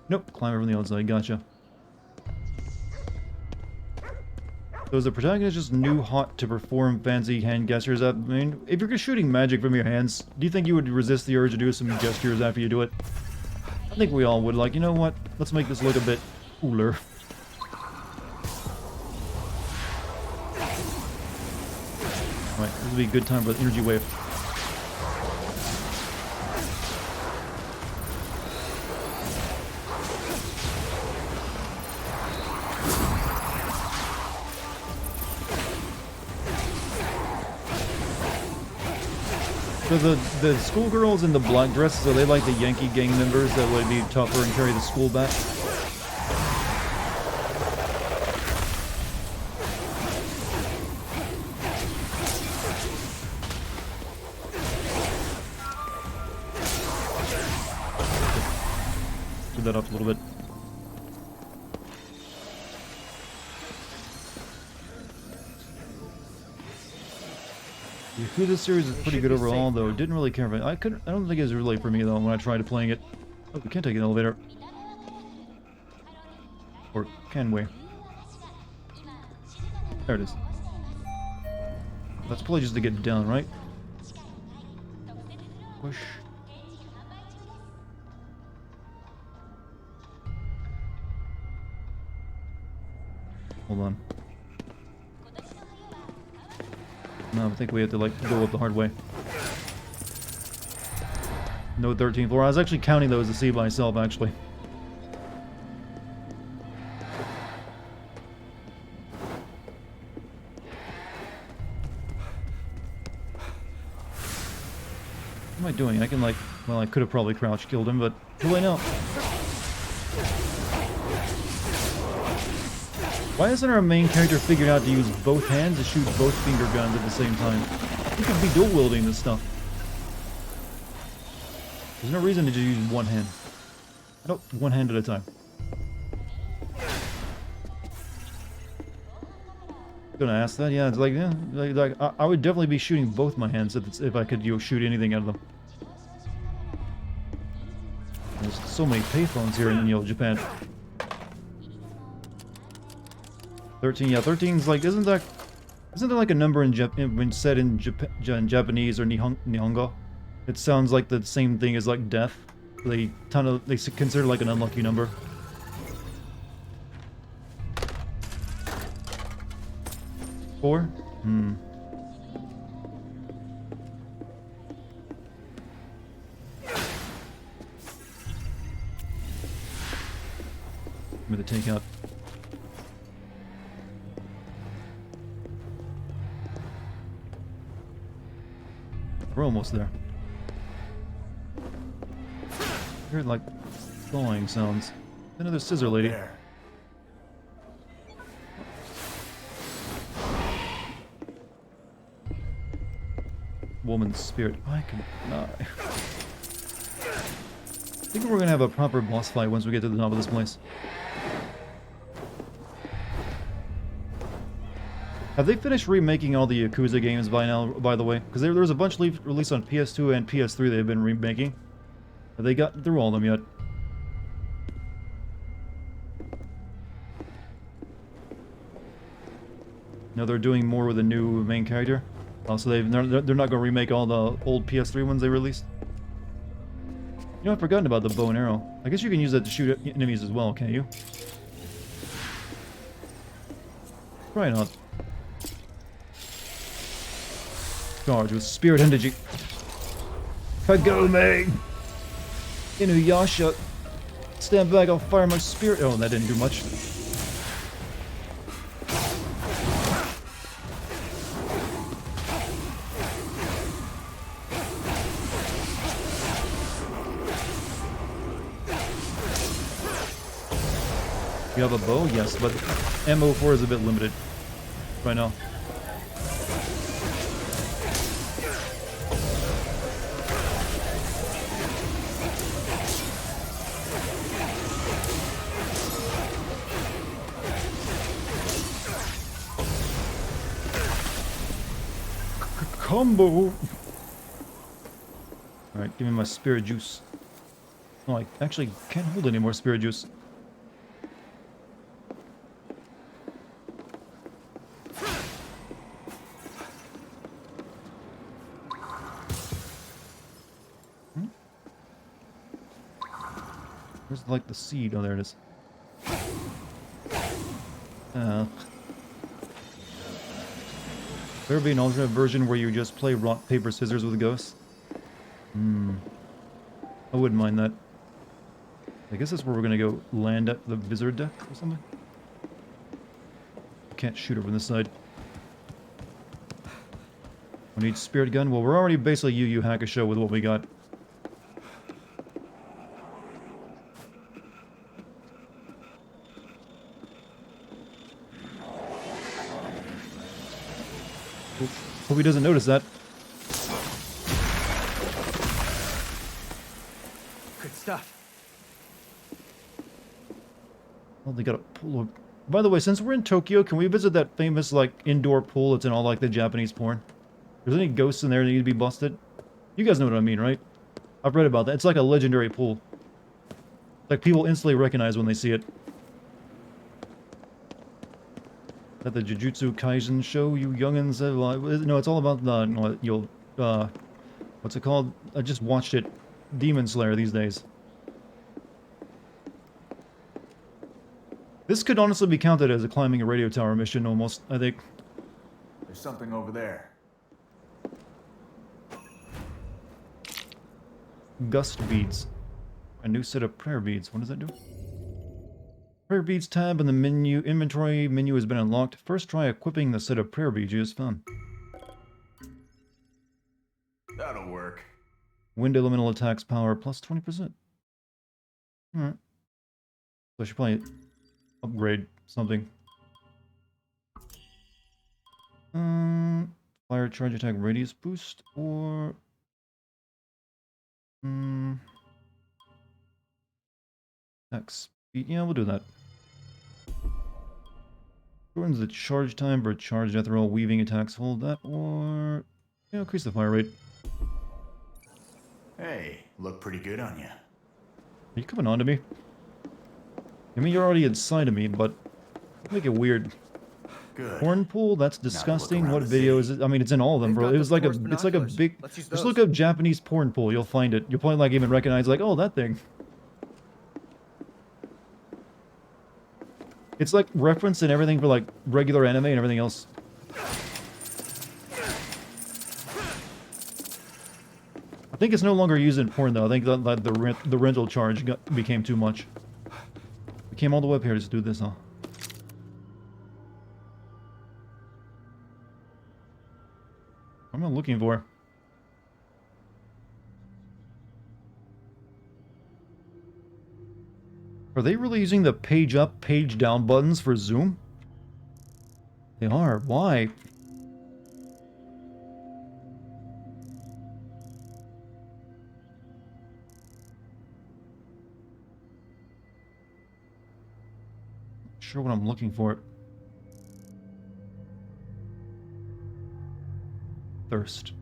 Nope, climb over from the outside, gotcha. So is the protagonist just new hot to perform fancy hand gestures? I mean, if you're shooting magic from your hands, do you think you would resist the urge to do some gestures after you do it? I think we all would. Like, you know what? Let's make this look a bit cooler. Alright, this would be a good time for the energy wave. So the schoolgirls in the black dresses, are they like the Yankee gang members that would be tougher and carry the school back? Speed that up a little bit. Yakuza series is pretty good overall, though. Didn't really care for it. I don't think it was really for me though when I tried playing it. Oh, we can't take an elevator. Or can we? There it is. That's probably just to get down, right? Push. Hold on. No, I think we have to, like, go up the hard way. No 13th floor. I was actually counting those to see myself, actually. doing? I can like, well, I could have probably crouch killed him, but too late now. Why hasn't our main character figured out to use both hands to shoot both finger guns at the same time? He could be dual wielding this stuff. There's no reason to just use one hand. Nope, one hand at a time. Gonna ask that? Yeah, it's like, yeah, I would definitely be shooting both my hands if I could, shoot anything out of them. There's so many payphones here in, Japan. 13, yeah, 13's like, isn't there like a number when said in Japanese or Nihongo? It sounds like the same thing as like death. They consider like an unlucky number. Four? Hmm. Give me the takeout. We're almost there. I heard like thawing sounds. Another scissor lady. There. Woman's spirit. I can die. I think we're gonna have a proper boss fight once we get to the top of this place. Have they finished remaking all the Yakuza games by now, by the way? Because there was a bunch released on PS2 and PS3 they've been remaking. Have they got through all of them yet? No, they're doing more with a new main character. So they're not going to remake all the old PS3 ones they released. You know, I've forgotten about the bow and arrow. I guess you can use that to shoot enemies as well, can't you? Probably not. Charge with Spirit Energy. Kagome! Inuyasha! Stand back, I'll fire my spirit. Oh, that didn't do much. You have a bow? Yes, but MO4 is a bit limited right now. Combo! Alright, give me my spirit juice. Oh, I actually can't hold any more spirit juice. Where's like the seed? Oh, there it is. There be an alternate version where you just play rock, paper, scissors with ghosts? I wouldn't mind that. I guess that's where we're gonna go land at the visitor deck or something. Can't shoot her from this side. We need spirit gun. Well, we're already basically Yu Yu Hakusho with what we got. Hope he doesn't notice that. Good stuff. Well, they got a pool. By the way, since we're in Tokyo, can we visit that famous, like, indoor pool that's in all, like, the Japanese porn? If there's any ghosts in there that need to be busted? You guys know what I mean, right? I've read about that. It's like a legendary pool. Like, people instantly recognize when they see it. At the Jujutsu Kaisen show, you youngins have, no, it's all about the, what's it called? I just watched it. Demon Slayer these days. This could honestly be counted as a climbing a radio tower mission almost, I think. There's something over there. Gust beads. A new set of prayer beads. What does that do? Prayer beads tab in the menu inventory menu has been unlocked. First try equipping the set of prayer beads. It's fun. That'll work. Wind elemental attacks power plus 20%. Alright. So I should probably upgrade something. Fire charge attack radius boost or attack speed. Yeah, we'll do that. Shortens the charge time for charged death roll, weaving attacks. Hold that, or yeah, increase the fire rate. Hey, look pretty good on you. Are you coming on to me? I mean, you're already inside of me, but make it weird. Good. Horn pool? That's disgusting. around What the video city. is it? I mean, it's in all of them, They've bro. got It was the like a, force it's like a binoculars. big. Let's use Just those. look up Japanese porn pool. You'll find it. You'll probably like even recognize like, oh, that thing. It's like reference and everything for like regular anime and everything else. I think it's no longer used in porn though. I think that the rental charge became too much. We came all the way up here to just do this, huh? What am I looking for? Are they really using the page up, page down buttons for zoom? They are. Why? Not sure what I'm looking for. Thirst.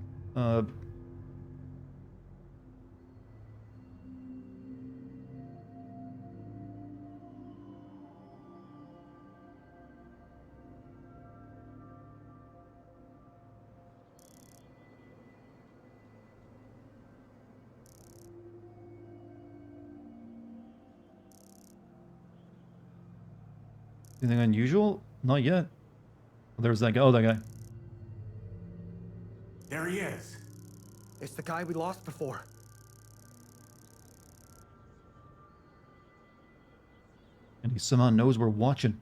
Anything unusual? Not yet. Oh, there's that guy. Oh, that guy. There he is. It's the guy we lost before. And he somehow knows we're watching.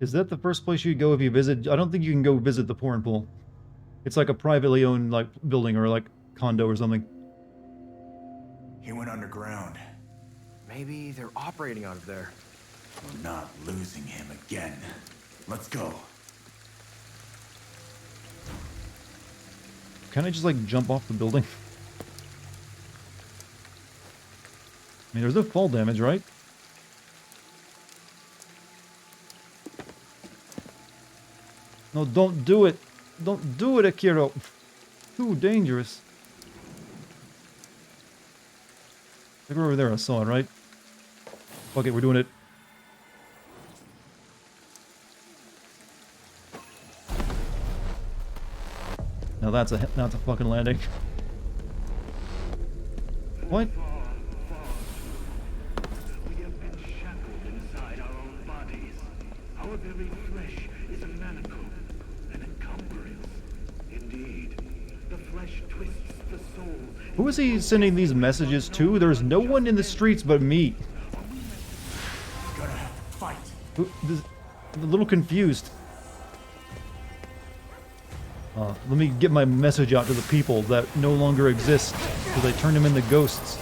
Is that the first place you go if you visit? I don't think you can go visit the porn pool. It's like a privately owned like building or like condo or something. He went underground. Maybe they're operating out of there. We're not losing him again. Let's go. Can I just like jump off the building? I mean, there's no fall damage, right? No, don't do it. Don't do it, Akiro. Too dangerous. Like over there, I saw it, right? Fuck it, we're doing it. Now that's a fucking landing. What? We have been shackled inside our own bodies. Our very flesh is a manacle, an encumbrance. Indeed, the flesh twists the soul. Who is he sending these messages to? There's no one in the streets but me. Gonna have to fight. I'm a little confused. Let me get my message out to the people that no longer exist, because I turned them into ghosts.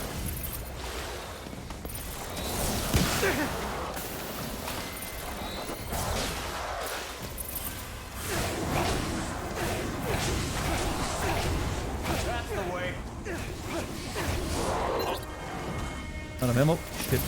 That's the way. Out of ammo? Shit.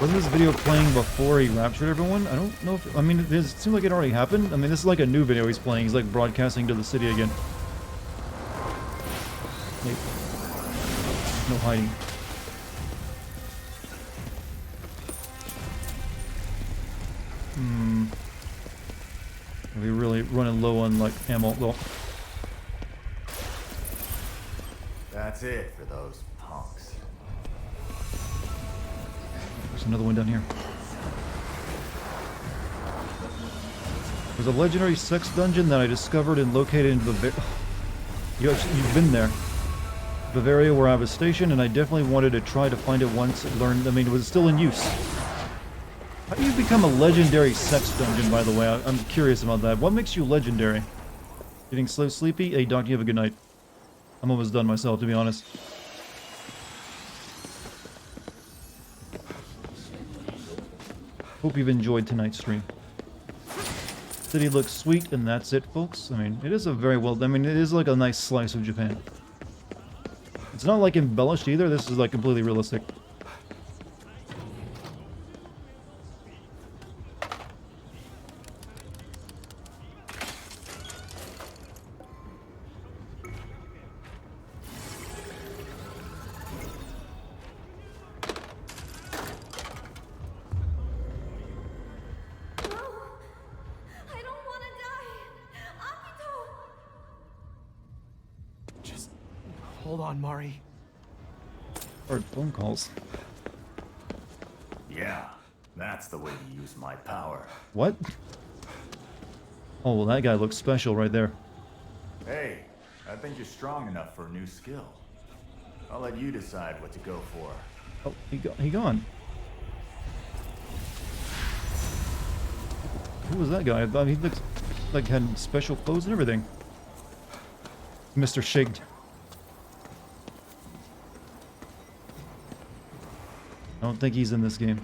Wasn't this video playing before he raptured everyone? I don't know if... I mean, it seemed like it already happened. I mean, this is like a new video he's playing. He's like broadcasting to the city again. Wait. No hiding. Are we really running low on, like, ammo? Well, That's it for those punks. there's another one down here. There's a legendary sex dungeon that I discovered and located into the... You've been there. Bavaria, where I was stationed, and I definitely wanted to try to find it once it learned. I mean, it was still in use. How do you become a legendary sex dungeon, by the way? I'm curious about that. What makes you legendary? Getting so sleepy? Hey, Doc, you have a good night. I'm almost done myself, to be honest. Hope you've enjoyed tonight's stream. City looks sweet, and that's it, folks. I mean, it is a very well... I mean, it is like a nice slice of Japan. It's not like embellished either. This is like completely realistic. I don't want to die. Akito! Just hold on, Mari. Hard phone calls. Yeah, that's the way to use my power. What? Oh, well, that guy looks special right there. Hey, I think you're strong enough for a new skill. I'll let you decide what to go for. Oh, he gone. Who was that guy? I thought he looks like had special clothes and everything. Mr. Shaked. I don't think he's in this game.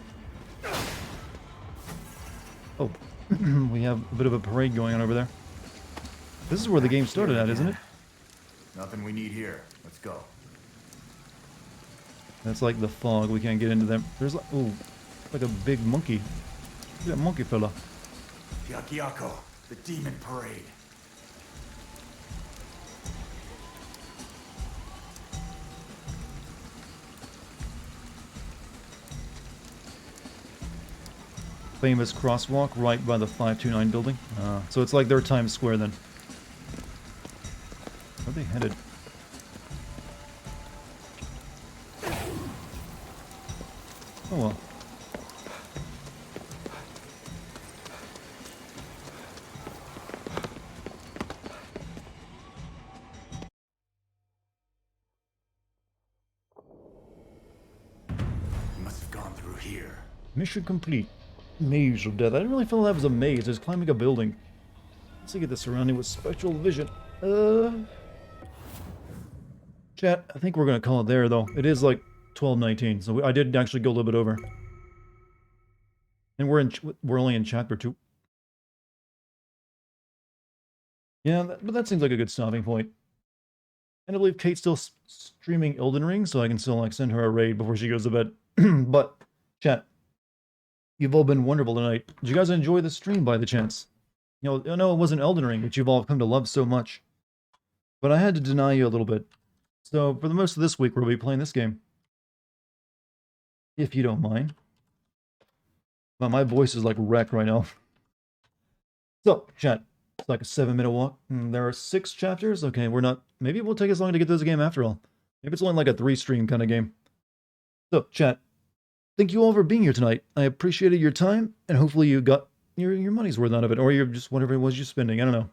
Oh, we have a bit of a parade going on over there. This is where the game started at, isn't it? Nothing we need here. Let's go. That's like the fog. We can't get into them. There's like, ooh, like a big monkey. Look at that monkey fella. Yakiako, the demon parade. Famous crosswalk right by the 529 building. So it's like their Times Square then. Where are they headed? Oh well. We must have gone through here. Mission complete. Maze of death. I didn't really feel that was a maze. It's climbing a building. Let's get the surrounding with special vision. Chat, I think we're gonna call it there though. It is like 12:19, so I did actually go a little bit over. And we're only in chapter 2. Yeah, but that seems like a good stopping point. And I believe Kate's still streaming Elden Ring, so I can still like send her a raid before she goes to bed. But chat, you've all been wonderful tonight. Did you guys enjoy the stream by the chance? You know, I know it wasn't Elden Ring, which you've all come to love so much. But I had to deny you a little bit. So for the most of this week, we'll be playing this game. If you don't mind. But my voice is like wrecked right now. So, chat, it's like a 7-minute walk. There are 6 chapters. Okay, we're not... Maybe it won't take as long to get through this game after all. Maybe it's only like a 3-stream kind of game. So, chat, thank you all for being here tonight. I appreciated your time, and hopefully you got your money's worth out of it, or you're just whatever it was you're spending. I don't know.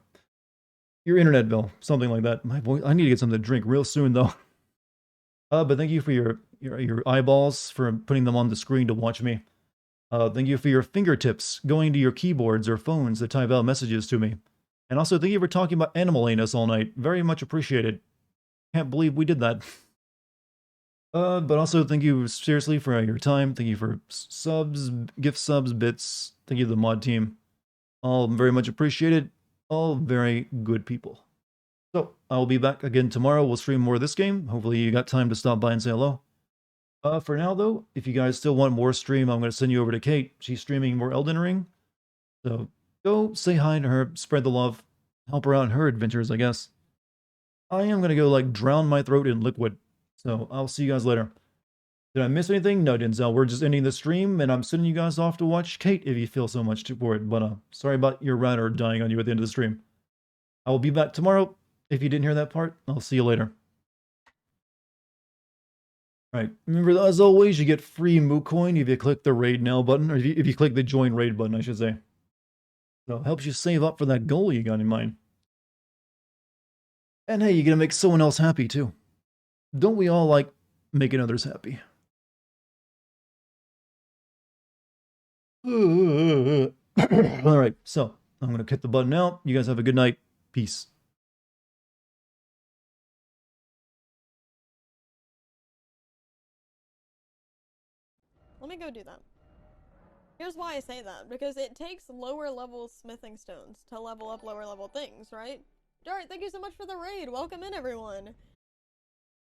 Your internet bill, something like that. My voice, I need to get something to drink real soon, though. But thank you for your eyeballs, for putting them on the screen to watch me. Thank you for your fingertips going to your keyboards or phones to type out messages to me. And also, thank you for talking about Animal Anus all night. Very much appreciated. Can't believe we did that. But also, thank you seriously for your time. Thank you for subs, gift subs, bits. Thank you to the mod team. All very much appreciated. All very good people. So, I'll be back again tomorrow. We'll stream more of this game. Hopefully you got time to stop by and say hello. For now, though, if you guys still want more stream, I'm going to send you over to Kate. She's streaming more Elden Ring. So, go say hi to her, spread the love, help her out in her adventures, I guess. I am going to go, like, drown my throat in liquid. So, I'll see you guys later. Did I miss anything? No, Denzel. We're just ending the stream, and I'm sending you guys off to watch Kate if you feel so much for it. But, sorry about your router dying on you at the end of the stream. I will be back tomorrow. If you didn't hear that part, I'll see you later. Right. Remember, as always, you get free Moo Coin if you click the Raid Now button, or if you click the Join Raid button, I should say. So it helps you save up for that goal you got in mind. And hey, you're going to make someone else happy, too. don't we all like making others happy? All right, so I'm gonna hit the button now. You guys have a good night. Peace. Let me go do that. Here's why I say that, because it takes lower level smithing stones to level up lower level things, right? Dart, thank you so much for the raid. Welcome in, everyone.